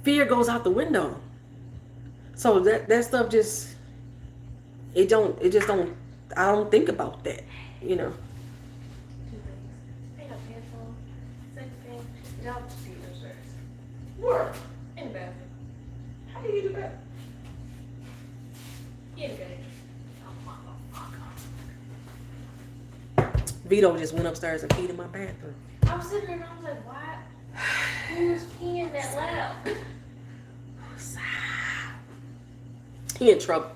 fear goes out the window. So that stuff just I don't think about that, Pick up headphones. Second thing, y'all see your shirts. Where? In the bathroom. How do you do that? In the bathroom. Vito just went upstairs and peed in my bathroom. I was sitting there and I was like, why? Who's peeing that loud? He in trouble.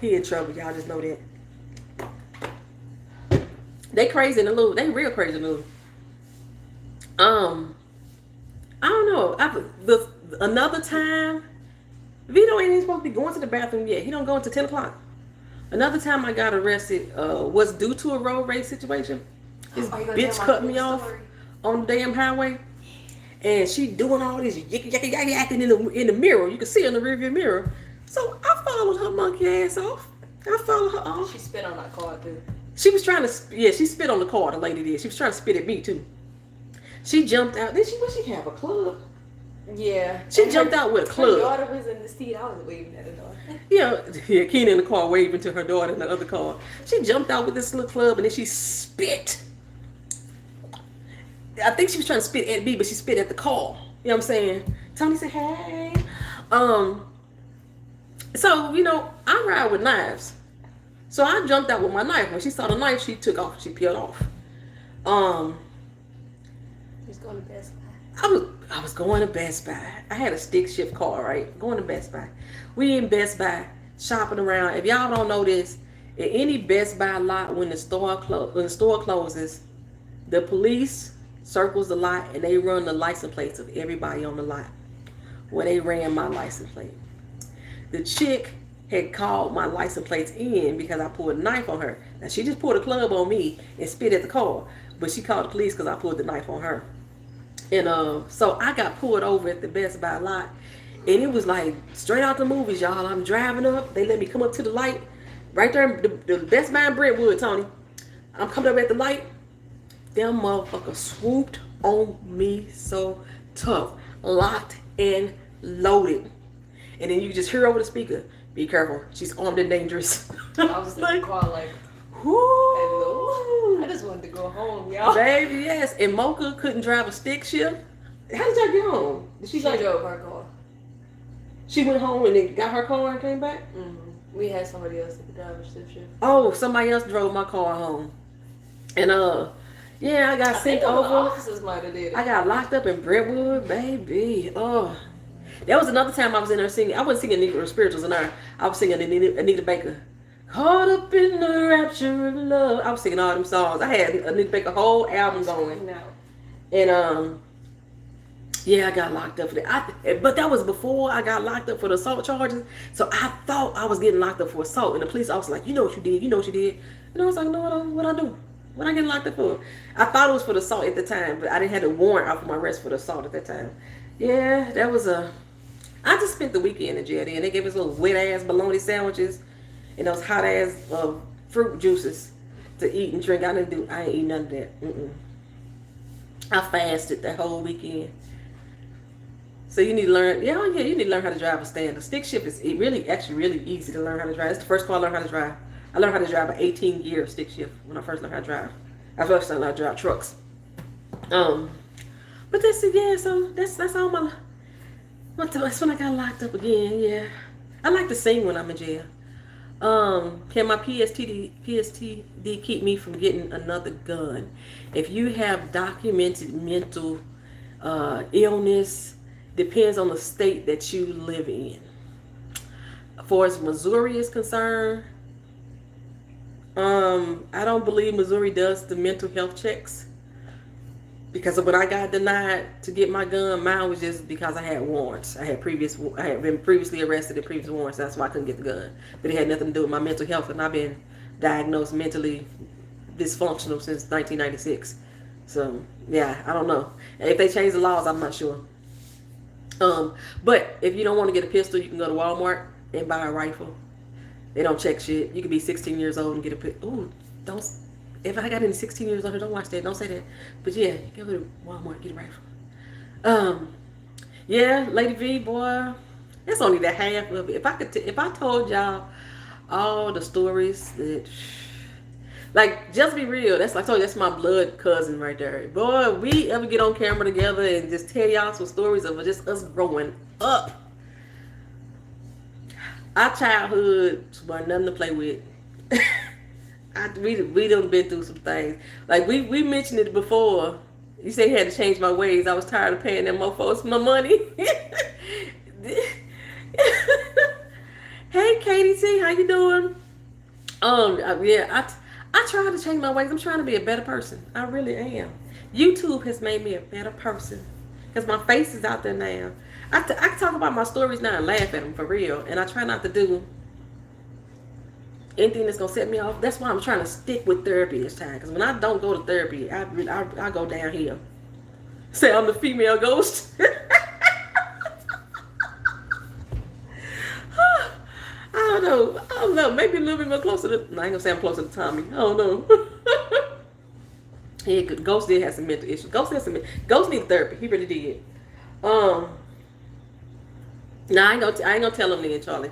Y'all just know that. They crazy in the loop. They real crazy in the loop. I don't know. Another time, Vito ain't even supposed to be going to the bathroom yet. He don't go until 10 o'clock. Another time I got arrested was due to a road rage situation. This bitch cut me off on the damn highway. And she doing all this yakking in the mirror. You can see her in the rearview mirror. So I followed her monkey ass off. I followed her off. She spit on that car too. She was trying to, she spit on the car, the lady did. She was trying to spit at me too. She jumped out. What she have, a club? Yeah. She jumped out with a club. Her daughter was in the seat. I was waving at her daughter. Yeah, Keena in the car waving to her daughter in the other car. She jumped out with this little club and then she spit. I think she was trying to spit at me, but she spit at the car. You know what I'm saying? Tony said, hey. So, I ride with knives. So I jumped out with my knife. When she saw the knife, she took off. She peeled off. Just going to Best Buy. I was going to Best Buy. I had a stick shift car, right? Going to Best Buy. We in Best Buy, shopping around. If y'all don't know this, In any Best Buy lot, when the store closes, the police circles the lot and they run the license plates of everybody on the lot. Where they ran my license plate. The chick had called my license plates in because I pulled a knife on her. Now she just pulled a club on me and spit at the car, but she called the police because I pulled the knife on her. And so I got pulled over at the Best Buy lot, and it was like straight out the movies, y'all. I'm driving up, they let me come up to the light, right there, the Best Buy in Brentwood, Tony. I'm coming up at the light, them motherfuckers swooped on me so tough, locked and loaded. And then you just hear over the speaker, be careful, she's armed and dangerous. I was like, whoo. I just wanted to go home, y'all. Baby, yes. And Mocha couldn't drive a stick shift. How did y'all get home? Did she drove her car. She went home and then got her car and came back? We had somebody else that could drive a stick shift. Oh, somebody else drove my car home. And yeah, I got sent over. Officers might have did it. I got locked up in Brentwood, baby. Oh, that was another time I was in there singing. I wasn't singing Negro spirituals in there. I was singing Anita Baker. Caught up in the rapture of love. I was singing all them songs. I had Anita Baker whole album going. And yeah, I got locked up for that. But that was before I got locked up for the assault charges. So I thought I was getting locked up for assault. And the police officer was like, you know what you did, you know what you did. And I was like, no, what I do? What I get locked up for? I thought it was for the assault at the time, but I didn't have the warrant out for my arrest for the assault at that time. Yeah, that was I just spent the weekend in jail then. They gave us little wet ass bologna sandwiches and those hot ass fruit juices to eat and drink. I ain't eat none of that. I fasted that whole weekend. So you need to learn. Yeah, you need to learn how to drive a stand. A stick shift is really easy to learn how to drive. It's the first car I learned how to drive. I learned how to drive an 18-gear stick shift when I first learned how to drive. I first learned how to drive trucks. But that's it, yeah. So that's all my. That's when I got locked up again. Yeah, I like to sing when I'm in jail. Can my PTSD keep me from getting another gun? If you have documented mental illness, depends on the state that you live in. As far as Missouri is concerned, I don't believe Missouri does the mental health checks. Because when I got denied to get my gun, mine was just because I had warrants. I had been previously arrested in previous warrants. That's why I couldn't get the gun. But it had nothing to do with my mental health, and I've been diagnosed mentally dysfunctional since 1996. So yeah, I don't know. If they change the laws, I'm not sure. But if you don't want to get a pistol, you can go to Walmart and buy a rifle. They don't check shit. You can be 16 years old and get a pistol. Ooh, don't. If I got any 16 years old, don't watch that. Don't say that. But yeah, go to Walmart, get a rifle. Yeah, Lady V, boy, that's only the half of it. If I told y'all all the stories that, like, just be real. That's like I told you, that's my blood cousin right there. Boy, we ever get on camera together and just tell y'all some stories of just us growing up. Our childhood was nothing to play with. We done been through some things. Like we mentioned it before. You say you had to change my ways. I was tired of paying them mofos my money. Hey Katie T, how you doing? Yeah, I try to change my ways. I'm trying to be a better person. I really am. YouTube has made me a better person because my face is out there now. I can talk about my stories now and laugh at them for real. And I try not to do anything that's gonna set me off. That's why I'm trying to stick with therapy this time. Because when I don't go to therapy, I go downhill. Say I'm the female ghost. I don't know. Maybe a little bit more closer to. I ain't gonna say I'm closer to Tommy. I don't know. Yeah, Ghost did have some mental issues. Ghost needed therapy. He really did. Nah, I ain't gonna tell him then, Charlie.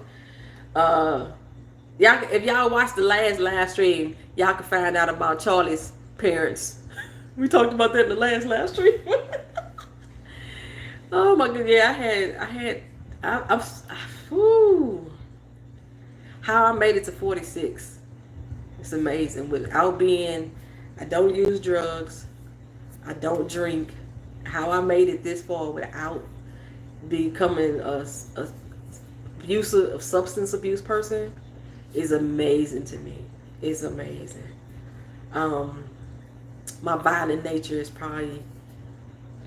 Y'all, if y'all watched the last live stream, y'all can find out about Charlie's parents. We talked about that in the last live stream. Oh my god, yeah, how I made it to 46. It's amazing. I don't use drugs. I don't drink. How I made it this far without becoming a substance abuse person is amazing to me. is amazing. My violent nature is probably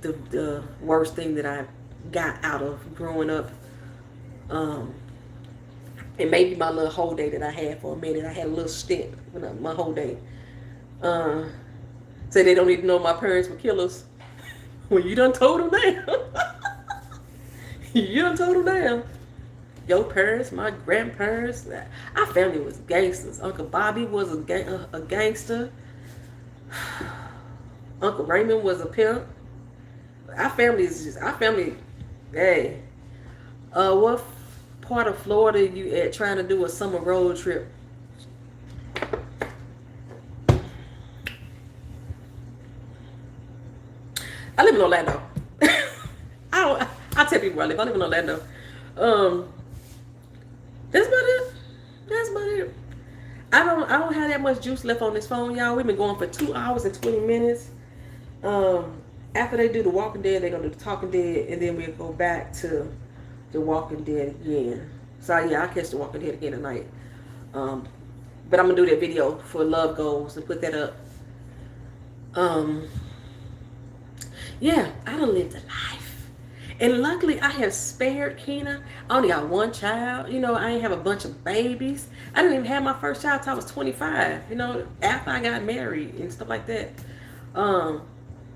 the worst thing that I got out of growing up. And maybe my little whole day that I had for a minute. I had a little stint when my whole day. Say they don't even know my parents were killers. Well, you done told them down. You done told them down. Your parents, my grandparents, our family was gangsters. Uncle Bobby was a gangster. Uncle Raymond was a pimp. Our family, hey. What part of Florida you at trying to do a summer road trip? I live in Orlando. I tell people where I live. I live in Orlando. That's about it. That's about it. I don't have that much juice left on this phone, y'all. We've been going for 2 hours and 20 minutes. After they do the Walking Dead, they're gonna do the Talking Dead, and then we'll go back to the Walking Dead again. So yeah, I'll catch the Walking Dead again tonight. But I'm gonna do that video for Love Goals and put that up. Yeah, I done lived a life. And luckily I have spared Keena. I only got one child. You know, I ain't have a bunch of babies. I didn't even have my first child till I was 25, you know, after I got married and stuff like that.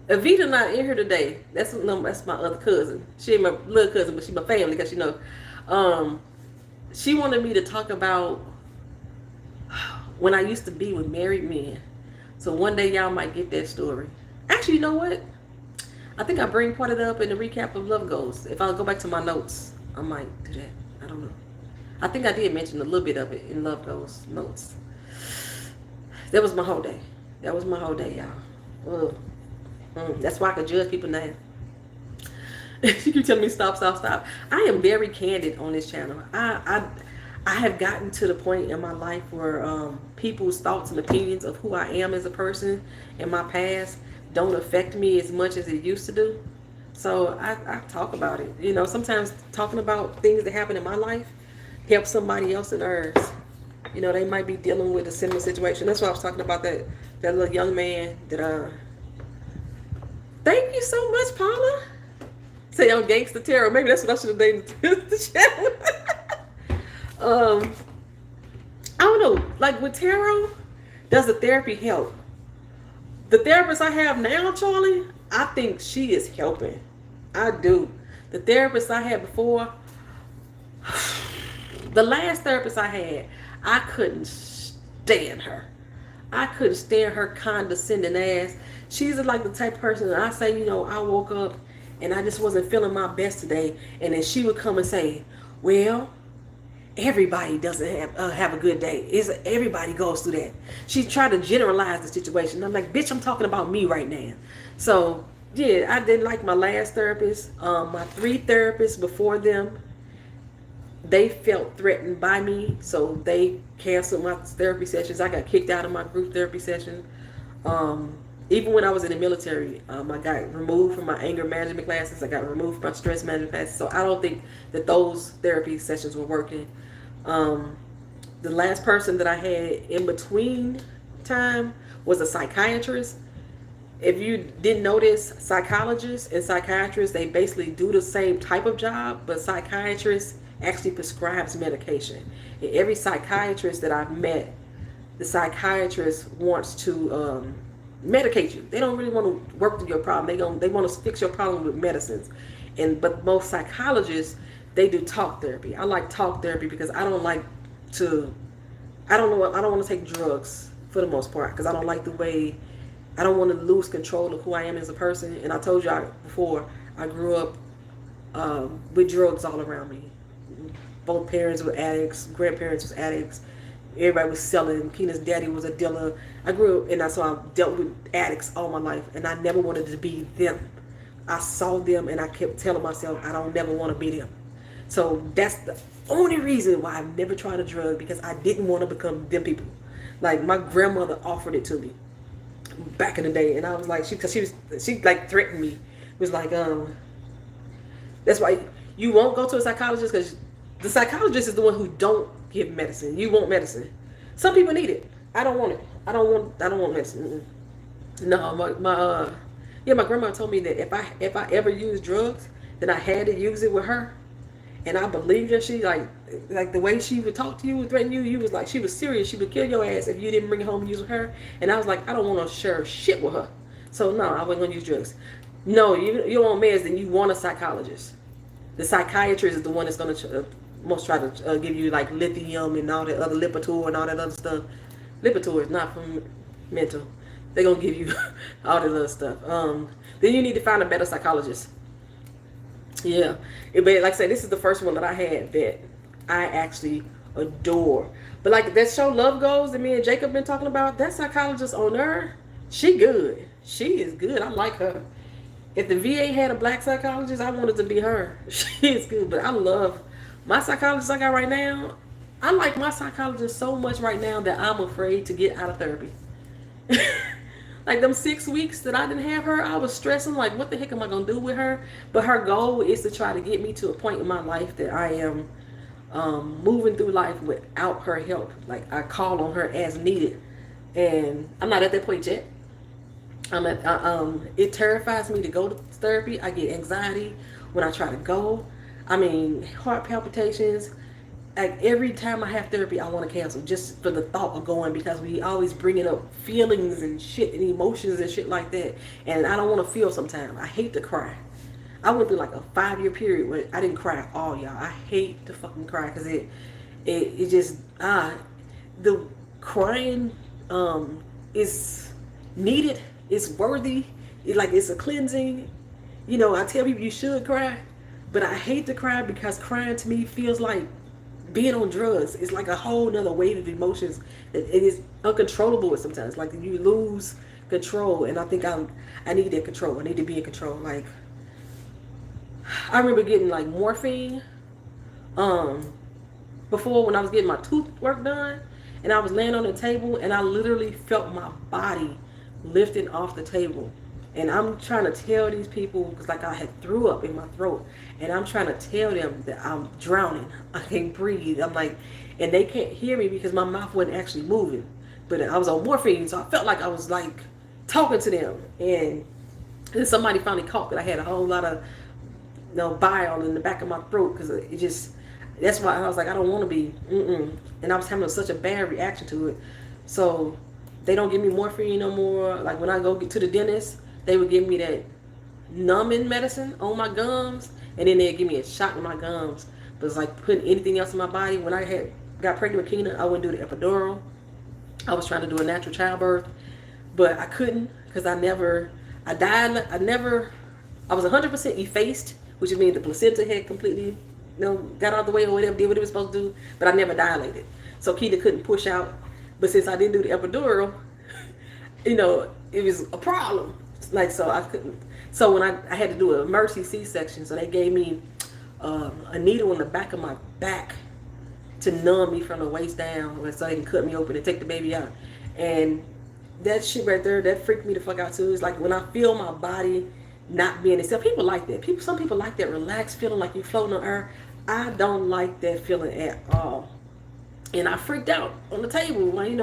Evita not in here today. That's my other cousin. She ain't my little cousin, but she my family because, you know, she wanted me to talk about when I used to be with married men. So one day y'all might get that story. Actually, you know what? I think I bring part of it up in the recap of Love Goals. If I go back to my notes, I might do that. I don't know. I think I did mention a little bit of it in Love Goals notes. That was my whole day. That was my whole day, y'all. That's why I can judge people now. You keep telling me stop. I am very candid on this channel. I have gotten to the point in my life where people's thoughts and opinions of who I am as a person in my past don't affect me as much as it used to do. So I talk about it. You know, sometimes talking about things that happen in my life helps somebody else in theirs. You know, they might be dealing with a similar situation. That's why I was talking about that little young man that thank you so much, Paula. Say I'm Gangsta Tarot. Maybe that's what I should have named the channel. I don't know. Like with tarot, does the therapy help? The therapist I have now, Charlie, I think she is helping. I do. The therapist I had before, the last therapist I had, I couldn't stand her. I couldn't stand her condescending ass. She's like the type of person that I say, you know, I woke up and I just wasn't feeling my best today. And then she would come and say, well, everybody doesn't have a good day. Everybody goes through that. She tried to generalize the situation. I'm like, bitch, I'm talking about me right now. So yeah, I didn't like my last therapist. My 3 therapists before them, they felt threatened by me, so they canceled my therapy sessions. I got kicked out of my group therapy session. Even when I was in the military, I got removed from my anger management classes. I got removed from my stress management classes. So I don't think that those therapy sessions were working. The last person that I had in between time was a psychiatrist. If you didn't notice, psychologists and psychiatrists, they basically do the same type of job, but psychiatrists actually prescribes medication. And every psychiatrist that I've met, the psychiatrist wants to medicate you. They don't really want to work through your problem. They want to fix your problem with medicines. But most psychologists, they do talk therapy. I like talk therapy because I don't want to take drugs for the most part, because I don't like the way, I don't want to lose control of who I am as a person. And I told you before, I grew up with drugs all around me. Both parents were addicts, grandparents was addicts. Everybody was selling. Keena's daddy was a dealer. I grew up, and so I dealt with addicts all my life, and I never wanted to be them. I saw them, and I kept telling myself, I don't never want to be them. So that's the only reason why I've never tried a drug, because I didn't want to become them people. Like my grandmother offered it to me back in the day, and I was like, she like threatened me. It was like, that's why you won't go to a psychologist, because the psychologist is the one who don't give medicine. You want medicine. Some people need it. I don't want it. I don't want medicine. No, my grandma told me that if I ever use drugs, then I had to use it with her. And I believed her. She like the way she would talk to you and threaten you. You was like, she was serious. She would kill your ass if you didn't bring it home and use with her. And I was like, I don't want to share shit with her. So no, I wasn't gonna use drugs. No, you want meds, then you want a psychologist. The psychiatrist is the one that's gonna most try to give you like lithium and all that other Lipitor and all that other stuff. Lipitor is not from mental. They're gonna give you all that other stuff. Then you need to find a better psychologist. Yeah, but like I said, this is the first one that I had that I actually adore. But like that show Love Goes that me and Jacob been talking about, that psychologist on there, she good. She is good. I like her. If the VA had a black psychologist, I wanted to be her. She is good. But I love my psychologist I got right now. I like my psychologist so much right now that I'm afraid to get out of therapy. Like them 6 weeks that I didn't have her, I was stressing like, what the heck am I gonna do with her? But her goal is to try to get me to a point in my life that I am moving through life without her help. Like I call on her as needed, and I'm not at that point yet. It terrifies me to go to therapy. I get anxiety when I try to go. I mean, heart palpitations. Like every time I have therapy, I want to cancel just for the thought of going, because we always bringing up feelings and shit and emotions and shit like that. And I don't want to feel sometimes. I hate to cry. I went through like a 5-year period where I didn't cry at all, y'all. I hate to fucking cry because it just, the crying is needed. It's worthy. It's a cleansing. You know, I tell people you should cry, but I hate to cry because crying to me feels like being on drugs. It's like a whole nother wave of emotions. It is uncontrollable sometimes. Like you lose control, and I think I need that control. I need to be in control. Like I remember getting like morphine before when I was getting my tooth work done, and I was laying on the table and I literally felt my body lifting off the table. And I'm trying to tell these people, because like I had threw up in my throat, and I'm trying to tell them that I'm drowning. I can't breathe. I'm like, and they can't hear me because my mouth wasn't actually moving. But I was on morphine, so I felt like I was like talking to them. And then somebody finally caught that I had a whole lot of bile in the back of my throat, because it just, that's why I was like, I don't want to be, and I was having such a bad reaction to it. So they don't give me morphine no more. Like when I go get to the dentist, they would give me that numbing medicine on my gums, and then they'd give me a shot in my gums. But it's like putting anything else in my body. When I got pregnant with Keena, I wouldn't do the epidural. I was trying to do a natural childbirth, but I couldn't, because I was 100% effaced, which means the placenta had completely, got out of the way or whatever, did what it was supposed to do, but I never dilated. So Keena couldn't push out. But since I didn't do the epidural, it was a problem. Like, so I couldn't. So when I had to do an emergency C-section, so they gave me a needle in the back of my back to numb me from the waist down, so they can cut me open and take the baby out. And that shit right there, that freaked me the fuck out too. It's like when I feel my body not being itself. People like that. Some people like that relaxed feeling, like you floating on air. I don't like that feeling at all. And I freaked out on the table when,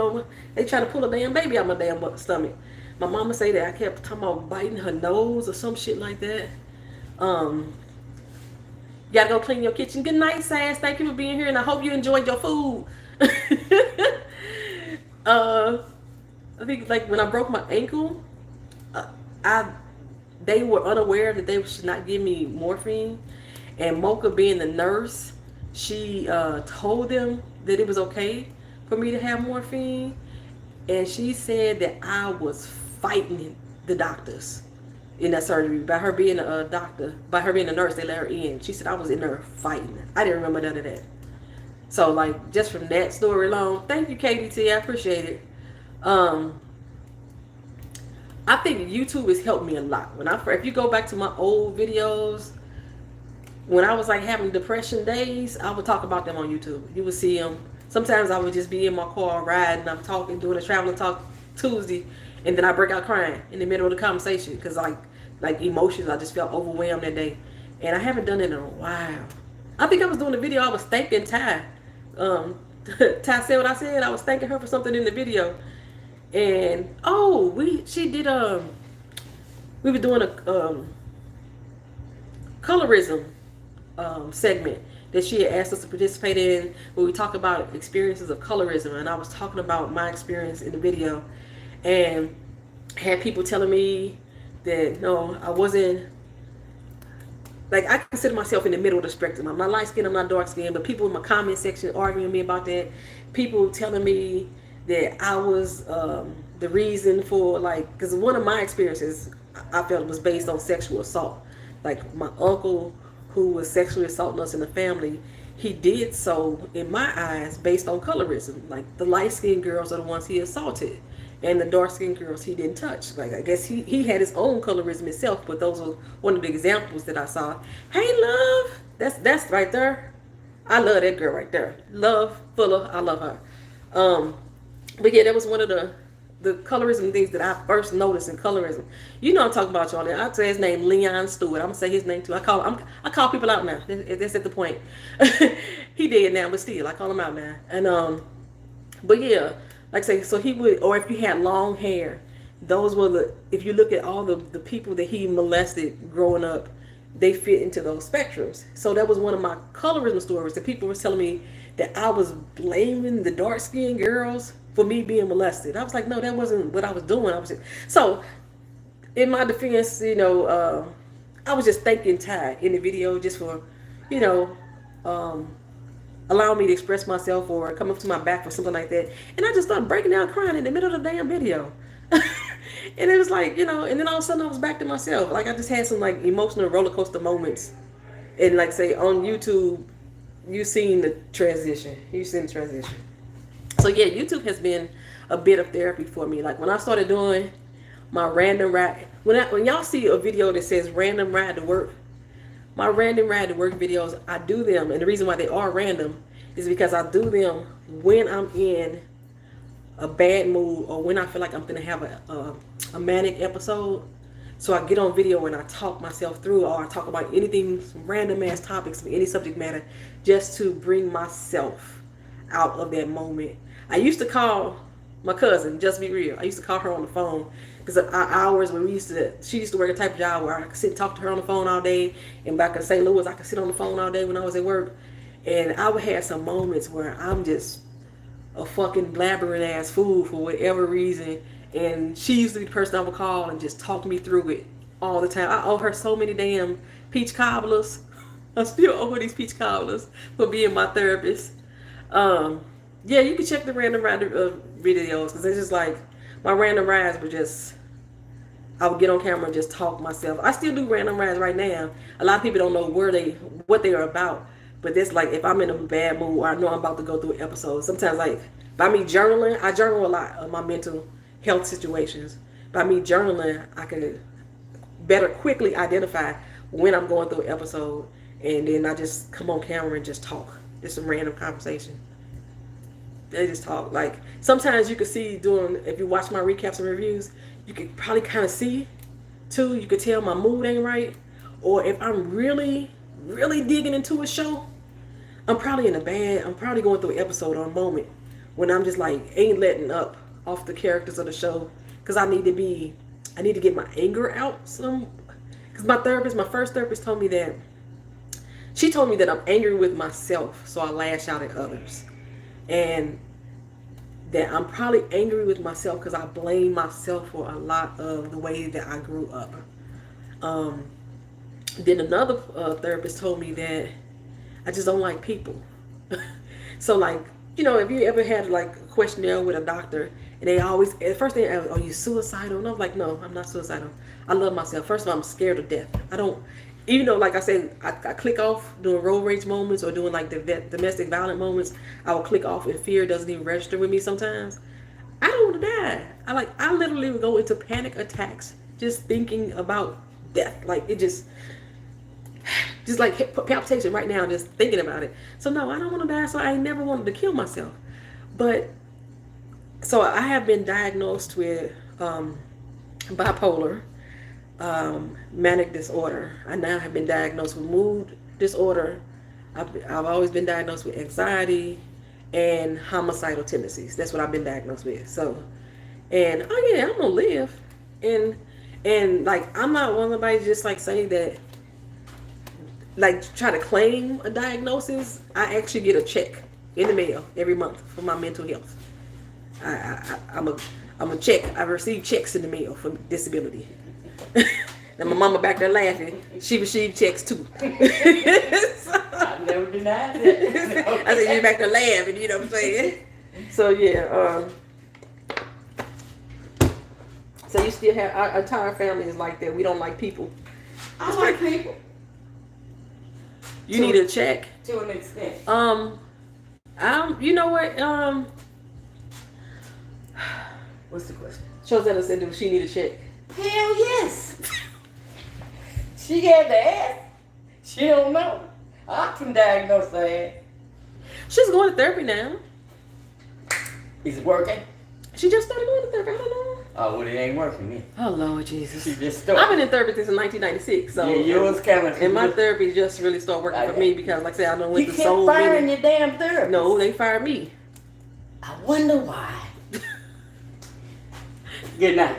they try to pull a damn baby out my damn stomach. My mama say that I kept talking about biting her nose or some shit like that. You gotta go clean your kitchen. Good night, Sass. Thank you for being here, and I hope you enjoyed your food. I think like when I broke my ankle, they were unaware that they should not give me morphine. And Mocha, being the nurse, she told them that it was okay for me to have morphine. And she said that I was fighting the doctors in that surgery. By her being a doctor, by her being a nurse, they let her in. She said I was in there fighting. I didn't remember none of that. So like, just from that story alone, thank you, KDT. I appreciate it. I think YouTube has helped me a lot. If you go back to my old videos, when I was like having depression days, I would talk about them on YouTube. You would see them. Sometimes I would just be in my car riding, I'm talking, doing a traveling talk Tuesday, and then I break out crying in the middle of the conversation because like emotions, I just felt overwhelmed that day. And I haven't done it in a while. I think I was doing a video, I was thanking Ty to Ty said what I said. I was thanking her for something in the video. And we were doing a colorism segment that she had asked us to participate in, where we talk about experiences of colorism, and I was talking about my experience in the video, and had people telling me that no, I wasn't, like, I consider myself in the middle of the spectrum. I'm not light skinned, I'm not dark skinned, but people in my comment section arguing with me about that, people telling me that I was the reason for, like, because one of my experiences I felt was based on sexual assault. Like, my uncle, who was sexually assaulting us in the family, he did so, in my eyes, based on colorism. Like, the light-skinned girls are the ones he assaulted, and the dark-skinned girls he didn't touch. Like, I guess he had his own colorism himself, but those were one of the examples that I saw. Hey, love! That's right there. I love that girl right there. Love, Fuller, I love her. But yeah, that was one of the colorism things that I first noticed in colorism. You know I'm talking about, y'all. I'd say his name Leon Stewart. I'm gonna say his name too. I call people out now. That's at the point. He dead now, but still I call him out now. And but yeah, like I say, so he would, or if you had long hair, those were if you look at all the people that he molested growing up, they fit into those spectrums. So that was one of my colorism stories that people were telling me that I was blaming the dark skinned girls for me being molested. I was like, no, that wasn't what I was doing. So in my defense, I was just thanking Ty in the video just for, allowing me to express myself or come up to my back or something like that. And I just started breaking down crying in the middle of the damn video. And it was like, and then all of a sudden I was back to myself. Like, I just had some like emotional roller coaster moments. And like, say on YouTube, you've seen the transition. So yeah, YouTube has been a bit of therapy for me. Like, when I started doing my random ride, when y'all see a video that says random ride to work, my random ride to work videos, I do them, and the reason why they are random is because I do them when I'm in a bad mood or when I feel like I'm gonna have a manic episode. So I get on video and I talk myself through, or I talk about anything, some random ass topics, any subject matter, just to bring myself out of that moment. I used to call my cousin, just be real. I used to call her on the phone because our hours when she used to work a type of job where I could sit and talk to her on the phone all day. And back in St. Louis, I could sit on the phone all day when I was at work. And I would have some moments where I'm just a fucking blabbering ass fool for whatever reason. And she used to be the person I would call and just talk me through it all the time. I owe her so many damn peach cobblers. I still owe her these peach cobblers for being my therapist. Yeah, you can check the random ride videos, because it's just like my random rides were just, I would get on camera and just talk myself. I still do random rides right now. A lot of people don't know what they are about, but it's like if I'm in a bad mood or I know I'm about to go through an episode. Sometimes, like by me journaling, I journal a lot of my mental health situations. By me journaling, I can better quickly identify when I'm going through an episode, and then I just come on camera and just talk. Just some random conversation. They just talk. Like, sometimes you can see if you watch my recaps and reviews, you can probably kind of see too. You could tell my mood ain't right, or if I'm really, really digging into a show, I'm probably going through an episode or a moment when I'm just like ain't letting up off the characters of the show, because I need to get my anger out because my first therapist told me that I'm angry with myself, so I lash out at others. And that I'm probably angry with myself because I blame myself for a lot of the way that I grew up. Then another therapist told me that I just don't like people. So, like, if you ever had like a questionnaire with a doctor, and they always, at first they ask, are you suicidal? And I'm like, no, I'm not suicidal. I love myself. First of all, I'm scared of death. I don't, even though, like I said, I click off doing road rage moments or doing like the domestic violent moments, I will click off and fear doesn't even register with me sometimes. I don't want to die. I literally would go into panic attacks just thinking about death. Like, it just like palpitation right now, just thinking about it. So no, I don't want to die. So I ain't never wanted to kill myself. But so I have been diagnosed with bipolar, manic disorder. I now have been diagnosed with mood disorder. I've always been diagnosed with anxiety, and homicidal tendencies. That's what I've been diagnosed with. So, and oh yeah, I'm gonna live. And like, I'm not one of somebody just like say that, like try to claim a diagnosis. I actually get a check in the mail every month for my mental health. I'm a check. I receive checks in the mail for disability. And my mama back there laughing. She received checks too. I never denied that. I said you back there laughing. You know what I'm saying? So yeah. So you still have our entire family is like that. We don't like people. I like people. You need a check to an extent. You know what? What's the question? Shozetta said, "Do she need a check?" Hell yes. She had to ask. She don't know. I can diagnose her ass. She's going to therapy now. Is it working? She just started going to therapy. I don't know. Oh, well, it ain't working then. Oh Lord Jesus! She just started. I've been in therapy since 1996. So yeah, yours kind of. And my therapy just really started working for me because, like I said, I know went you to kept so firing many. your damn therapist. No, they fired me. I wonder why. Good night.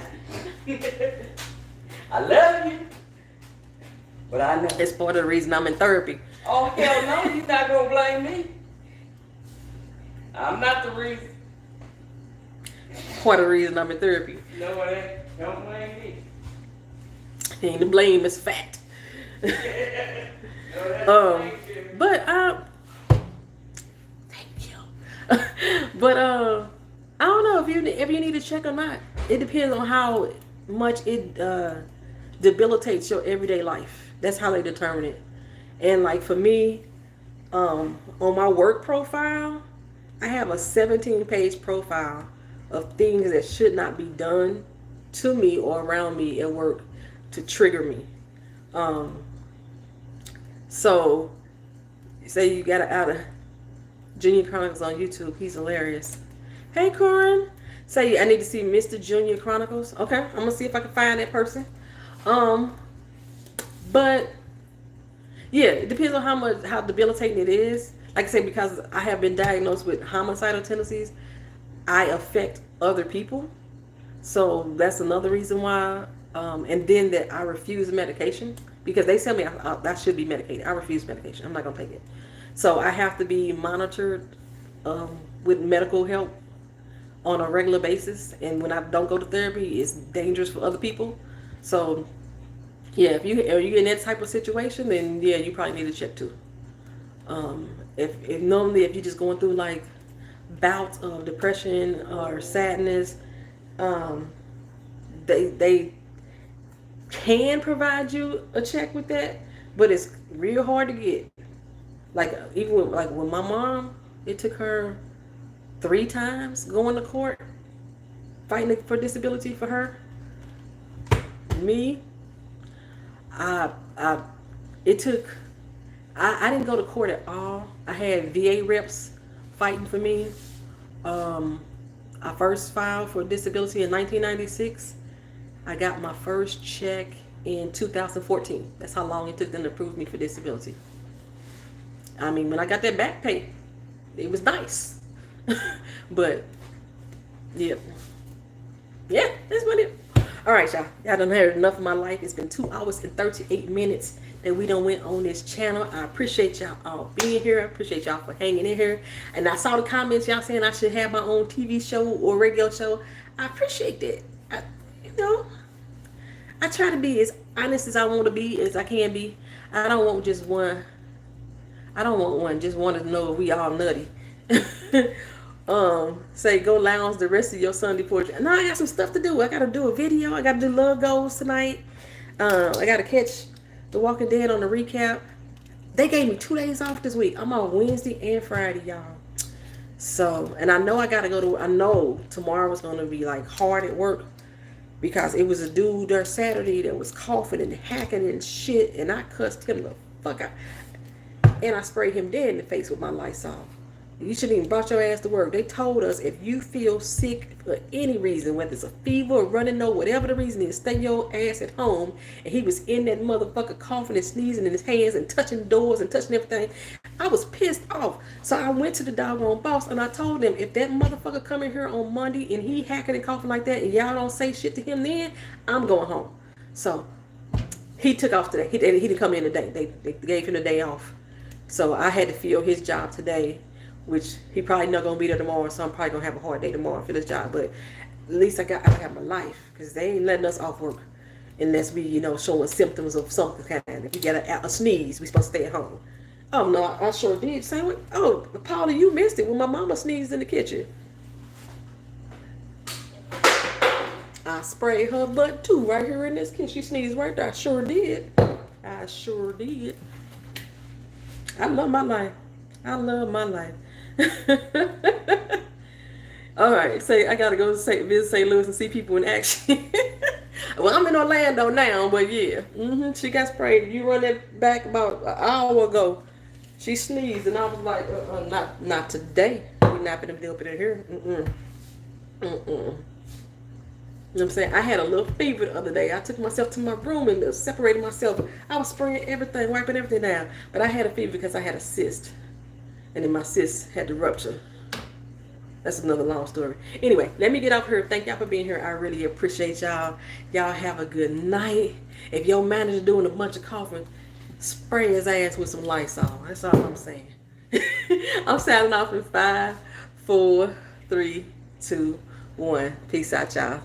I love you, but I know It's part of the reason I'm in therapy. Oh hell no! You're not gonna blame me. I'm not the reason. Part of the reason I'm in therapy. No, it ain't. Don't blame me. And the blame is fact. But thank you. But I don't know if you need to check or not. It depends on how much it debilitates your everyday life. That's how they determine it. And like for me, on my work profile, I have a 17-page profile of things that should not be done to me or around me at work to trigger me. So say you got out of Junior Chronicles on YouTube. He's hilarious. Hey Corin, say I need to see Mr. Junior Chronicles. Okay, I'm gonna see if I can find that person. But yeah, it depends on how debilitating it is. Like I say, because I have been diagnosed with homicidal tendencies, I affect other people. So that's another reason why. And then that I refuse medication because they tell me I should be medicated. I refuse medication. I'm not gonna take it. So I have to be monitored with medical help on a regular basis. And when I don't go to therapy, it's dangerous for other people. So yeah, if you're in that type of situation, then yeah, you probably need to check too. If normally if you're just going through like bouts of depression or sadness, they can provide you a check with that, but it's real hard to get. Like even with my mom, it took her 3 times going to court fighting for disability for her. Me, I didn't go to court at all. I had VA reps fighting for me. I first filed for disability in 1996. I got my first check in 2014. That's how long it took them to approve me for disability. I mean, when I got that back pay, it was nice. But yeah, that's what it. All right, y'all. Y'all done heard enough of my life. It's been 2 hours and 38 minutes that we done went on this channel. I appreciate y'all all being here. I appreciate y'all for hanging in here. And I saw the comments y'all saying I should have my own TV show or radio show. I appreciate that. I try to be as honest as I want to be, as I can be. I don't want just one. I don't want one. Just want to know if we all nutty. Say go lounge the rest of your Sunday porch. No, I got some stuff to do. I got to do a video. I got to do love goals tonight. I got to catch The Walking Dead on the recap. They gave me 2 days off this week. I'm on Wednesday and Friday, y'all. So, and I know I got to go to, I know tomorrow was going to be like hard at work because it was a dude there Saturday that was coughing and hacking and shit. And I cussed him the fuck out. And I sprayed him dead in the face with my Lysol. You shouldn't even brought your ass to work. They told us if you feel sick for any reason, whether it's a fever or running nose, whatever the reason is, stay your ass at home. And he was in that motherfucker coughing and sneezing in his hands and touching doors and touching everything. I was pissed off. So I went to the doggone boss and I told him, if that motherfucker come in here on Monday and he hacking and coughing like that and y'all don't say shit to him, then I'm going home. So he took off today. He didn't come in today. They gave him the day off. So I had to fill his job today, which he probably not gonna be there tomorrow. So I'm probably gonna have a hard day tomorrow for this job. But at least I got my life, because they ain't letting us off work unless we, you know, showing symptoms of something kind. If you get a sneeze, we supposed to stay at home. Oh no, I sure did. Same way. Oh, Paula, you missed it when my mama sneezed in the kitchen. I sprayed her butt too right here in this kitchen. She sneezed right there. I sure did. I sure did. I love my life. I love my life. All right, say I gotta go visit St. Louis and see people in action. Well, I'm in Orlando now, but yeah, she got sprayed. You run that back about an hour ago. She sneezed, and I was like, not today. We're not gonna be up in here. You know what I'm saying? I had a little fever the other day. I took myself to my room and separated myself. I was spraying everything, wiping everything down. But I had a fever because I had a cyst. And then my cyst had to rupture. That's another long story. Anyway, let me get off here. Thank y'all for being here. I really appreciate y'all. Y'all have a good night. If your manager doing a bunch of coughing, spray his ass with some Lysol. That's all I'm saying. I'm signing off in 5, 4, 3, 2, 1. Peace out, y'all.